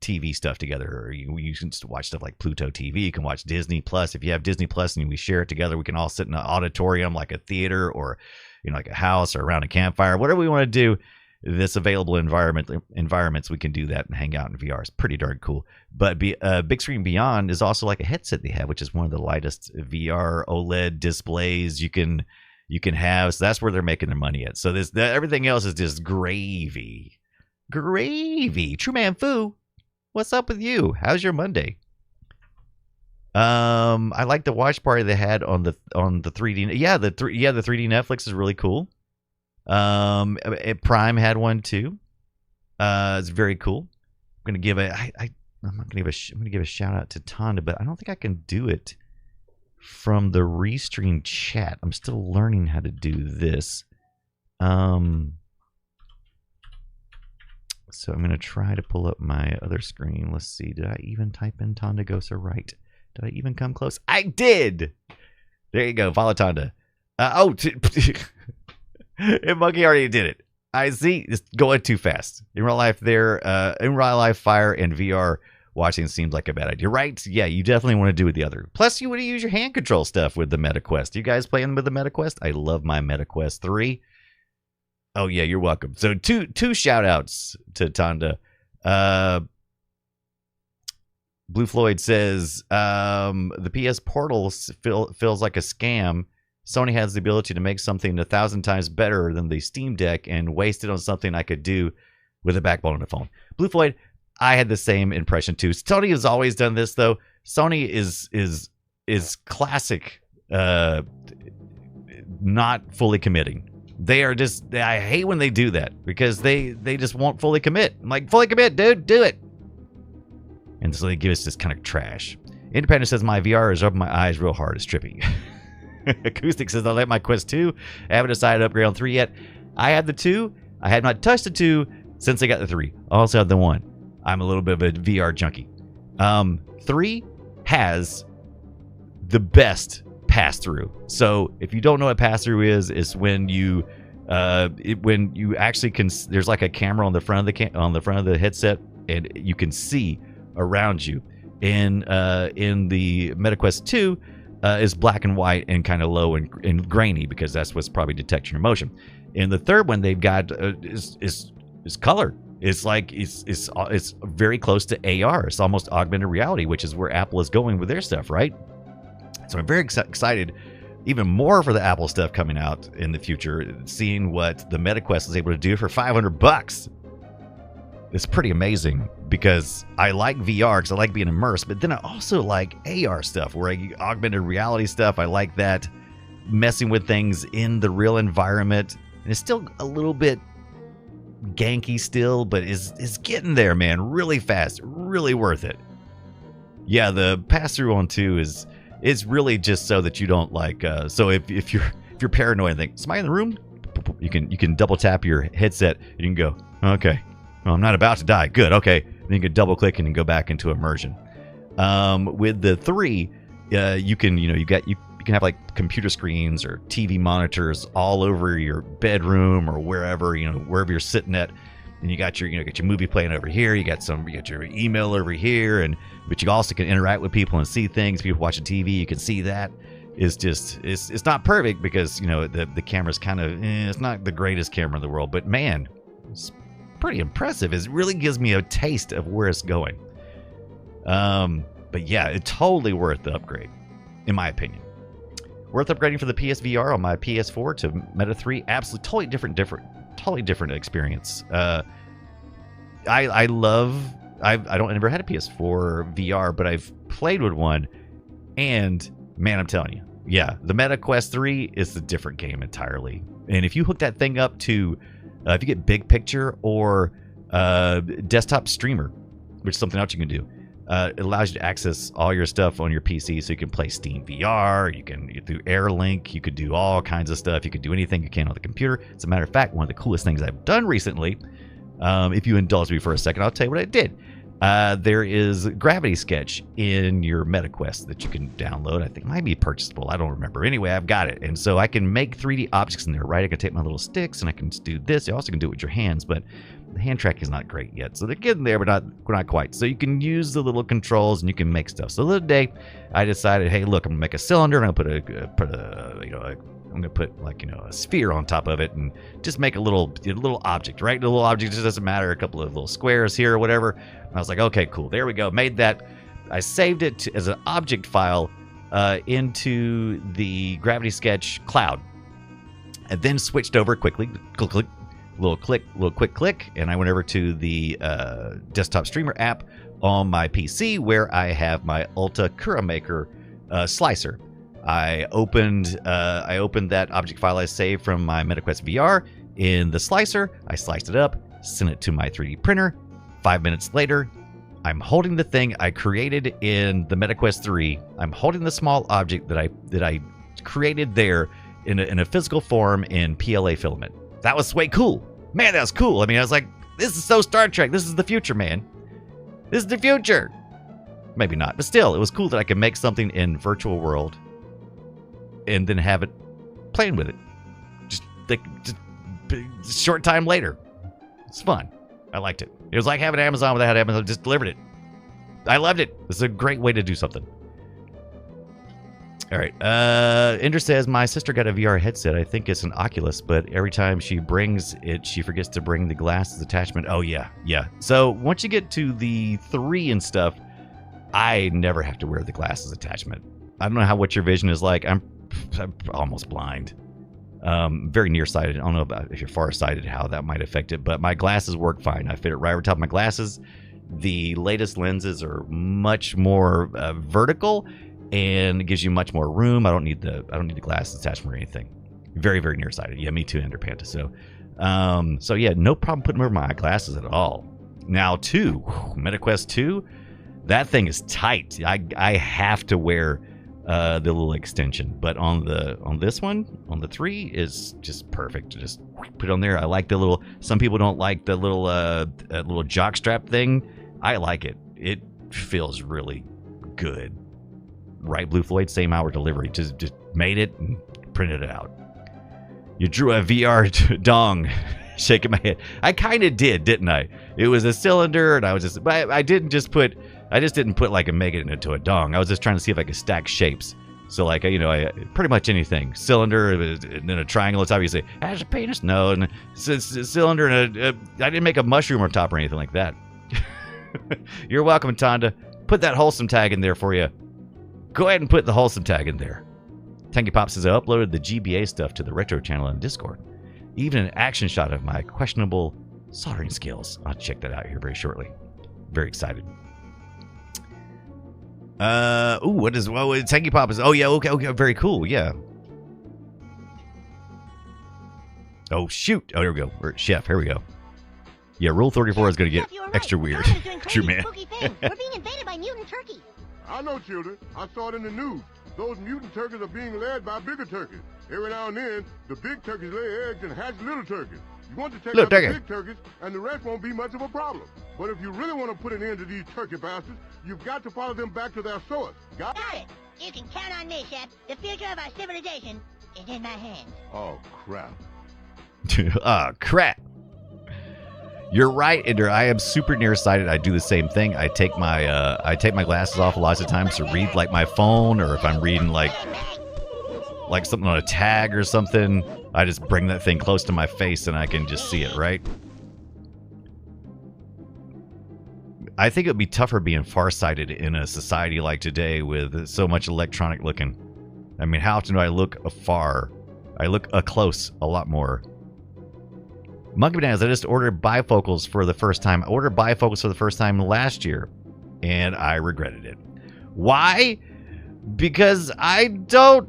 TV stuff together. Or you can just watch stuff like Pluto TV. You can watch Disney Plus. If you have Disney Plus and we share it together, we can all sit in an auditorium like a theater, or like a house, or around a campfire, whatever we want to do. This available environments, we can do that and hang out in VR. It's pretty darn cool. But Big Screen Beyond is also like a headset they have, which is one of the lightest VR OLED displays you can have. So that's where they're making their money at. So everything else is just gravy. True Man Fu, what's up with you? How's your Monday? I like the watch party they had on the 3D. Yeah, the 3D Netflix is really cool. Prime had one too. It's very cool. I'm gonna give a shout out to Tonda, but I don't think I can do it from the Restream chat. I'm still learning how to do this. So I'm gonna try to pull up my other screen. Let's see. Did I even type in Tonda Gosa right? Did I even come close? I did. There you go. Follow Tonda. And Monkey already did it. I see. It's going too fast. In real life, Fire and VR watching seems like a bad idea, right? Yeah, you definitely want to do it the other. Plus, you want to use your hand control stuff with the MetaQuest. You guys playing with the MetaQuest? I love my MetaQuest 3. Oh yeah, you're welcome. So two shout outs to Tonda. Blue Floyd says the PS Portal feels like a scam. Sony has the ability to make something 1,000 times better than the Steam Deck and waste it on something I could do with a backbone on a phone. Blue Floyd, I had the same impression too. Sony has always done this though. Sony is classic, not fully committing. They are just. I hate when they do that because they just won't fully commit. I'm like, fully commit, dude, do it. And so they give us this kind of trash. Independent says my VR is rubbing my eyes real hard. It's trippy. Acoustic says I like my Quest 2. I haven't decided to upgrade on 3 yet. I have the 2. I have not touched the 2 since I got the 3. I also have the 1. I'm a little bit of a VR junkie. 3 has the best pass-through. So if you don't know what pass-through is when you actually can. There's like a camera on the front of the headset, and you can see around you. In the MetaQuest 2. Is black and white and kind of low and grainy because that's what's probably detecting your motion. In the third one, they've got is colored. It's like it's very close to AR. It's almost augmented reality, which is where Apple is going with their stuff, right? So I'm very excited, even more for the Apple stuff coming out in the future. Seeing what the MetaQuest is able to do for $500. It's pretty amazing because I like VR because I like being immersed, but then I also like AR stuff, where augmented reality stuff. I like that, messing with things in the real environment. And it's still a little bit ganky still, but is getting there, man, really fast, really worth it. Yeah, the pass-through on 2 is really just so that you don't so if you're paranoid and think, somebody in the room, you can double tap your headset and you can go, okay. Well, I'm not about to die. Good. Okay. Then you can double click and go back into immersion. With the 3, you can have like computer screens or TV monitors all over your bedroom or wherever you're sitting at, and you got your movie playing over here. You got your email over here, but you also can interact with people and see things. People watching TV, you can see that. It's not perfect because the camera's kind of it's not the greatest camera in the world, but man, it's pretty impressive. It really gives me a taste of where it's going. But yeah, it's totally worth the upgrade, in my opinion. Worth upgrading for the PSVR on my PS4 to Meta 3. Absolutely, totally different experience. I never had a PS4 VR, but I've played with one, and man, I'm telling you, yeah, the Meta Quest 3 is a different game entirely. And if you hook that thing up to if you get Big Picture or Desktop Streamer, which is something else you can do, it allows you to access all your stuff on your PC, so you can play Steam VR, you can through AirLink, you could do all kinds of stuff, you could do anything you can on the computer. As a matter of fact, one of the coolest things I've done recently, if you indulge me for a second, I'll tell you what I did. there is Gravity Sketch in your MetaQuest that you can download. I think it might be purchasable. I don't remember. Anyway, I've got it. And so I can make 3D objects in there, right? I can take my little sticks and I can just do this. You also can do it with your hands, but the hand track is not great yet. So they're getting there, but not quite. So you can use the little controls and you can make stuff. So the other day, I decided, hey, look, I'm going to make a cylinder and I'm going to I'm going to put like, a sphere on top of it and just make a little object, right? The little object just doesn't matter. A couple of little squares here or whatever. And I was like, okay, cool. There we go. Made that. I saved it as an object file into the Gravity Sketch cloud and then switched over quickly. Click, little quick click. And I went over to the desktop streamer app on my PC where I have my Ulta CuraMaker slicer. I opened that object file I saved from my MetaQuest VR in the slicer. I sliced it up, sent it to my 3D printer. 5 minutes later, I'm holding the thing I created in the MetaQuest 3. I'm holding the small object that I created there in a physical form in PLA filament. That was way cool. Man, that was cool. I mean, I was like, this is so Star Trek. This is the future, man. This is the future. Maybe not, but still, it was cool that I could make something in virtual world and then have it playing with it just short time later. It's fun. I liked it. It was like having Amazon without Amazon just delivered it. I loved it. This is a great way to do something. All right. Ender says, my sister got a VR headset. I think it's an Oculus, but every time she brings it, she forgets to bring the glasses attachment. Oh, yeah. Yeah. So once you get to the 3 and stuff, I never have to wear the glasses attachment. I don't know what your vision is like. I'm almost blind. Very nearsighted. I don't know about if you're farsighted, how that might affect it, but my glasses work fine. I fit it right over top of my glasses. The latest lenses are much more vertical, and it gives you much more room. I don't need the glasses attachment or anything. Very, very nearsighted. Yeah, me too, Ender Panda. So yeah, no problem putting over my glasses at all. Now, 2, MetaQuest 2, that thing is tight. I have to wear the little extension, but on this one, on the 3, is just perfect. Just put it on there. I like the little. Some people don't like the little jock strap thing. I like it. It feels really good. Right, Blue Floyd, same hour delivery. Just made it and printed it out. You drew a VR dong. Shaking my head. I kind of did, didn't I? It was a cylinder, and I was just. I just didn't put like make it into a dong. I was just trying to see if I could stack shapes. So like, I pretty much anything. Cylinder, and then a triangle. It's obviously has a penis. No, and cylinder, and I didn't make a mushroom on top or anything like that. You're welcome, Tonda. Put that wholesome tag in there for you. Go ahead and put the wholesome tag in there. Tanky Pop says I uploaded the GBA stuff to the Retro channel on Discord. Even an action shot of my questionable soldering skills. I'll check that out here very shortly. Very excited. What is Tanky Pop is? Oh yeah, okay, very cool, yeah. Oh shoot! Oh, here we go. Chef, here we go. Yeah, Rule 34 is gonna get extra weird. True, man. We're being invaded by mutant turkeys. I know, children. I saw it in the news. Those mutant turkeys are being led by bigger turkeys. Every now and then, the big turkeys lay eggs and hatch little turkeys. You want to take out the big turkeys, and the rest won't be much of a problem. But if you really want to put an end to these turkey bastards, you've got to follow them back to their source. Got it? You can count on me, Chef. The future of our civilization is in my hands. Oh, crap. Oh, crap. You're right, Ender. I am super nearsighted. I do the same thing. I take my glasses off lots of times to read like my phone, or if I'm reading like something on a tag or something, I just bring that thing close to my face and I can just see it, right? I think it would be tougher being farsighted in a society like today with so much electronic looking. I mean, how often do I look afar? I look close a lot more. Monkey Bananas, I just ordered bifocals for the first time. I ordered bifocals for the first time last year, and I regretted it. Why? Because I don't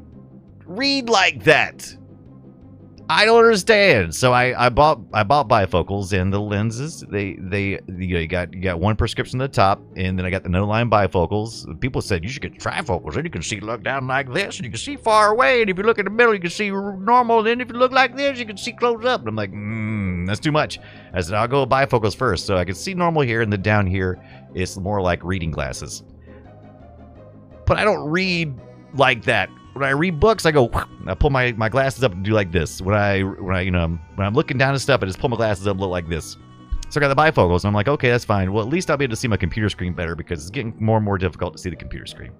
read like that. I don't understand. So I bought bifocals, and the lenses, you got one prescription at the top, and then I got the no line bifocals. People said you should get trifocals, then you can look down like this, and you can see far away, and if you look in the middle, you can see normal, and then if you look like this, you can see close up. And I'm like, That's too much. I said, I'll go bifocals first. So I can see normal here, and then down here, it's more like reading glasses. But I don't read like that. When I read books, I go, I pull my glasses up and do like this. When I'm looking down at stuff, I just pull my glasses up and look like this. So I got the bifocals, and I'm like, okay, that's fine. Well, at least I'll be able to see my computer screen better because it's getting more and more difficult to see the computer screen.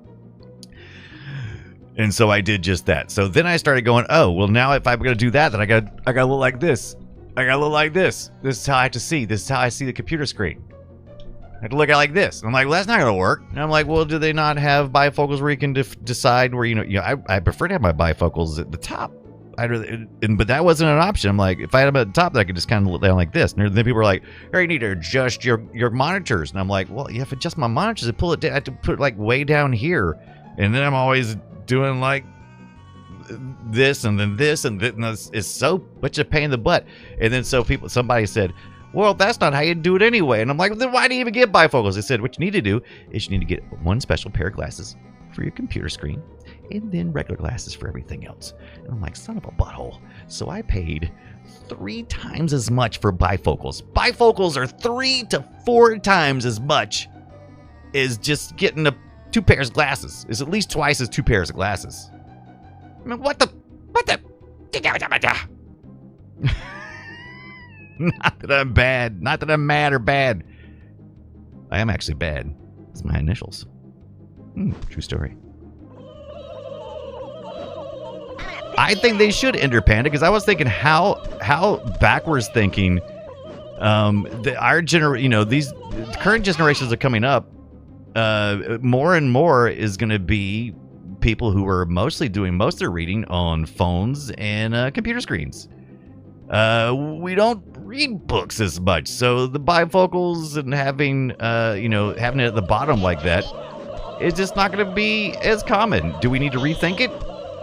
And so I did just that. So then I started going, oh, well, now if I'm going to do that, then I got to look like this. I got to look like this. This is how I have to see. This is how I see the computer screen. I have to look at it like this. And I'm like, well, that's not going to work. And I'm like, well, do they not have bifocals where you can decide where, I prefer to have my bifocals at the top. But that wasn't an option. I'm like, if I had them at the top, then I could just kind of look down like this. And then people were like, hey, you need to adjust your monitors. And I'm like, well, you have to adjust my monitors and pull it down. I have to put it like way down here. And then I'm always doing like this and then this and this. It's so much a pain in the butt. And then somebody said, well, that's not how you do it anyway. And I'm like, well, then why do you even get bifocals? They said, what you need to do is you need to get one special pair of glasses for your computer screen and then regular glasses for everything else. And I'm like, son of a butthole. So I paid 3 times as much for bifocals. Bifocals are 3 to 4 times as much as just getting 2 pairs of glasses. It's at least twice as 2 pairs of glasses. I mean, what the? Not that I'm bad. Not that I'm mad or bad. I am actually bad. It's my initials. True story. I think they should enter Panda because I was thinking how backwards thinking our generation, these current generations are coming up. More and more is going to be people who are mostly doing most of their reading on phones and computer screens. We don't read books as much, so the bifocals and having having it at the bottom like that is just not going to be as common. Do we need to rethink it?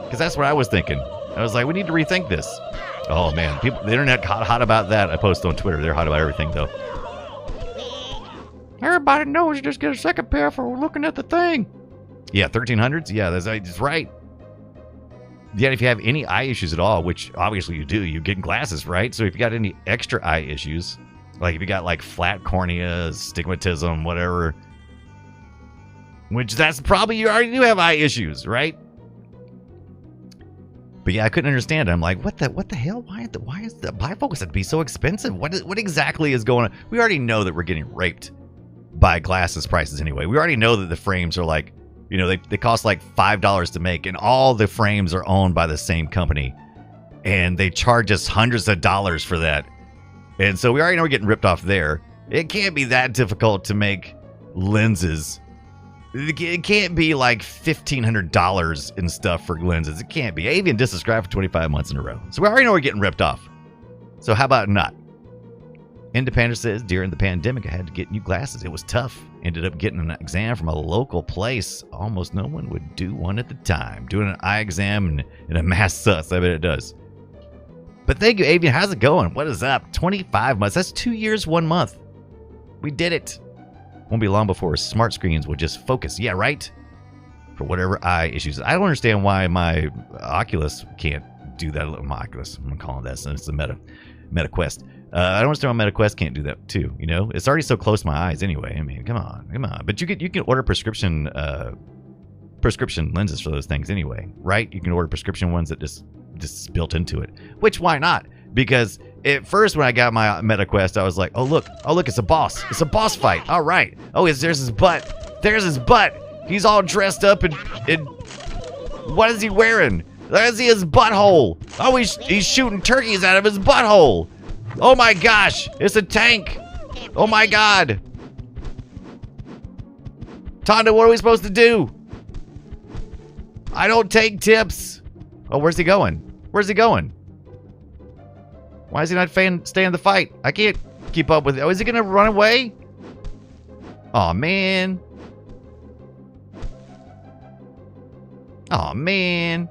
Because that's what I was thinking. I was like, we need to rethink this. Oh man, the internet got hot about that. I post on Twitter. They're hot about everything though. Everybody knows you just get a second pair for looking at the thing. Yeah, 1300s. Yeah, that's right. Yeah, if you have any eye issues at all, which obviously you do, you get glasses, right? So if you got any extra eye issues, like if you got like flat cornea, stigmatism, whatever, which that's probably you already do have eye issues, right? But yeah, I couldn't understand it. I'm like, what the hell? Why is the bifocals have to be so expensive? What exactly is going on? We already know that we're getting raped by glasses prices anyway. We already know that the frames are like, they cost like $5 to make, and all the frames are owned by the same company, and they charge us hundreds of dollars for that. And so we already know we're getting ripped off there. It can't be that difficult to make lenses. It can't be like $1,500 and stuff for lenses. It can't be. Avian Disc subscribed for 25 months in a row. So we already know we're getting ripped off. So how about not? Independent says, during the pandemic, I had to get new glasses. It was tough. Ended up getting an exam from a local place. Almost no one would do one at the time. Doing an eye exam and a mass sus. I bet it does. But thank you, Avian. How's it going? What is up? 25 months. That's 2 years, 1 month. We did it. Won't be long before smart screens will just focus. Yeah, right? For whatever eye issues. I don't understand why my Oculus can't do that. My Oculus. I'm going to call it that since it's a Meta Quest. I don't understand why Meta Quest can't do that too. It's already so close to my eyes anyway. I mean, come on. But you can order prescription lenses for those things anyway, right? You can order prescription ones that just built into it. Which why not? Because at first when I got my Meta Quest, I was like, oh look, it's a boss. It's a boss fight. All right. Oh, there's his butt. There's his butt. He's all dressed up and what is he wearing? Let's see his butthole. Oh, he's shooting turkeys out of his butthole. Oh my gosh, it's a tank. Oh my god. Tonda, what are we supposed to do? I don't take tips. Oh, where's he going? Where's he going? Why is he not staying in the fight? I can't keep up with it. Oh, is he gonna run away? Oh man. Oh man.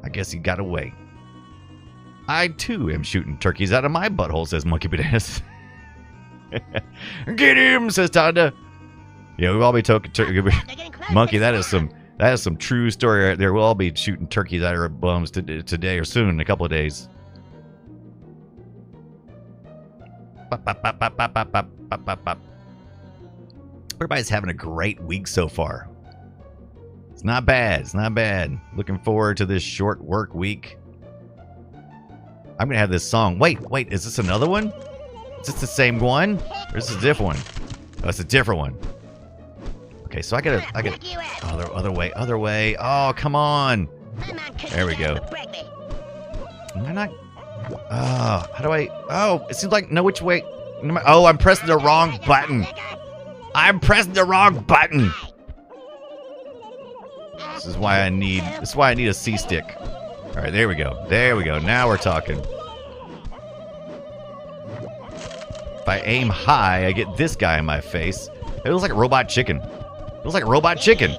I guess he got away. I too am shooting turkeys out of my butthole, says Monkey Bananas. Get him, says Tonda. Yeah, we'll all be Monkey, that is some true story right there. We'll all be shooting turkeys out of our bums today or soon, in a couple of days. Everybody's having a great week so far. It's not bad. It's not bad. Looking forward to this short work week. I'm gonna have this song. Wait, is this another one? Is this the same one? Or is this a different one? Oh, it's a different one. Okay, so I gotta. Oh, other way. Oh, come on. There we go. Am I not? Oh, how do I? Oh, it seems like no which way. Oh, I'm pressing the wrong button. I'm pressing the wrong button. This is why I need. This is why I need a C stick. All right, there we go. There we go. Now we're talking. If I aim high, I get this guy in my face. It looks like a robot chicken. It looks like a robot chicken.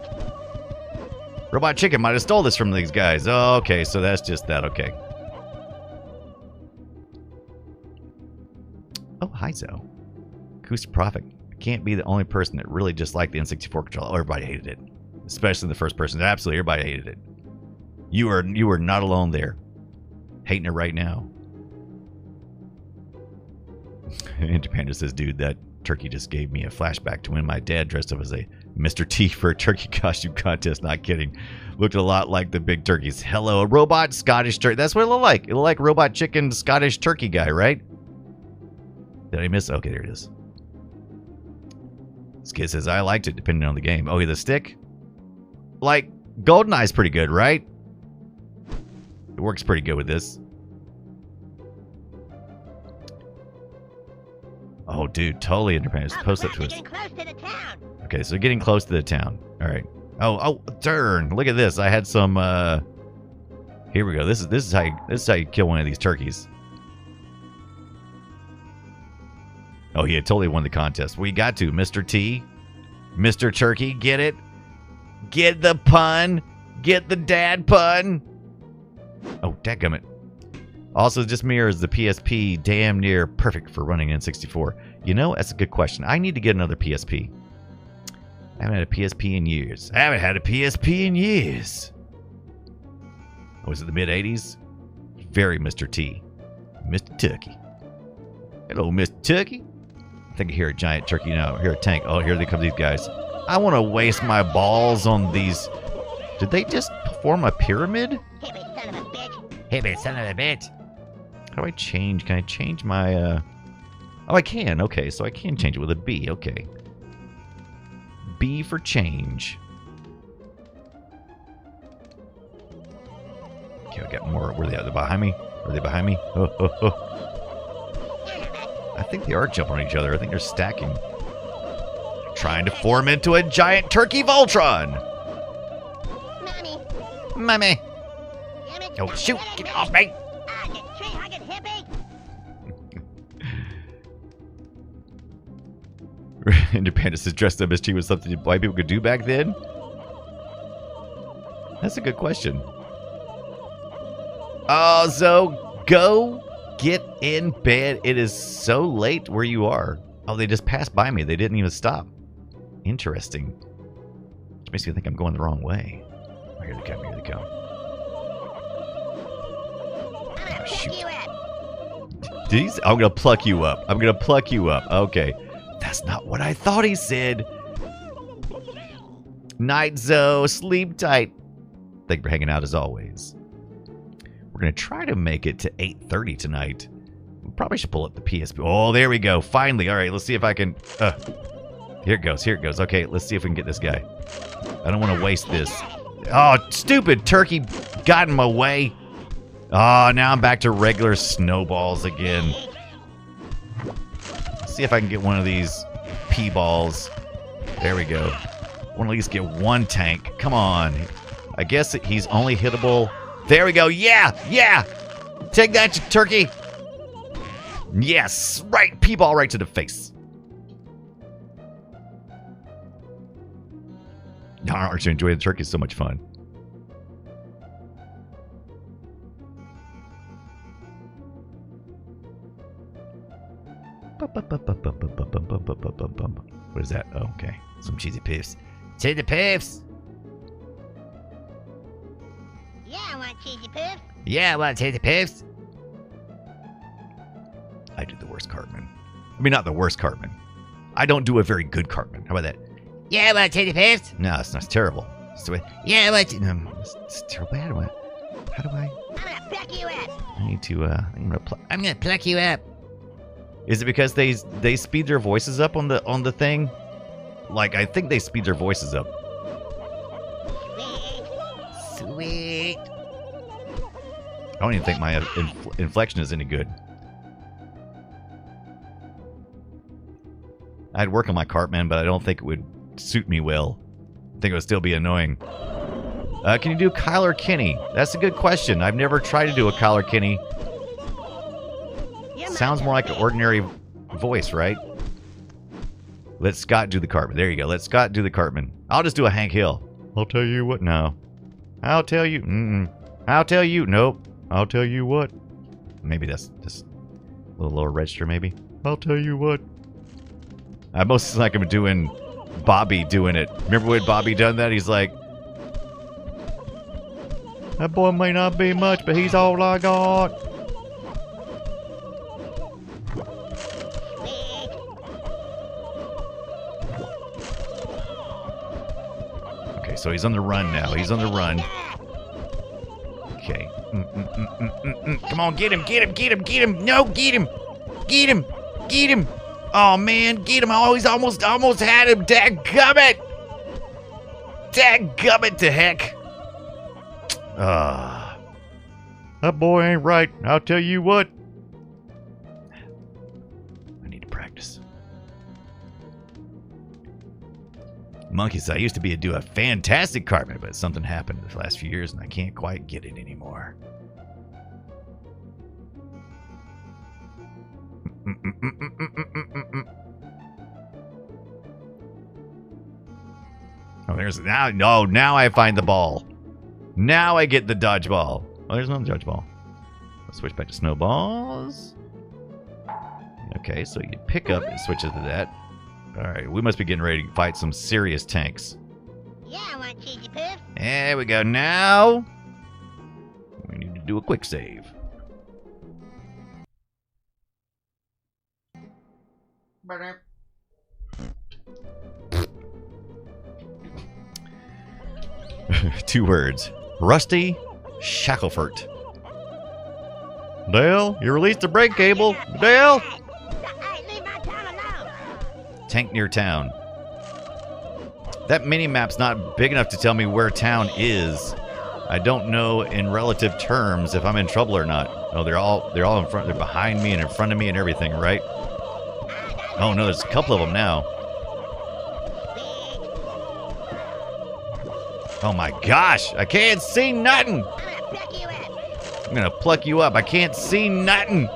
Robot chicken might have stole this from these guys. Oh, okay, so that's just that. Okay. Oh, hi, Zoe. Acoustic Prophet. I can't be the only person that really just liked the N64 controller. Oh, everybody hated it. Especially the first person. Absolutely, everybody hated it. You were not alone there. Hating it right now. Independent says, dude, that turkey just gave me a flashback to when my dad dressed up as a Mr. T for a turkey costume contest. Not kidding. Looked a lot like the big turkeys. Hello, a robot Scottish turkey. That's what it looked like. It looked like robot chicken Scottish turkey guy, right? Did I miss? Okay, there it is. This kid says, I liked it depending on the game. Oh, yeah, the stick? Like, GoldenEye's pretty good, right? It works pretty good with this. Oh, dude, totally independent. Post that to us. Okay, so getting close to the town. All right. Oh, darn! Look at this. I had some. Here we go. This is how you kill one of these turkeys. Oh, he had totally won the contest. We got to Mr. T, Mr. Turkey. Get it? Get the pun. Get the dad pun. Oh, dadgummit. Also, just mirrors the PSP damn near perfect for running N64. You know, that's a good question. I need to get another PSP. I haven't had a PSP in years. I haven't had a PSP in years. Was it the mid-'80s? Very Mr. T. Mr. Turkey. Hello, Mr. Turkey. I think I hear a giant turkey now. I hear a tank. Oh, here they come, these guys. I want to waste my balls on these. Did they just form a pyramid? Hit me, son of a bitch. Hit me, son of a bitch. How do I change? Can I change my, Oh, I can. Okay, so I can change it with a B. Okay. B for change. Okay, I got more. Where are they at? They're behind me? Are they behind me? Oh. I think they are jumping on each other. I think they're stacking. Trying to form into a giant turkey Voltron. Mommy. Oh, shoot. Get off me. Independence is dressed up as cheap was something white people could do back then? That's a good question. Oh, Zoe, go get in bed. It is so late where you are. Oh, they just passed by me. They didn't even stop. Interesting. Which makes me think I'm going the wrong way. Oh, here they come. Here they come. Oh, shoot. I'm going to pluck you up. I'm going to pluck you up. Okay. That's not what I thought he said. Night, Zoe. Sleep tight. Thank you for hanging out as always. We're going to try to make it to 8:30 tonight. We probably should pull up the PSP. Oh, there we go. Finally. All right, let's see if I can... Here it goes. Here it goes. Okay, let's see if we can get this guy. I don't want to waste this. Oh, stupid turkey got in my way. Oh, now I'm back to regular snowballs again. See if I can get one of these P-balls. There we go. I want to at least get one tank. Come on. I guess he's only hittable. There we go. Yeah. Take that, you turkey. Yes. Right. P-ball right to the face. Aren't you enjoying the turkey? It's so much fun. What is that? Oh, okay. Some cheesy piffs. Cheesy piffs. Yeah, I want cheesy piff. Yeah, I want cheesy piffs. I did the worst, Cartman. I mean, not the worst Cartman. I don't do a very good Cartman. How about that? Yeah, want to take the piss? No, it's not. It's terrible. Yeah, want to... It's terrible. How do I? I'm gonna pluck you up. I need to. I'm gonna pluck you up. Is it because they speed their voices up on the thing? Like, I think they speed their voices up. Sweet. I don't even think my inflection is any good. I'd work on my Cartman, but I don't think it would suit me well. I think it would still be annoying. Can you do Kyler Kinney? That's a good question. I've never tried to do a Kyler Kinney. Sounds more like an ordinary voice, right? Let Scott do the Cartman. There you go. Let Scott do the Cartman. I'll just do a Hank Hill. I'll tell you what. No. I'll tell you. I'll tell you. Nope. I'll tell you what. Maybe that's just a little lower register, maybe. I'll tell you what. I mostly like him doing Bobby doing it. Remember when Bobby done that? He's like, that boy may not be much, but he's all I got. Okay, so he's on the run now. He's on the run. Okay. Come on, get him, get him, get him, get him. No, get him. Get him. Get him. Oh, man, get him. Oh, he's almost had him. Dadgummit. Dadgummit to heck. That boy ain't right. I'll tell you what. I need to practice. Monkeys, I used to do a fantastic Cartman, but something happened in the last few years and I can't quite get it anymore. Oh, there's now. No, now I find the ball. Now I get the dodgeball. Oh, there's no dodgeball. Let's switch back to snowballs. Okay, so you pick up and switches to that. All right, we must be getting ready to fight some serious tanks. Yeah, I want cheesy poof. There we go. Now we need to do a quick save. Two words. Rusty Shackleford. Dale, you released the brake cable. Dale! Hey, leave my town alone. Tank near town. That mini-map's not big enough to tell me where town is. I don't know in relative terms if I'm in trouble or not. Oh, they're all in front. They're behind me and in front of me and everything, right? Oh no, there's a couple of them now. Oh my gosh, I can't see nothing. I'm gonna pluck you up. I can't see nothing.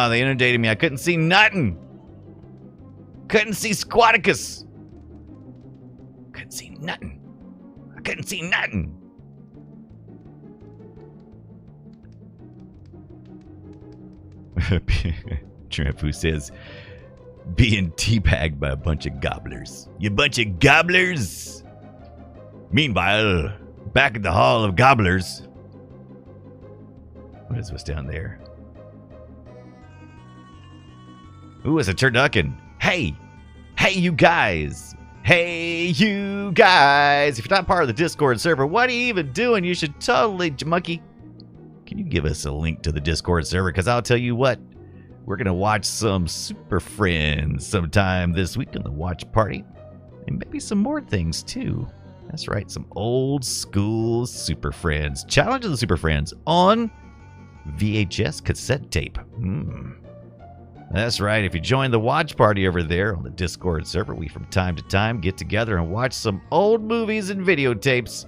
They inundated me. I couldn't see nothing. Couldn't see Squaticus. Couldn't see nothing. I couldn't see nothing. Tramp who says, being teabagged by a bunch of gobblers. You bunch of gobblers! Meanwhile, back at the Hall of Gobblers. What is what's down there? Ooh, it's a turducken. Hey! Hey, you guys! Hey, you guys! If you're not part of the Discord server, what are you even doing? You should totally... Monkey, can you give us a link to the Discord server? Because I'll tell you what, we're going to watch some Super Friends sometime this week on the watch party. And maybe some more things, too. That's right, some old school Super Friends. Challenge of the Super Friends on VHS cassette tape. That's right, if you join the watch party over there on the Discord server, we from time to time get together and watch some old movies and videotapes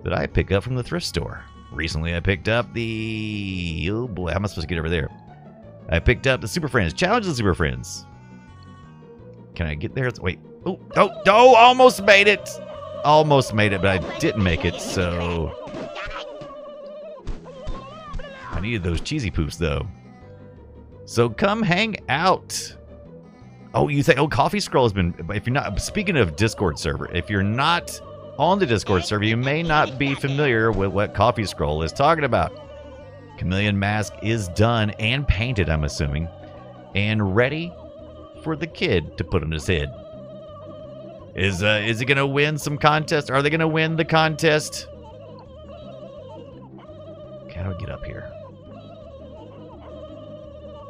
that I pick up from the thrift store. Recently, I picked up the... Oh boy, how am I supposed to get over there? I picked up the Super Friends. Challenge of the Super Friends. Can I get there? Wait. Oh, almost made it. Almost made it, but I didn't make it, so... I needed those cheesy poofs, though. So come hang out. Oh, you think... Oh, Coffee Scroll has been... If you're not... Speaking of Discord server, if you're not on the Discord server, you may not be familiar with what Coffee Scroll is talking about. Chameleon Mask is done and painted, I'm assuming, and ready for the kid to put on his head. Is he going to win some contest? Are they going to win the contest? Okay, how do I get up here?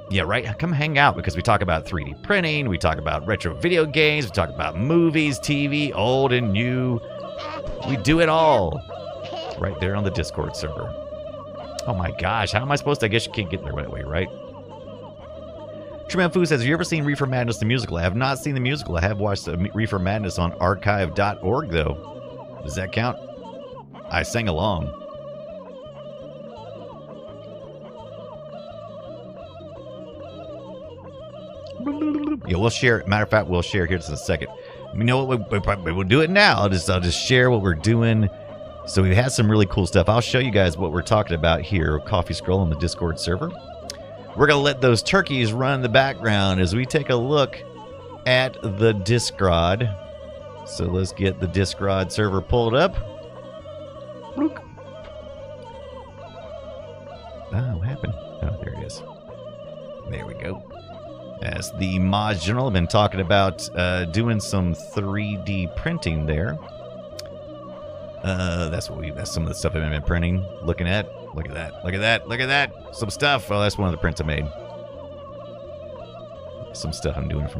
Yeah, right. Come hang out because we talk about 3D printing. We talk about retro video games. We talk about movies, TV, old and new. We do it all right there on the Discord server. Oh my gosh, how am I supposed to? I guess you can't get there right away, right? Truman Fu says, have you ever seen Reefer Madness the musical? I have not seen the musical. I have watched Reefer Madness on archive.org, though. Does that count? I sang along. Yeah, we'll share. Matter of fact, we'll share here just in a second. You know what? We'll do it now. I'll just share what we're doing. So we've had some really cool stuff. I'll show you guys what we're talking about here. Coffee Scroll on the Discord server. We're going to let those turkeys run in the background as we take a look at the Discrod. So let's get the Discrod server pulled up. Blook. Oh, what happened? Oh, there it is. There we go. As the Mods General have been talking about doing some 3D printing there. That's some of the stuff I've been printing. Looking at. Look at that. Look at that. Look at that. Some stuff. Oh, that's one of the prints I made. Some stuff I'm doing for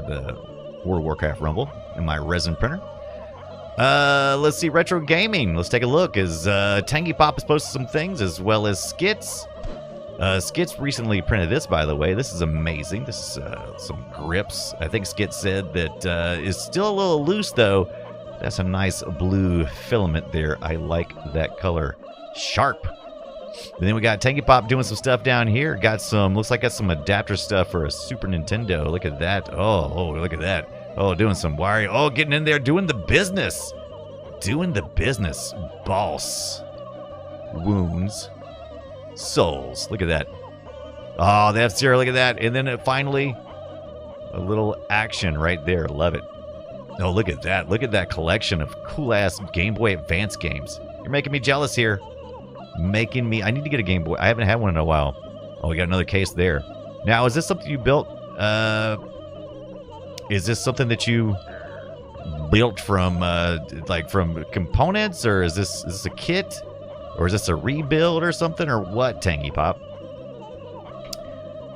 the World of Warcraft Rumble in my resin printer. Let's see. Retro gaming. Let's take a look. As Tangy Pop has posted some things as well as Skits. Skits recently printed this, by the way. This is amazing. This is some grips. I think Skits said that is still a little loose, though. That's a nice blue filament there. I like that color. Sharp. And then we got Tangy Pop doing some stuff down here. Got some, looks like got some adapter stuff for a Super Nintendo. Look at that. Oh, look at that. Oh, doing some wiring. Oh, getting in there, doing the business. Doing the business. Boss. Wounds. Souls. Look at that. Oh, the F-Zero, look at that. And then finally, a little action right there. Love it. Oh, look at that. Look at that collection of cool-ass Game Boy Advance games. You're making me jealous here. Making me... I need to get a Game Boy. I haven't had one in a while. Oh, we got another case there. Now, is this something you built? Is this something that you built from, from components? Or is this a kit? Or is this a rebuild or something? Or what, Tangy Pop?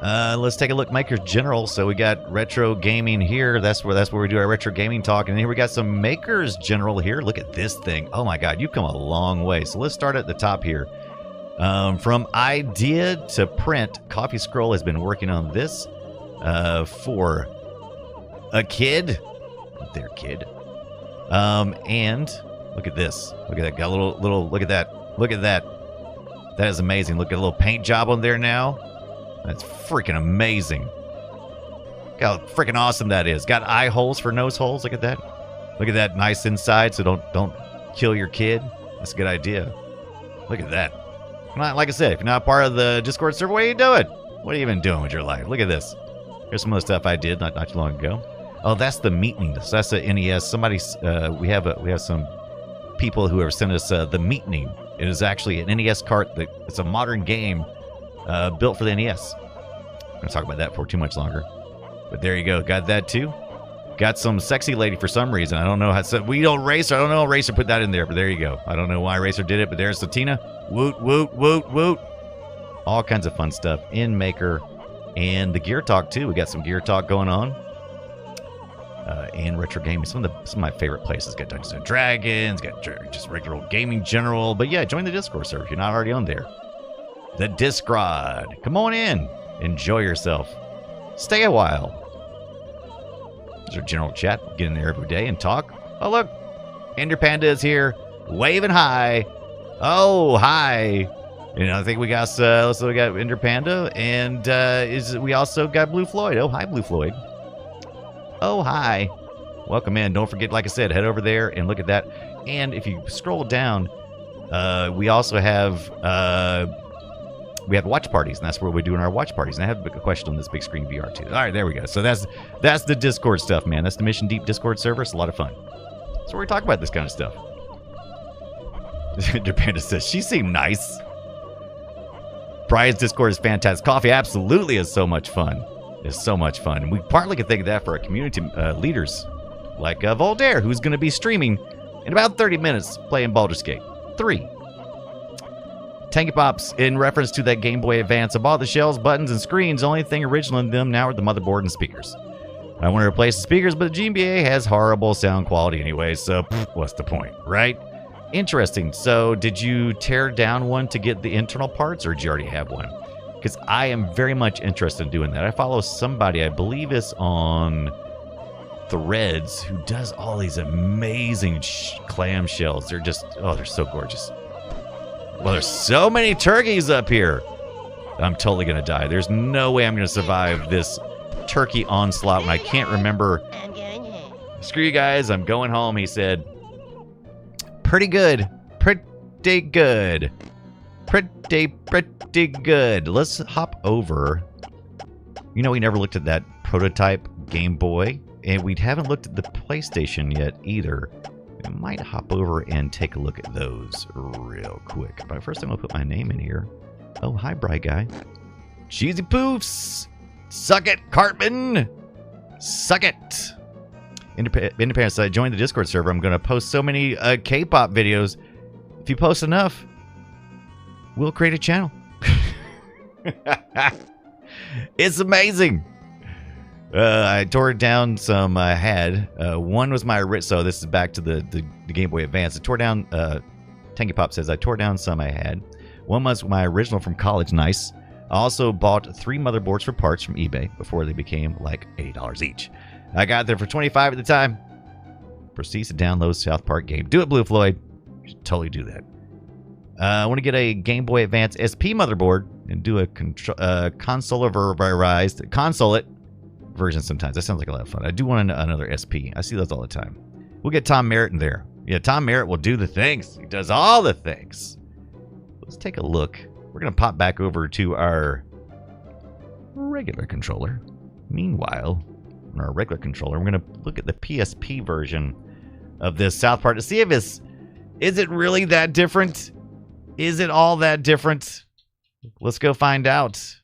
Let's take a look. Makers General. So we got retro gaming here. That's where we do our retro gaming talk. And here we got some Makers General here. Look at this thing. Oh my God, you've come a long way. So let's start at the top here. From idea to print, Coffee Scroll has been working on this for a kid. Their kid. And look at this. Look at that. Got a little. Look at that. Look at that. That is amazing. Look at a little paint job on there now. That's freaking amazing. Look how freaking awesome that is. Got eye holes for nose holes. Look at that. Look at that nice inside, so don't kill your kid. That's a good idea. Look at that. Like I said, if you're not part of the Discord server, what are you doing? What are you even doing with your life? Look at this. Here's some of the stuff I did not too long ago. Oh, that's the Meatning. So that's the NES. Somebody's we have some people who have sent us the Meatning. It is actually an NES cart. It's a modern game built for the NES. I'm going to talk about that for too much longer. But there you go. Got that too. Got some sexy lady for some reason. I don't know how. We don't Racer. I don't know. Racer put that in there, but there you go. I don't know why Racer did it, but there's Satina. Woot, woot, woot, woot. All kinds of fun stuff in Maker. And the Gear Talk too. We got some Gear Talk going on. And retro gaming, some of my favorite places. Got Dungeons and Dragons, got just regular old gaming general. But yeah, join the Discord server if you're not already on there. The Discrod. Come on in. Enjoy yourself. Stay a while. There's our general chat. Get in there every day and talk. Oh, look. Ender Panda is here. Waving hi. Oh, hi. You know, I think we got we got Ender Panda. And we also got Blue Floyd. Oh, hi, Blue Floyd. Oh, hi. Welcome in. Don't forget, like I said, head over there and look at that. And if you scroll down, we also have watch parties, and that's where we're doing our watch parties. And I have a question on this big screen VR too. All right, there we go. So that's the Discord stuff, man. That's the Mission Deep Discord server. It's a lot of fun. So we're talking about this kind of stuff. Japanda says, she seemed nice. Brian's Discord is fantastic. Coffee absolutely is so much fun. It's so much fun. And we partly could think of that for our community leaders, like Voltaire, who's going to be streaming in about 30 minutes playing Baldur's Gate 3. Tanky Pops, in reference to that Game Boy Advance, I bought the shells, buttons, and screens. The only thing original in them now are the motherboard and speakers. I want to replace the speakers, but the GBA has horrible sound quality anyway, so what's the point, right? Interesting. So did you tear down one to get the internal parts, or did you already have one? Because I am very much interested in doing that. I follow somebody, I believe it's on Threads, who does all these amazing clamshells. They're just, oh, they're so gorgeous. Well, there's so many turkeys up here. I'm totally going to die. There's no way I'm going to survive this turkey onslaught when I can't remember. I'm going home. Screw you guys. I'm going home, he said. Pretty good. Pretty good. Pretty good. Let's hop over. You know, we never looked at that prototype Game Boy, and we haven't looked at the PlayStation yet either. I might hop over and take a look at those real quick. But first I'm going to put my name in here. Oh, hi, Bright Guy. Cheesy Poofs. Suck it, Cartman. Suck it. Independence, I joined the Discord server. I'm going to post so many K-pop videos. If you post enough, we'll create a channel. It's amazing. I tore down some I had. One was my so this is back to the Game Boy Advance. I tore down, Tanky Pop says, I tore down some I had. One was my original from college, nice. I also bought 3 motherboards for parts from eBay before they became like $80 each. I got them for $25 at the time. Proceeds to download South Park game. Do it, Blue Floyd. You should totally do that. I want to get a Game Boy Advance SP motherboard and do a console-verized console it version sometimes. That sounds like a lot of fun. I do want another SP. I see those all the time. We'll get Tom Merritt in there. Yeah, Tom Merritt will do the things. He does all the things. Let's take a look. We're going to pop back over to our regular controller. Meanwhile, on our regular controller, we're going to look at the PSP version of this South Park to see if is it really that different? Is it all that different? Let's go find out.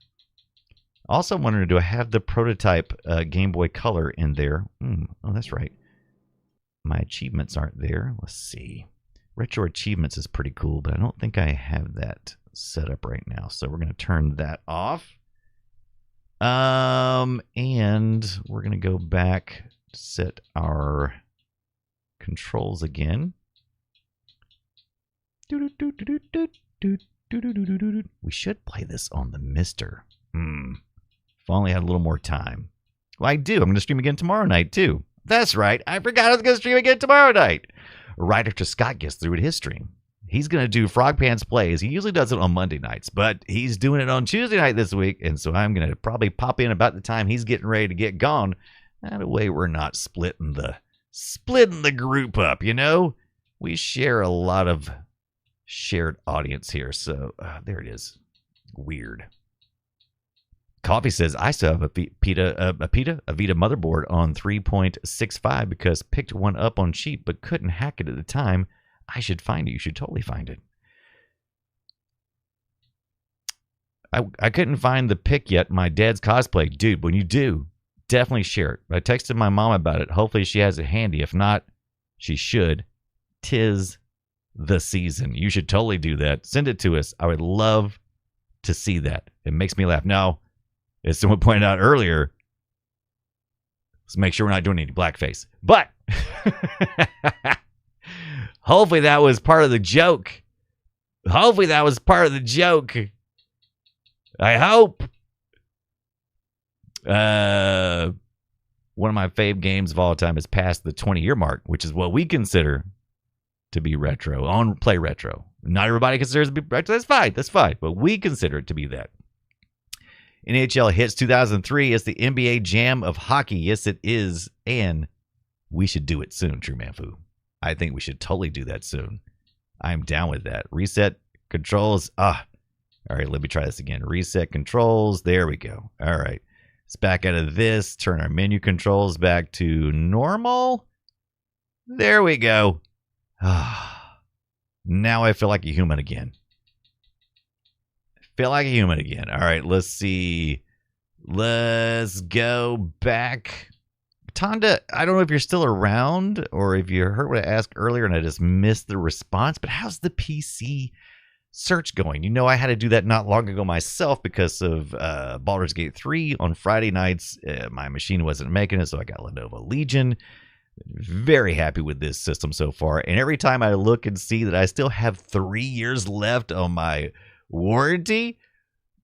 Also wondering, do I have the prototype Game Boy Color in there? Oh, that's right. My achievements aren't there. Let's see. Retro Achievements is pretty cool, but I don't think I have that set up right now. So we're going to turn that off. And we're going to go back, set our controls again. We should play this on the Mister. If I only had a little more time. Well, I do. I'm going to stream again tomorrow night, too. That's right. I forgot I was going to stream again tomorrow night. Right after Scott gets through with his stream. He's going to do Frog Pants Plays. He usually does it on Monday nights, but he's doing it on Tuesday night this week, and so I'm going to probably pop in about the time he's getting ready to get gone. That way we're not splitting the group up, you know? We share a lot of shared audience here, so there it is. Weird. Coffee says, I still have a Vita motherboard on 3.65 because picked one up on cheap but couldn't hack it at the time. I should find it. You should totally find it. I couldn't find the pic yet. My dad's cosplay. Dude, when you do, definitely share it. I texted my mom about it. Hopefully she has it handy. If not, she should. 'Tis the season. You should totally do that. Send it to us. I would love to see that. It makes me laugh. Now, as someone pointed out earlier, let's make sure we're not doing any blackface. But hopefully that was part of the joke. Hopefully that was part of the joke. I hope. One of my fave games of all time has passed the 20-year mark, which is what we consider to be retro. On Play Retro. Not everybody considers it to be retro. That's fine. That's fine. But we consider it to be that. NHL Hits 2003 is the NBA Jam of hockey. Yes, it is. And we should do it soon, True Manfu. I think we should totally do that soon. I'm down with that. Reset controls. All right, let me try this again. Reset controls. There we go. All right. Let's back out of this. Turn our menu controls back to normal. There we go. Now I feel like a human again. All right, let's see. Let's go back. Tonda, I don't know if you're still around or if you heard what I asked earlier and I just missed the response, but how's the PC search going? You know, I had to do that not long ago myself because of Baldur's Gate 3 on Friday nights. My machine wasn't making it, so I got Lenovo Legion. Very happy with this system so far. And every time I look and see that I still have 3 years left on my warranty,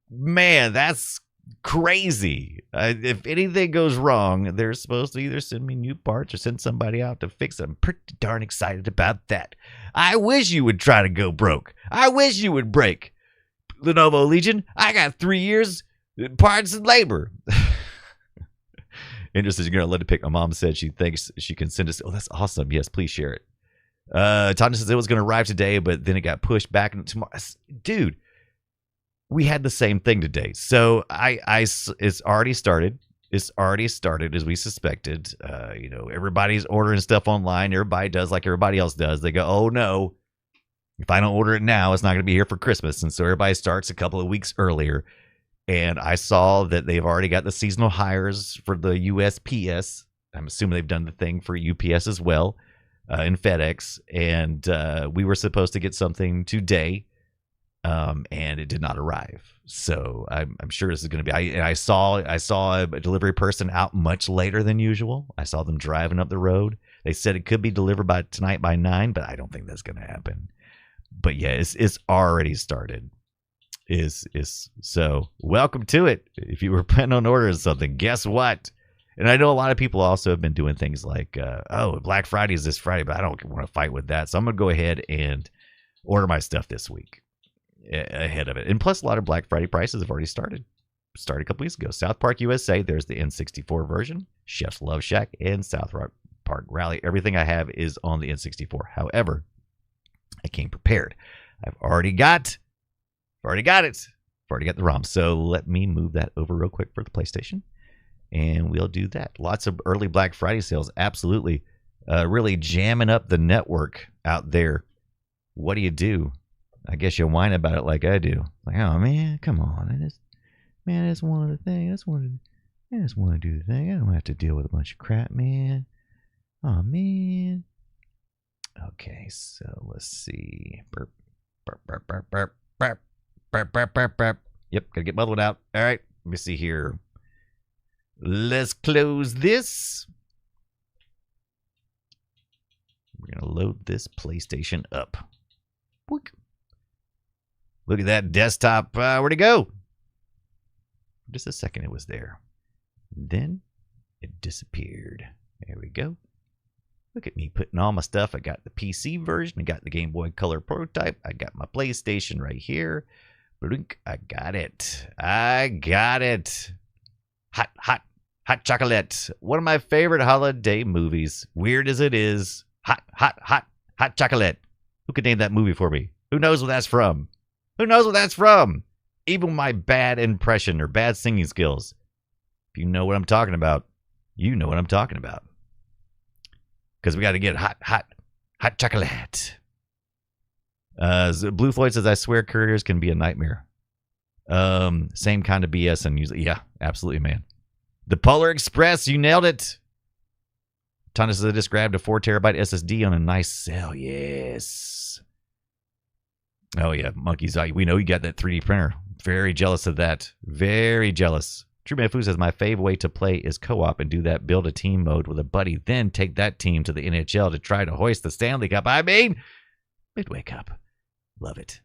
man, that's crazy. If anything goes wrong, they're supposed to either send me new parts or send somebody out to fix it. I'm pretty darn excited about that. I wish you would try to go broke. I wish you would break. Lenovo Legion, I got 3 years parts and labor. And just as you're going to let it pick, my mom said she thinks she can send us. Oh, that's awesome. Yes, please share it. Tanya says it was going to arrive today, but then it got pushed back into tomorrow. Dude, we had the same thing today. So it's already started. It's already started as we suspected. You know, everybody's ordering stuff online. Everybody does like everybody else does. They go, oh no, if I don't order it now, it's not going to be here for Christmas. And so everybody starts a couple of weeks earlier. And I saw that they've already got the seasonal hires for the USPS. I'm assuming they've done the thing for UPS as well, and FedEx. And we were supposed to get something today. And it did not arrive. So I'm sure this is going to be. I saw a delivery person out much later than usual. I saw them driving up the road. They said it could be delivered by tonight by 9, but I don't think that's going to happen. But yeah, it's already started. So welcome to it. If you were planning on ordering something, guess what? And I know a lot of people also have been doing things like, oh, Black Friday is this Friday, but I don't want to fight with that. So I'm going to go ahead and order my stuff this week ahead of it. And plus, a lot of Black Friday prices have already started a couple weeks ago. South Park USA, there's the N64 version, Chef's Love Shack, and South Park Rally. Everything I have is on the N64. However, I came prepared. I've already got it. I've already got the ROM. So let me move that over real quick for the PlayStation, and we'll do that. Lots of early Black Friday sales. Absolutely. Really jamming up the network out there. What do? I guess you'll whine about it like I do. Like, oh man, come on. I just want the thing. I just want to do the thing. I don't have to deal with a bunch of crap, man. Oh man. Okay, so let's see. Burp, burp, burp, burp, burp, burp, burp, burp, burp, burp. Yep, gotta get muddled out. All right, let me see here. Let's close this. We're gonna load this PlayStation up. Boink. Look at that desktop. Where'd it go? Just a second, it was there. Then it disappeared. There we go. Look at me putting all my stuff. I got the PC version. I got the Game Boy Color prototype. I got my PlayStation right here. Blink. I got it. Hot chocolate. One of my favorite holiday movies. Weird as it is. Hot chocolate. Who could name that movie for me? Who knows what that's from? Even my bad impression or bad singing skills. If you know what I'm talking about, you know what I'm talking about. Because we got to get hot chocolate. Blue Floyd says, I swear couriers can be a nightmare. Same kind of BS and usually, yeah, absolutely, man. The Polar Express, you nailed it. Thomas says, I just grabbed a 4 terabyte SSD on a nice sale. Yes. Oh, yeah, monkeys. We know you got that 3D printer. Very jealous of that. Very jealous. True Man Fu says, my fave way to play is co-op and do that build a team mode with a buddy, then take that team to the NHL to try to hoist the Stanley Cup. I mean, Midway Cup. Love it.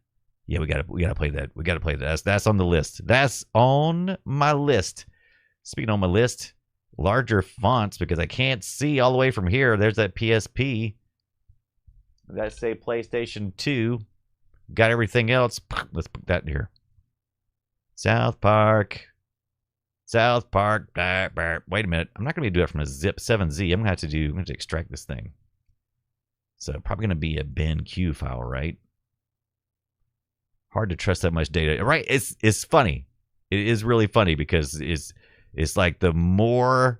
Yeah, we gotta play that. We gotta play that. That's on the list. That's on my list. Speaking on my list, larger fonts because I can't see all the way from here. There's that PSP. Let's say PlayStation 2. Got everything else. Let's put that in here. South Park. Wait a minute. I'm not going to do it from a zip 7Z. I'm going to have to extract this thing. So probably going to be a BenQ file, right? Hard to trust that much data. Right? It's funny. It is really funny because it's like the more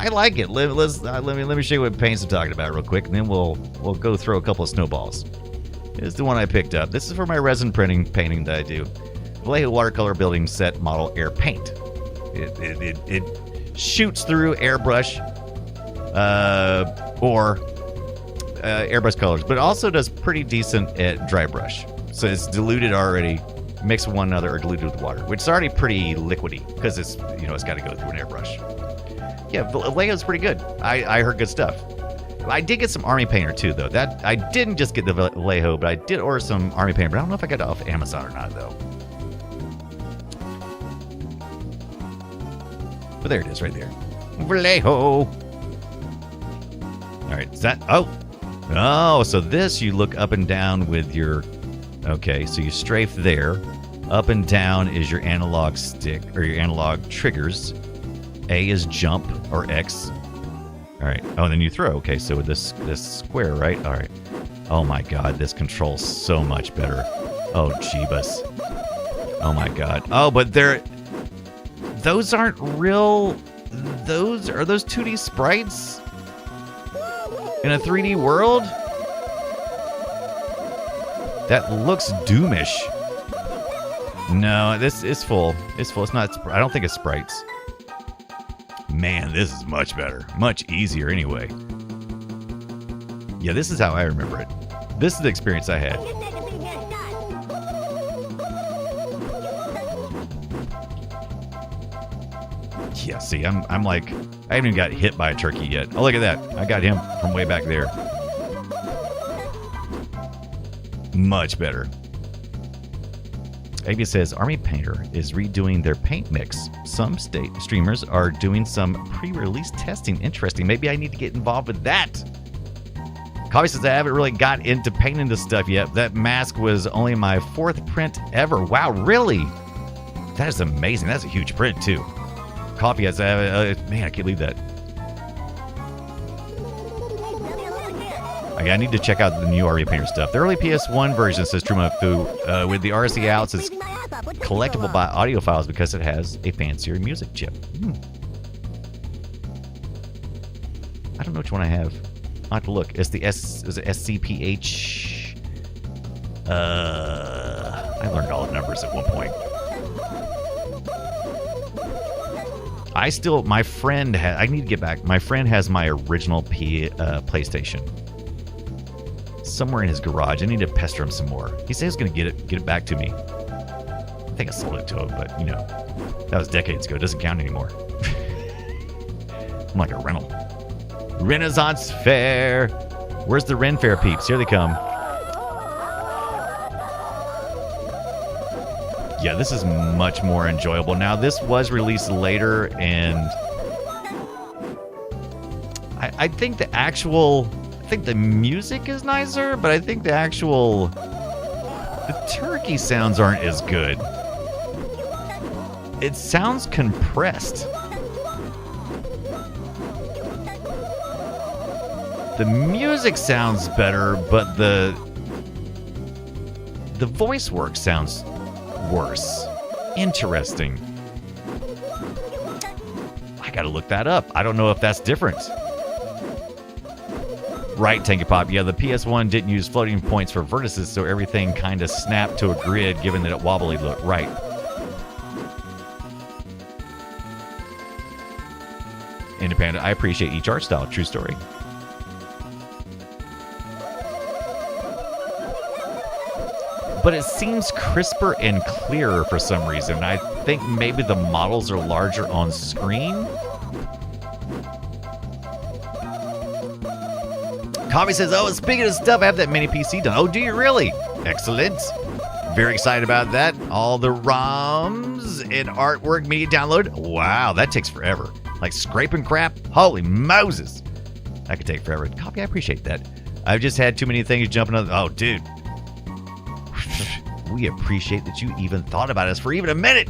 I like it. Let me show you what paints I'm talking about real quick, and then we'll go throw a couple of snowballs. This is the one I picked up. This is for my resin painting that I do. Vallejo watercolor building set model air paint. It shoots through airbrush or airbrush colors, but it also does pretty decent at dry brush. So it's diluted already, mixed with one another, or diluted with water, which is already pretty liquidy because it's got to go through an airbrush. Yeah, Vallejo's pretty good. I heard good stuff. I did get some Army Painter too, though. That I didn't just get the Vallejo, but I did order some Army Painter. But I don't know if I got it off Amazon or not, though. But there it is, right there. Vallejo. All right, is that? Oh, so this you look up and down with your. Okay, so you strafe there. Up and down is your analog stick or your analog triggers. A is jump or X. All right. Oh, and then you throw. Okay, so with this square, right? All right. Oh my God, this controls so much better. Oh Jeebus. Oh my God. Oh, but those aren't real. Are those 2D sprites in a 3D world? That looks doomish. No, this is full. It's full. It's not. I don't think it's sprites. Man, this is much better. Much easier anyway. Yeah, this is how I remember it. This is the experience I had. Yeah, see, I'm like, I haven't even got hit by a turkey yet. Oh, look at that. I got him from way back there. Much better. AB says Army Painter is redoing their paint mix. Some streamers are doing some pre-release testing. Interesting. Maybe I need to get involved with that. Coffee says I haven't really got into painting this stuff yet. That mask was only my 4th print ever. Wow, really? That is amazing. That's a huge print too. Coffee has man, I can't believe that. I need to check out the new Army Painter stuff. The early PS1 version, says Trumafu, with the RC outs, is collectible by audiophiles because it has a fancier music chip. I don't know which one I have. I'll have to look. It's the is it SCPH? I learned all the numbers at one point. My friend I need to get back. My friend has my original PlayStation. Somewhere in his garage. I need to pester him some more. He said he's going to get it back to me. I think I sold it to him, but that was decades ago. It doesn't count anymore. I'm like a rental. Renaissance Fair. Where's the Ren Fair peeps? Here they come. Yeah, this is much more enjoyable. Now, this was released later, and I think the music is nicer, but I think the turkey sounds aren't as good. It sounds compressed. The music sounds better, but the voice work sounds worse. Interesting. I gotta look that up. I don't know if that's different. Right, Tanky Pop. Yeah, the PS1 didn't use floating points for vertices, so everything kind of snapped to a grid, given that it wobbly look. Right. Independent. I appreciate each art style. True story. But it seems crisper and clearer for some reason. I think maybe the models are larger on screen. Coffee says, oh, speaking of stuff, I have that mini PC done. Oh, do you really? Excellent. Very excited about that. All the ROMs and artwork media download. Wow, that takes forever. Like scraping crap. Holy Moses. That could take forever. Coffee, I appreciate that. I've just had too many things jumping on. Oh, dude. We appreciate that you even thought about us for even a minute.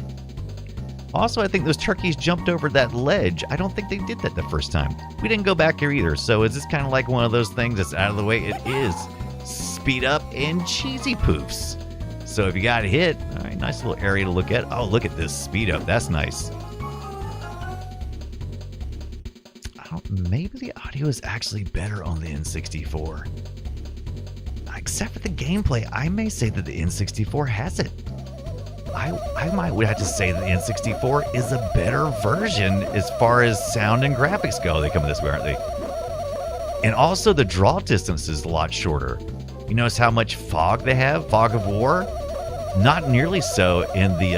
Also, I think those turkeys jumped over that ledge. I don't think they did that the first time. We didn't go back here either. So is this kind of like one of those things that's out of the way? It is. Speed up and cheesy poofs. So if you got hit, all right, nice little area to look at. Oh, look at this speed up. That's nice. maybe the audio is actually better on the N64. Except for the gameplay, I may say that the N64 has it. I might would have to say that the N64 is a better version as far as sound and graphics go. They come this way, aren't they? And also the draw distance is a lot shorter. You notice how much fog they have? Fog of War? Not nearly so in the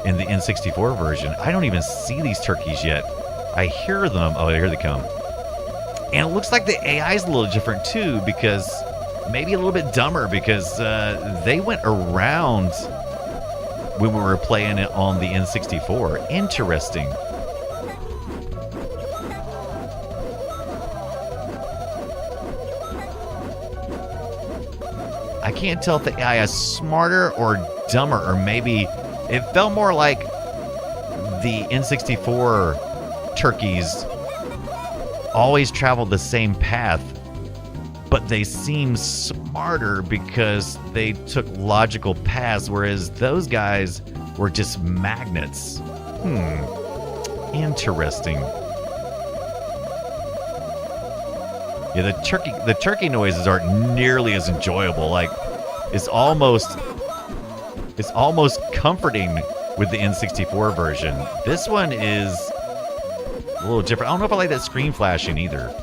N64 version. I don't even see these turkeys yet. I hear them. Oh, here they come. And it looks like the AI is a little different too, because maybe a little bit dumber, because they went around when we were playing it on the N64. Interesting. I can't tell if the AI is smarter or dumber, or maybe it felt more like the N64 turkeys always traveled the same path, but they seem smarter because they took logical paths, whereas those guys were just magnets. Interesting. Yeah, the turkey noises aren't nearly as enjoyable. Like, it's almost comforting with the N64 version. This one is a little different. I don't know if I like that screen flashing either.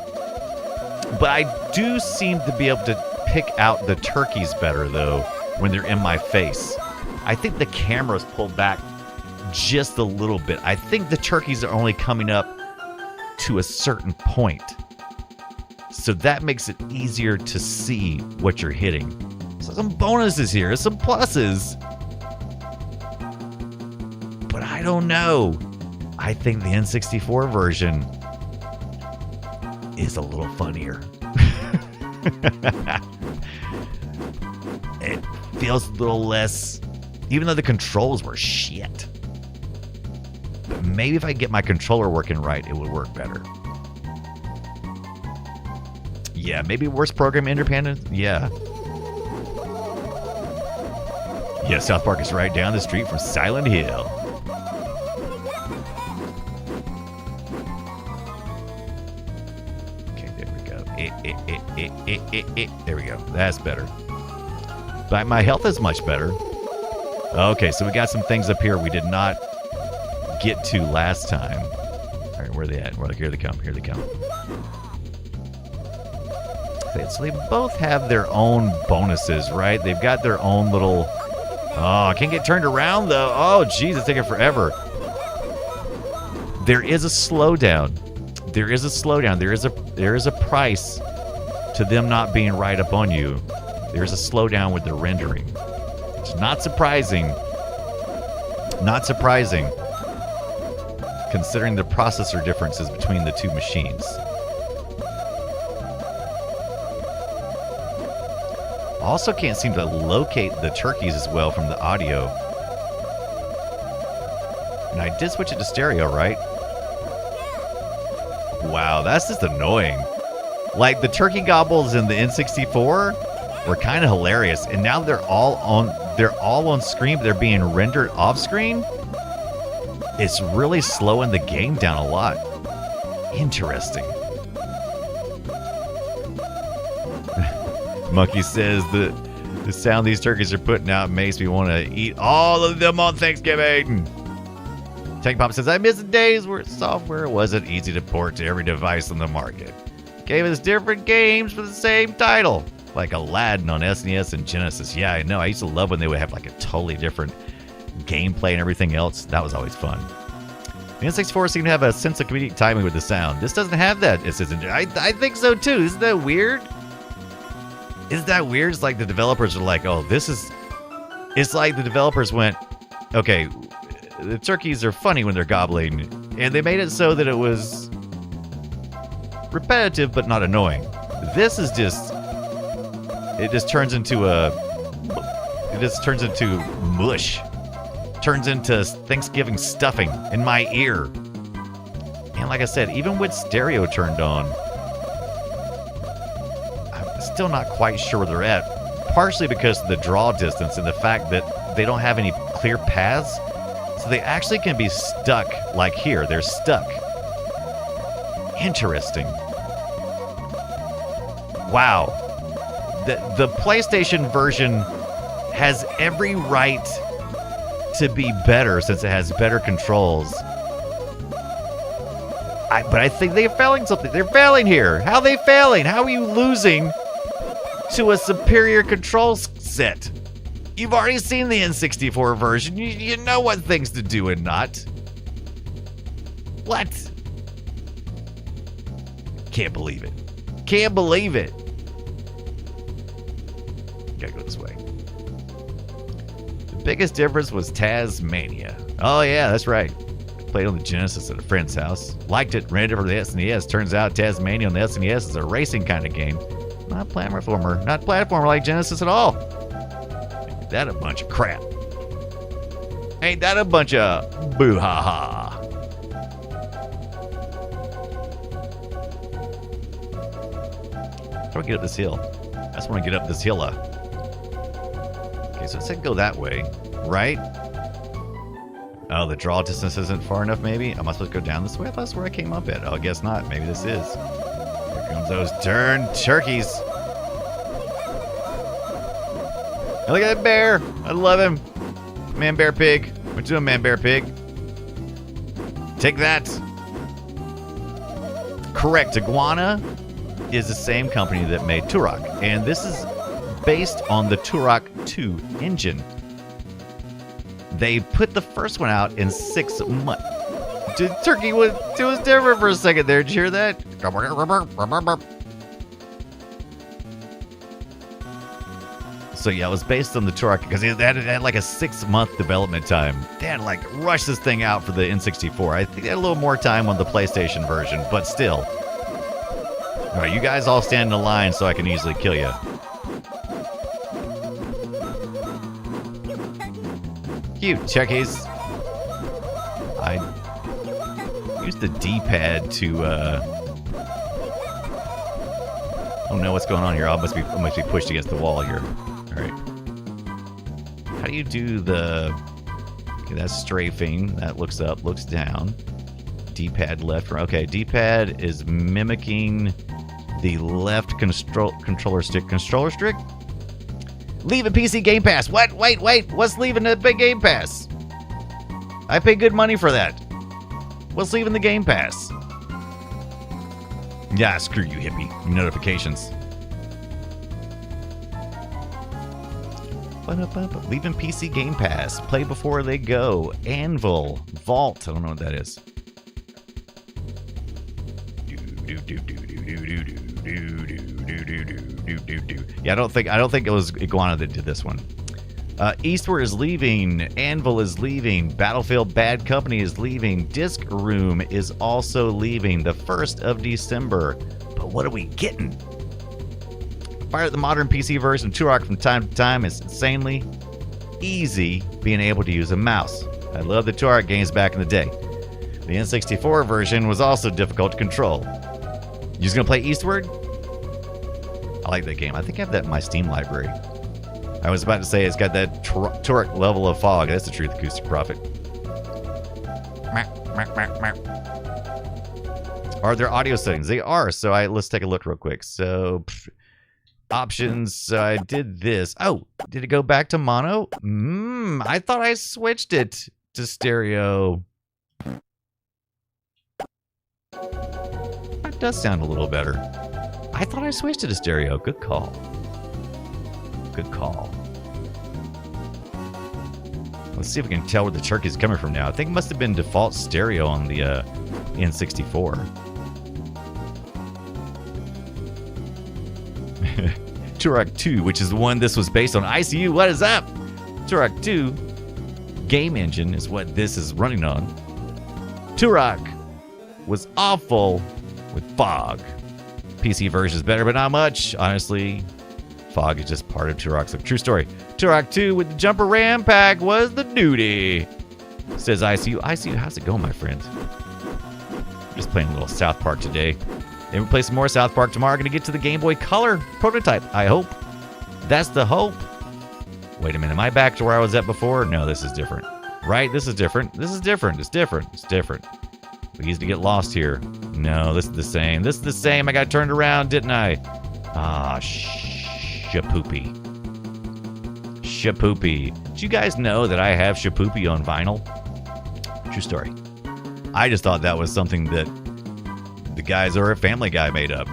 But I do seem to be able to pick out the turkeys better, though, when they're in my face. I think the camera's pulled back just a little bit. I think the turkeys are only coming up to a certain point. So that makes it easier to see what you're hitting. So some bonuses here, some pluses. But I don't know. I think the N64 version is a little funnier. It feels a little less, even though the controls were shit. But maybe if I get my controller working right, it would work better. Yeah, maybe worse program independent. Yeah. Yeah, South Park is right down the street from Silent Hill. There we go. That's better. But my health is much better. Okay, so we got some things up here we did not get to last time. All right, where are they at? Here they come. Here they come. So they both have their own bonuses, right? They've got their own little... Oh, I can't get turned around, though. Oh, jeez, it's taking forever. There is a slowdown. There is a slowdown. There is a price to them not being right up on you. There's a slowdown with the rendering. It's not surprising. Not surprising, considering the processor differences between the two machines. Also can't seem to locate the turkeys as well from the audio. And I did switch it to stereo, right? Wow, that's just annoying. Like, the turkey gobbles in the N64 were kind of hilarious, and now they're all on screen, but they're being rendered off screen. It's really slowing the game down a lot. Interesting. Monkey says the sound these turkeys are putting out makes me want to eat all of them on Thanksgiving. Tank Pop says, I miss the days where software wasn't easy to port to every device on the market. Gave us different games for the same title, like Aladdin on SNES and Genesis. Yeah, I know. I used to love when they would have like a totally different gameplay and everything else. That was always fun. The N64 seemed to have a sense of comedic timing with the sound. This doesn't have that. I think so too. Isn't that weird? Isn't that weird? It's like the developers are like, oh, this is... It's like the developers went, okay, the turkeys are funny when they're gobbling, and they made it so that it was repetitive but not annoying. This is just... It just turns into mush. Turns into Thanksgiving stuffing in my ear. And like I said, even with stereo turned on, I'm still not quite sure where they're at. Partially because of the draw distance and the fact that they don't have any clear paths. So they actually can be stuck like here. They're stuck. Interesting. Wow. The PlayStation version has every right to be better since it has better controls. But I think they're failing something. They're failing here. How are they failing? How are you losing to a superior control set? You've already seen the N64 version. You know what things to do and not. What? Can't believe it. Can't believe it. Gotta go this way. The biggest difference was Tasmania. Oh yeah, that's right. Played on the Genesis at a friend's house. Liked it, rented it for the SNES. Turns out Tasmania on the SNES is a racing kind of game. Not platformer. Not platformer like Genesis at all. Ain't that a bunch of crap. Ain't that a bunch of boo-ha-ha. How do I get up this hill? I just want to get up this hill. Okay, so it said go that way, right? Oh, the draw distance isn't far enough, maybe? Am I supposed to go down this way? I thought that's where I came up at. Oh, I guess not. Maybe this is. Here comes those darn turkeys. Hey, look at that bear. I love him. Man, bear, pig. What you doing, man, bear, pig? Take that. Correct. Iguana is the same company that made Turok. And this is based on the Turok 2 engine. They put the first one out in 6 months. Dude, turkey was different for a second there. Did you hear that? So yeah, it was based on the Turok because it had like a 6-month development time. They had like rush this thing out for the N64. I think they had a little more time on the PlayStation version, but still. All right, you guys all stand in a line so I can easily kill you. Cute turkeys. I used the D-pad to I don't know what's going on here. I must be pushed against the wall here. All right. How do you do the? Okay, that's strafing. That looks up, looks down. D-pad left. Okay, D-pad is mimicking the left controller stick. Controller stick. Leaving PC Game Pass. What? Wait. What's leaving the big Game Pass? I pay good money for that. What's leaving the Game Pass? Yeah, screw you, hippie. Notifications. Leaving PC Game Pass. Play before they go. Anvil. Vault. I don't know what that is. Yeah, I don't think it was Iguana that did this one. Eastward is leaving. Anvil is leaving. Battlefield Bad Company is leaving. Disc Room is also leaving the 1st of December. But what are we getting? Fire the modern PC version of Turok from time to time is insanely easy being able to use a mouse. I love the Turok games back in the day. The N64 version was also difficult to control. You just gonna play Eastward? I like that game. I think I have that in my Steam library. I was about to say it's got that Turok level of fog. That's the Truth Acoustic Prophet. Are there audio settings? They are. So let's take a look real quick. So options. So I did this. Oh, did it go back to mono? I thought I switched it to stereo. That does sound a little better. I thought I switched it to stereo. Good call. Good call. Let's see if we can tell where the turkey's coming from now. I think it must have been default stereo on the N64. Turok 2, which is the one this was based on. ICU, what is up? Turok 2 game engine is what this is running on. Turok was awful with fog. PC version is better, but not much. Honestly, fog is just part of Turok's true story. Turok 2 with the jumper ram pack was the duty. Says ICU. ICU, how's it going, my friend? Just playing a little South Park today. Then we play some more South Park tomorrow. Gonna get to the Game Boy Color prototype, I hope. That's the hope. Wait a minute, am I back to where I was at before? No, this is different. Right? This is different. This is different. It's different. It's different. We used to get lost here. No, this is the same. This is the same. I got turned around, didn't I? Ah, Shapoopy. Shapoopy. Did you guys know that I have Shapoopy on vinyl? True story. I just thought that was something that the guys or a Family Guy made up.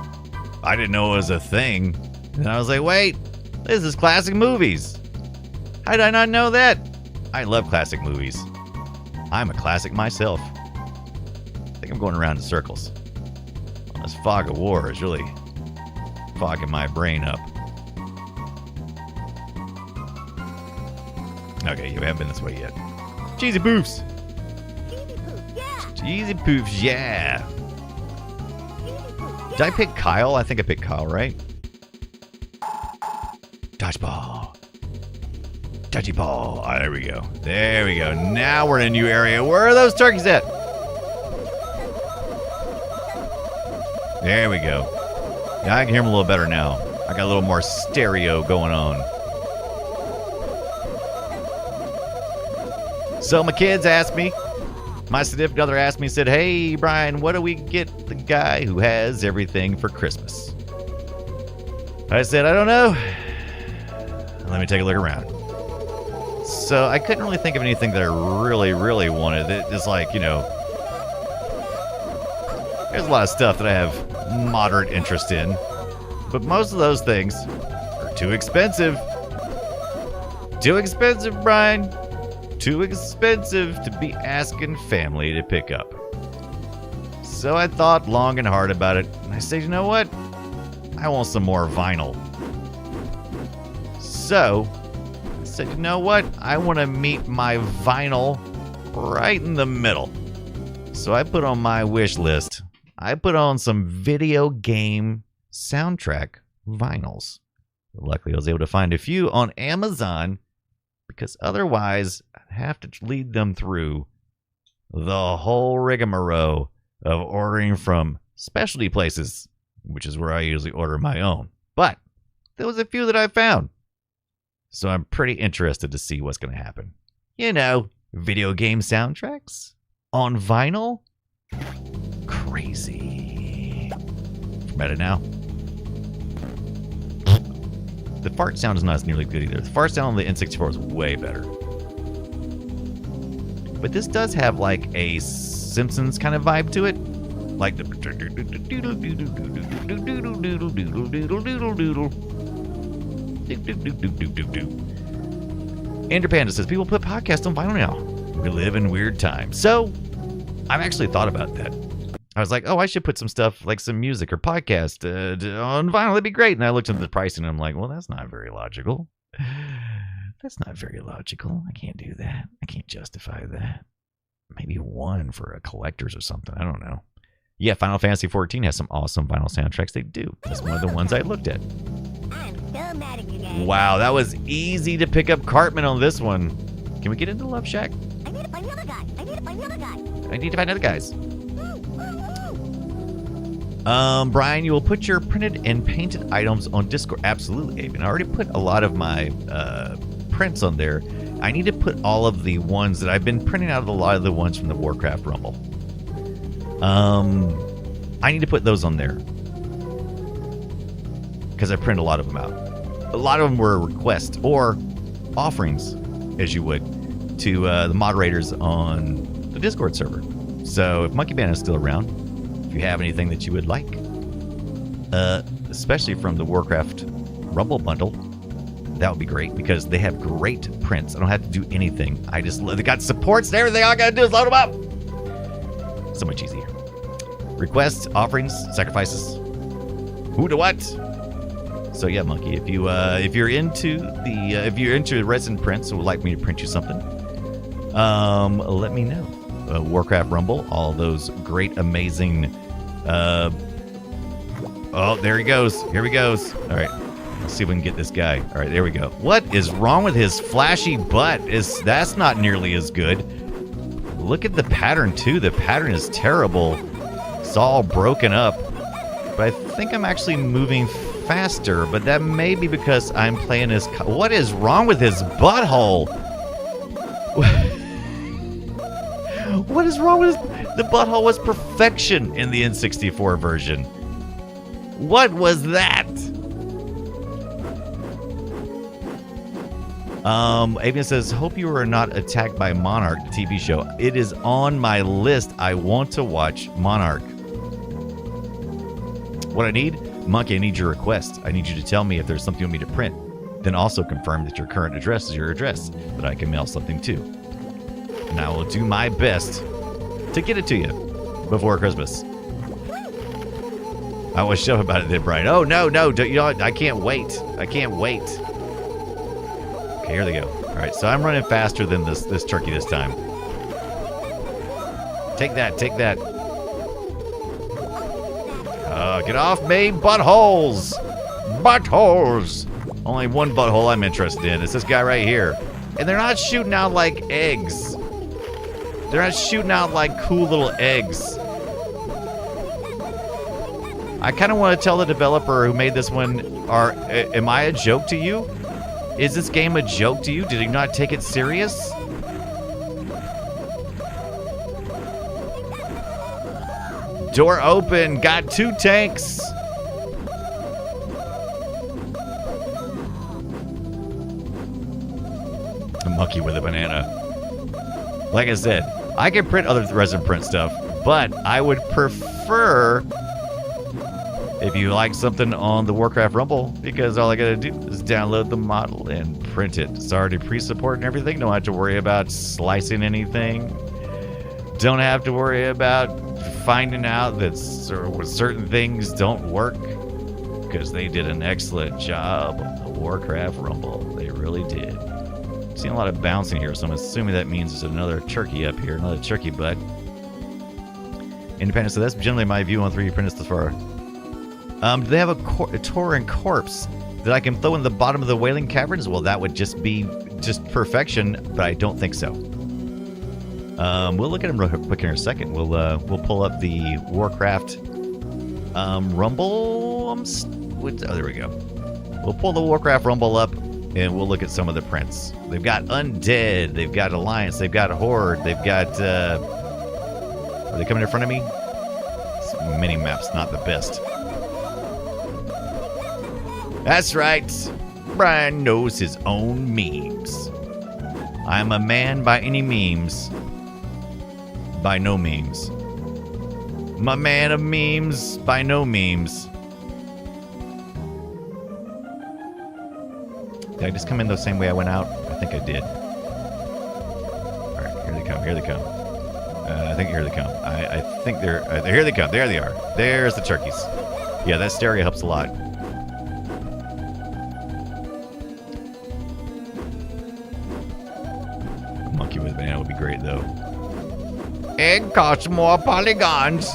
I didn't know it was a thing. And I was like, wait, this is classic movies. How did I not know that? I love classic movies. I'm a classic myself. I think I'm going around in circles. This fog of war is really fogging my brain up. Okay, you haven't been this way yet. Cheesy poofs. Cheesy poofs, yeah. Did I pick Kyle? I think I picked Kyle, right? Dodgeball. Dodgy ball. Oh, there we go. There we go. Now we're in a new area. Where are those turkeys at? There we go. Yeah, I can hear them a little better now. I got a little more stereo going on. So my kids asked me, my significant other asked me, said, hey, Brian, what do we get the guy who has everything for Christmas? I said, I don't know. Let me take a look around. So I couldn't really think of anything that I really, really wanted. It's like, you know, there's a lot of stuff that I have moderate interest in. But most of those things are too expensive. Too expensive, Brian. Too expensive to be asking family to pick up. So I thought long and hard about it. And I said, you know what? I want some more vinyl. So I said, you know what? I want to meet my vinyl right in the middle. So I put on my wish list, I put on some video game soundtrack vinyls. Luckily, I was able to find a few on Amazon because otherwise I'd have to lead them through the whole rigmarole of ordering from specialty places, which is where I usually order my own. But there was a few that I found. So I'm pretty interested to see what's going to happen. You know, video game soundtracks on vinyl? Crazy. Better now. The fart sound is not as nearly good either. The fart sound on the N64 is way better. But this does have like a Simpsons kind of vibe to it. Like the... Andrew Panda says, people put podcasts on vinyl now. We live in weird times. So, I've actually thought about that. I was like, oh, I should put some stuff, like some music or podcast on vinyl. That'd be great. And I looked at the pricing and I'm like, well, that's not very logical. That's not very logical. I can't do that. I can't justify that. Maybe one for a collector's or something. I don't know. Yeah, Final Fantasy XIV has some awesome vinyl soundtracks. They do. That's one of the ones I looked at. I'm so mad at you guys. Wow, that was easy to pick up Cartman on this one. Can we get into Love Shack? I need to find the other guy. I need to find the other guy. I need to find other guys. Brian, you will put your printed and painted items on Discord. Absolutely, Aben. I already put a lot of my prints on there. I need to put all of the ones that I've been printing out of a lot of the ones from the Warcraft Rumble. I need to put those on there because I print a lot of them out. A lot of them were requests or offerings, as you would, to the moderators on the Discord server. So if Monkey Band is still around, if you have anything that you would like, especially from the Warcraft Rumble bundle, that would be great because they have great prints. I don't have to do anything. They got supports and everything. All I gotta do is load them up. So much easier. Requests, offerings, sacrifices. Who to what? So yeah, Monkey, if you're into resin prints and would like me to print you something, let me know. Warcraft Rumble, all those great, amazing. Oh, there he goes. Here he goes. All right, let's see if we can get this guy. All right, there we go. What is wrong with his flashy butt? That's not nearly as good. Look at the pattern too. The pattern is terrible. It's all broken up. But I think I'm actually moving faster, but that may be because I'm playing his... What is wrong with his butthole? What is wrong with his... The butthole was perfection in the N64 version. What was that? Avian says, hope you are not attacked by Monarch TV show. It is on my list. I want to watch Monarch. What I need? Monkey, I need your request. I need you to tell me if there's something you want me to print. Then also confirm that your current address is your address that I can mail something to. And I will do my best to get it to you before Christmas. I was shove about it then, Brian. Oh, no. You know what? I can't wait. I can't wait. Okay, here they go. All right, so I'm running faster than this turkey this time. Take that. Get off me, buttholes! Buttholes! Only one butthole I'm interested in. It's this guy right here. And they're not shooting out like eggs. They're not shooting out like cool little eggs. I kind of want to tell the developer who made this one, am I a joke to you? Is this game a joke to you? Did you not take it serious? Door open. Got 2 tanks. A monkey with a banana. Like I said, I can print other resin print stuff, but I would prefer if you like something on the Warcraft Rumble, because all I gotta do is download the model and print it. It's already pre-supported and everything. Don't have to worry about slicing anything. Don't have to worry about finding out that certain things don't work, because they did an excellent job on the Warcraft Rumble. They really did. I'm seeing a lot of bouncing here, so I'm assuming that means there's another turkey up here, another turkey butt. Independent, so that's generally my view on 3D printers thus far. Do they have a Tauren corpse that I can throw in the bottom of the Wailing Caverns? Well, that would just be perfection, but I don't think so. We'll look at them real quick in a second. We'll pull up the Warcraft Rumble. Oh, there we go. We'll pull the Warcraft Rumble up, and we'll look at some of the prints. They've got Undead, they've got Alliance, they've got Horde, they've got... are they coming in front of me? This mini-map's not the best. That's right. Brian knows his own memes. I'm a man by any memes. By no memes. I'm a man of memes by no memes. Did I just come in the same way I went out? I think I did. Alright, here they come. I think here they come. I think they're... here they come. There they are. There's the turkeys. Yeah, that stereo helps a lot. Monkey with a banana would be great, though. It costs more polygons.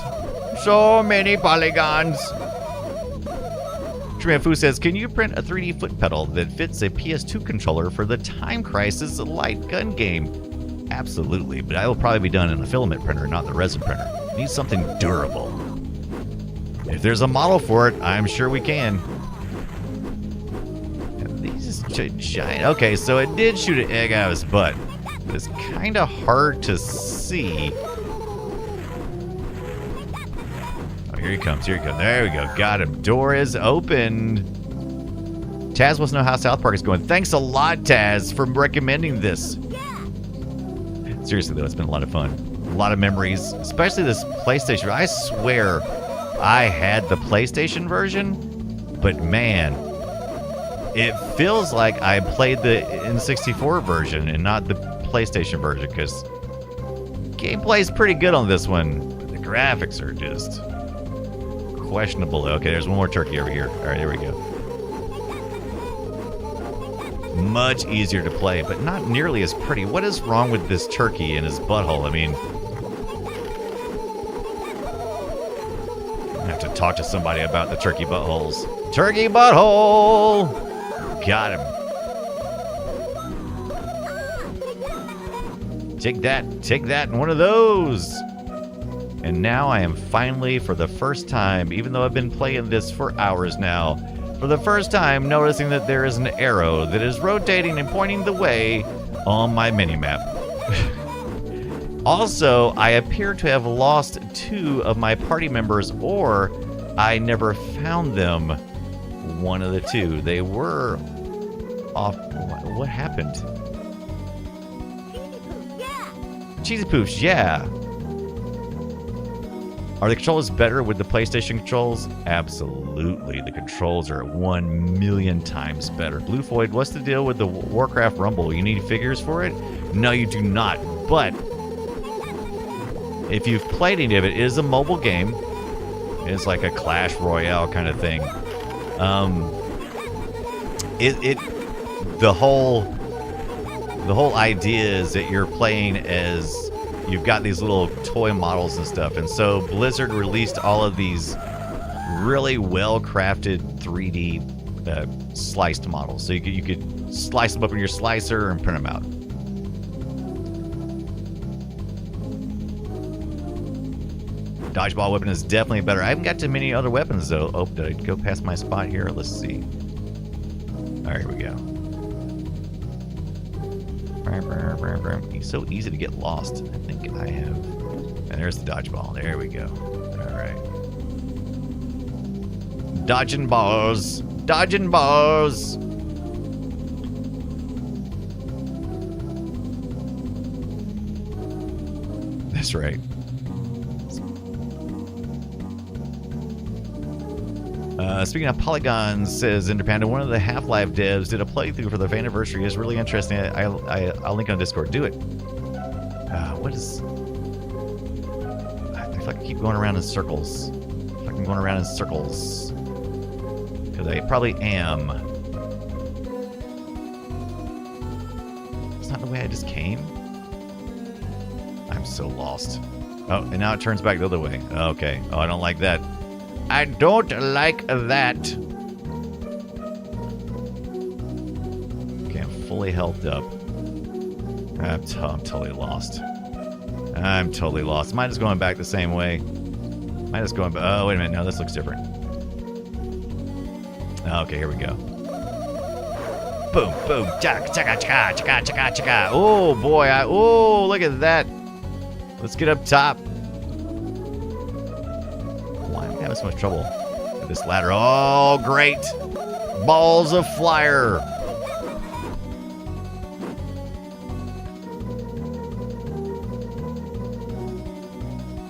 So many polygons. Fu says, can you print a 3D foot pedal that fits a PS2 controller for the Time Crisis light gun game? Absolutely, but I will probably be done in a filament printer, not the resin printer. Need something durable. If there's a model for it, I'm sure we can. And these giant. Okay, so it did shoot an egg out of his butt. But it's kind of hard to see. Oh, here he comes. There we go. Got him. Door is open. Taz wants to know how South Park is going. Thanks a lot, Taz, for recommending this. Seriously, though, it's been a lot of fun. A lot of memories, especially this PlayStation. I swear I had the PlayStation version, but man, it feels like I played the N64 version and not the PlayStation version, because gameplay is pretty good on this one. But the graphics are just questionable. Okay, there's one more turkey over here. All right, there we go. Much easier to play, but not nearly as pretty. What is wrong with this turkey and his butthole? I mean, I have to talk to somebody about the turkey buttholes. Turkey butthole! Got him. Take that, and one of those. And now I am finally, for the first time, even though I've been playing this for hours now, for the first time noticing that there is an arrow that is rotating and pointing the way on my minimap. Also, I appear to have lost 2 of my party members, or I never found them. One of the 2. They were off. What happened? Cheesy Poofs, yeah. Are the controls better with the PlayStation controls? Absolutely. The controls are 1,000,000 times better. Blue Floyd, what's the deal with the Warcraft Rumble? You need figures for it? No, you do not. But if you've played any of it, it is a mobile game. It's like a Clash Royale kind of thing. The whole idea is that you're playing as you've got these little toy models and stuff, and so Blizzard released all of these really well-crafted 3D sliced models. So you could slice them up in your slicer and print them out. Dodgeball weapon is definitely better. I haven't got too many other weapons though. Oh, did I go past my spot here? Let's see. All right, here we go. He's so easy to get lost. I think I have. And there's the dodgeball. There we go. All right. Dodging balls. Dodging balls. That's right. Speaking of polygons, says Interpanda, one of the Half-Life devs did a playthrough for their anniversary. It's really interesting. I'll link on Discord. Do it. What is... I feel like I keep going around in circles. I feel like I'm going around in circles. Because I probably am. It's not the way I just came. I'm so lost. Oh, and now it turns back the other way. Okay. Oh, I don't like that. I don't like that. Okay, I'm fully healthed up. I'm totally lost. I'm totally lost. Am I just going back the same way? Am I just going back? Oh, wait a minute. No, this looks different. Okay, here we go. Boom, boom. Chaka, chaka, chaka, chaka, chaka, chaka. Oh, boy. Oh, look at that. Let's get up top. Having so much trouble with this ladder. Oh, great. Balls of flyer.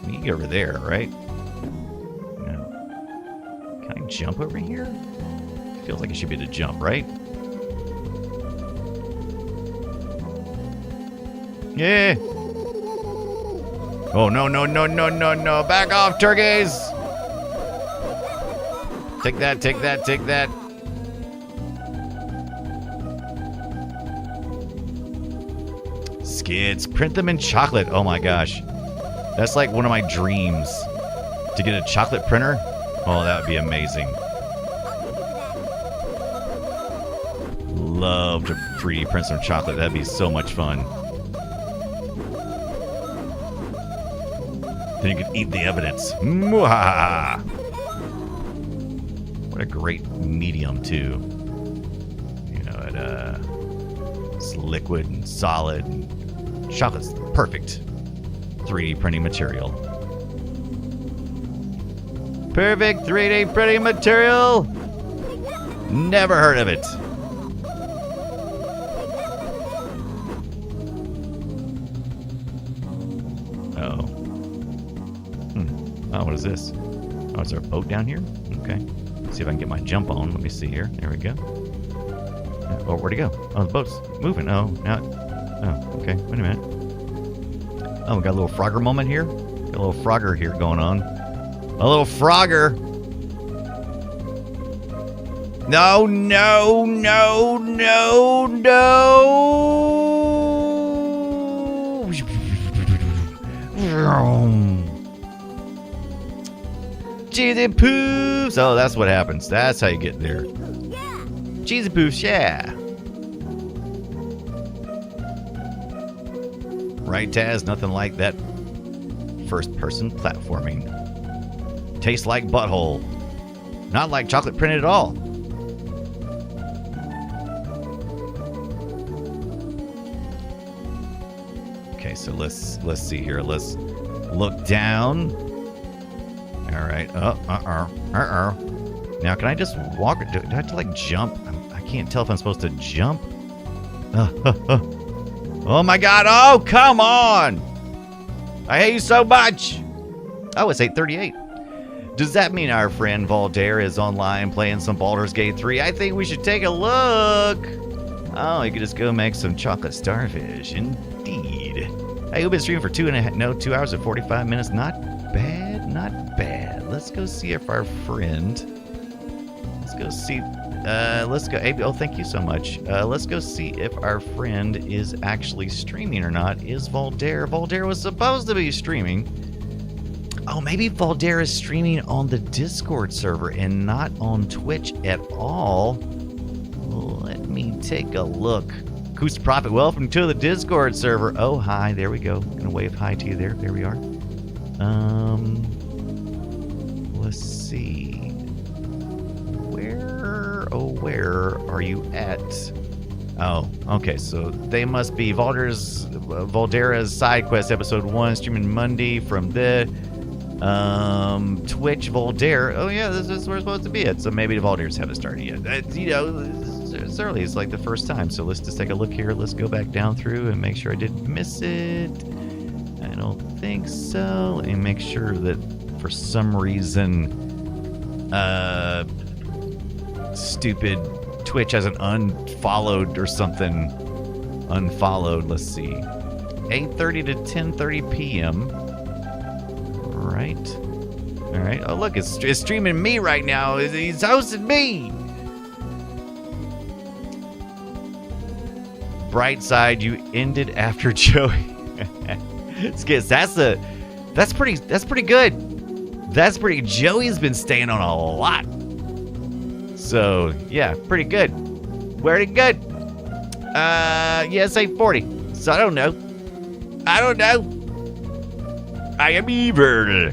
Me over there, right? No. Can I jump over here? Feels like it should be to jump, right? Yeah. Oh, no, no, no, no, no, no. Back off, turkeys. Take that, take that, take that. Skids. Print them in chocolate. Oh my gosh. That's like one of my dreams. To get a chocolate printer? Oh, that would be amazing. Love to 3D print some chocolate. That'd be so much fun. Then you could eat the evidence. Mwah! What a great medium, too. You know, it's liquid and solid. And chocolate's the perfect 3D printing material. Perfect 3D printing material? Never heard of it. Oh. Oh, what is this? Oh, is there a boat down here? Okay. See if I can get my jump on. Let me see here. There we go. Oh, where'd it go? Oh, the boat's moving. Oh, now. Oh, okay. Wait a minute. Oh, we got a little Frogger moment here. Got a little Frogger here going on. A little Frogger. No, no, no, no, no. Cheesy Poofs. Oh, that's what happens. That's how you get there. Cheesy Poofs, yeah. Right, Taz? Nothing like that first-person platforming. Tastes like butthole. Not like chocolate printed at all. Okay, so let's see here. Let's look down. All right. Now, can I just walk? Do I have to like jump? I can't tell if I'm supposed to jump. Oh my God! Oh, come on! I hate you so much. Oh, it's 8:38. Does that mean our friend Voltaire is online playing some Baldur's Gate 3? I think we should take a look. Oh, you could just go make some chocolate starfish. Indeed. Hey, we've been streaming for 2 hours and 45 minutes. Not bad, not bad. Let's go see if our friend. Let's go see. Let's go. Oh, thank you so much. Let's go see if our friend is actually streaming or not. Is Voltaire? Voltaire was supposed to be streaming. Oh, maybe Voltaire is streaming on the Discord server and not on Twitch at all. Let me take a look. Coos Prophet, welcome to the Discord server. Oh, hi. There we go. Gonna wave hi to you there. There we are. Let's see. Where are you at? Oh, okay. So they must be Voltaire's Side Quest episode 1 streaming Monday from the Twitch Voltaire. Oh yeah, this is where we're supposed to be at. So maybe the Voltaire's haven't started yet. It's early. It's like the first time. So let's just take a look here. Let's go back down through and make sure I didn't miss it. I don't think so. Let me make sure that for some reason, stupid Twitch hasn't unfollowed or something. Unfollowed. Let's see. 8:30 to 10:30 p.m. All right. Oh, look, it's streaming me right now. He's hosting me. Bright side, you ended after Joey. That's pretty good. That's pretty. Joey's been staying on a lot. So yeah, pretty good. Very good. Yeah, it's 8:40. So I don't know. I am evil.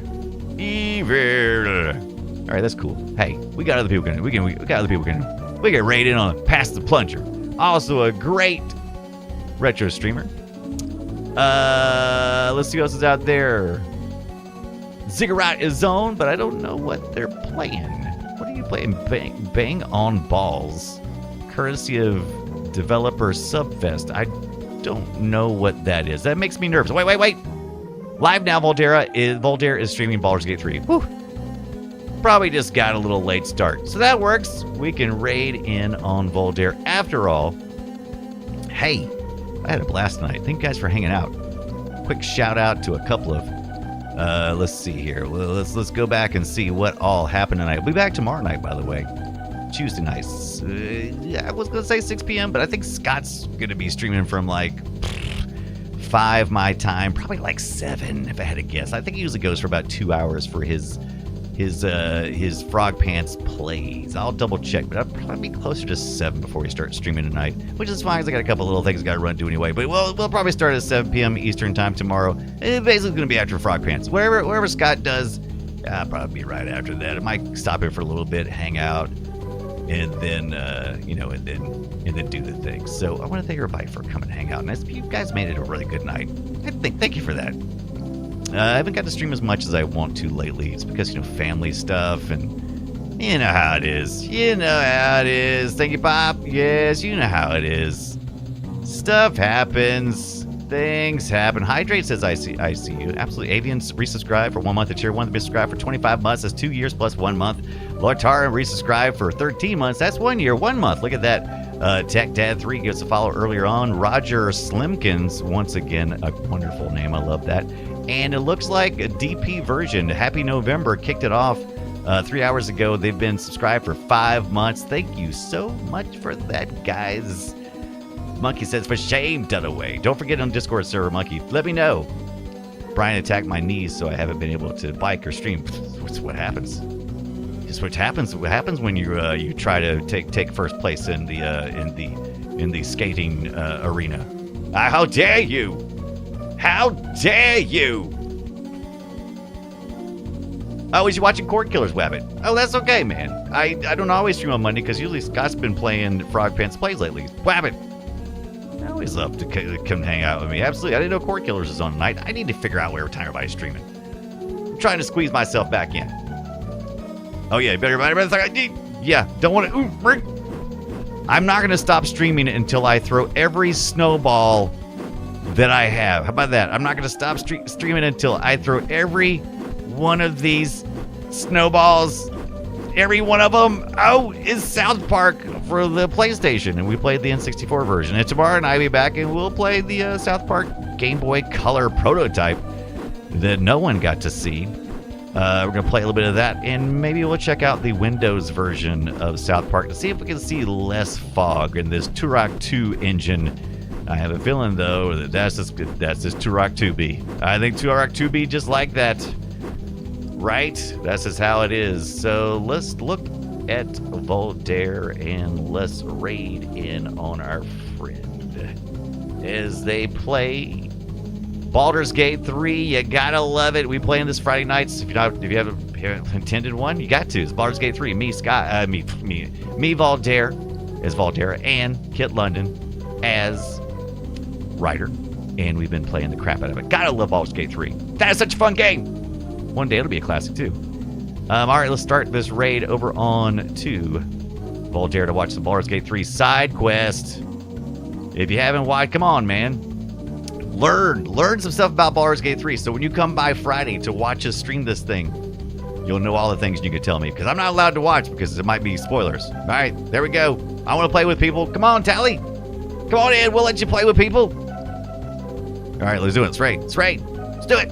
All right, that's cool. Hey, we got other people. We got other people. We get raided on Pass the Plunger. Also a great retro streamer. Let's see what else is out there. Ziggurat is on, but I don't know what they're playing. What are you playing? Bang on Balls, courtesy of developer Subfest. I don't know what that is. That makes me nervous. Wait. Live now, Voltaire is streaming Baldur's Gate 3. Whew. Probably just got a little late start. So that works. We can raid in on Voltaire after all. Hey, I had a blast tonight. Thank you guys for hanging out. Quick shout out to a couple of let's see here. Let's go back and see what all happened tonight. We'll be back tomorrow night, by the way. Tuesday nights. I was going to say 6 p.m., but I think Scott's going to be streaming from like 5 my time, probably like 7 if I had to guess. I think he usually goes for about 2 hours for his Frog Pants plays. I'll double check, but I'll probably be closer to 7 before we start streaming tonight, which is fine because I got a couple little things I got to run to anyway. But we'll probably start at 7 p.m. Eastern time tomorrow. It's basically going to be after Frog Pants. Wherever Scott does, I'll probably be right after that. I might stop in for a little bit, hang out, and then and then do the thing. So I want to thank everybody for coming to hang out. And you guys made it a really good night. Thank you for that. I haven't got to stream as much as I want to lately. It's because, family stuff, and you know how it is. Thank you, Pop. Yes, you know how it is. Stuff happens. Things happen. Hydrate says, I see you. Absolutely. Avian resubscribed for 1 month. The tier 1 to be subscribed for 25 months. That's 2 years plus 1 month. Lortara resubscribed for 13 months. That's 1 year, 1 month. Look at that. Tech Dad 3 gives a follow earlier on. Roger Slimkins, once again, a wonderful name. I love that. And it looks like a DP version. Happy November kicked it off 3 hours ago. They've been subscribed for 5 months. Thank you so much for that, guys. Monkey says, for shame, Dunaway. Don't forget on Discord server, Monkey. Let me know. Brian attacked my knees, so I haven't been able to bike or stream. What's what happens? Just what happens. What happens when you try to take first place in the skating arena? How dare you! How dare you! Oh, is you watching Cord Killers, Wabbit? Oh, that's okay, man. I don't always stream on Monday because usually Scott's been playing Frog Pants Plays lately. Wabbit! always love to come hang out with me. Absolutely. I didn't know Core Killers was on tonight. I need to figure out where time everybody's streaming. I'm trying to squeeze myself back in. Oh, yeah. Yeah. Don't want to. I'm not going to stop streaming until I throw every snowball that I have. How about that? I'm not going to stop streaming until I throw every one of these snowballs. Every one of them, is South Park for the PlayStation, and we played the N64 version. And tomorrow night I'll be back, and we'll play the South Park Game Boy Color prototype that no one got to see. We're going to play a little bit of that, and maybe we'll check out the Windows version of South Park to see if we can see less fog in this Turok 2 engine. I have a feeling, though, that that's just Turok 2B. I think Turok 2B just like that. Right? That's just how it is. So let's look at Voltaire and let's raid in on our friend as they play Baldur's Gate 3. You gotta love it. We playing this Friday nights. If you haven't attended one, you got to. It's Baldur's Gate 3. Me Voltaire as Voltaire and Kit London as Ryder, and we've been playing the crap out of it. Gotta love Baldur's Gate 3. That is such a fun game. One day it'll be a classic too. All right, let's start this raid over on to Voltaire to watch the Baldur's Gate 3 side quest. If you haven't watched, come on, man. Learn some stuff about Baldur's Gate 3. So when you come by Friday to watch us stream this thing, you'll know all the things you can tell me, because I'm not allowed to watch because it might be spoilers. All right, there we go. I want to play with people. Come on, Tally. Come on in. We'll let you play with people. All right, let's do it. It's raid. Let's do it.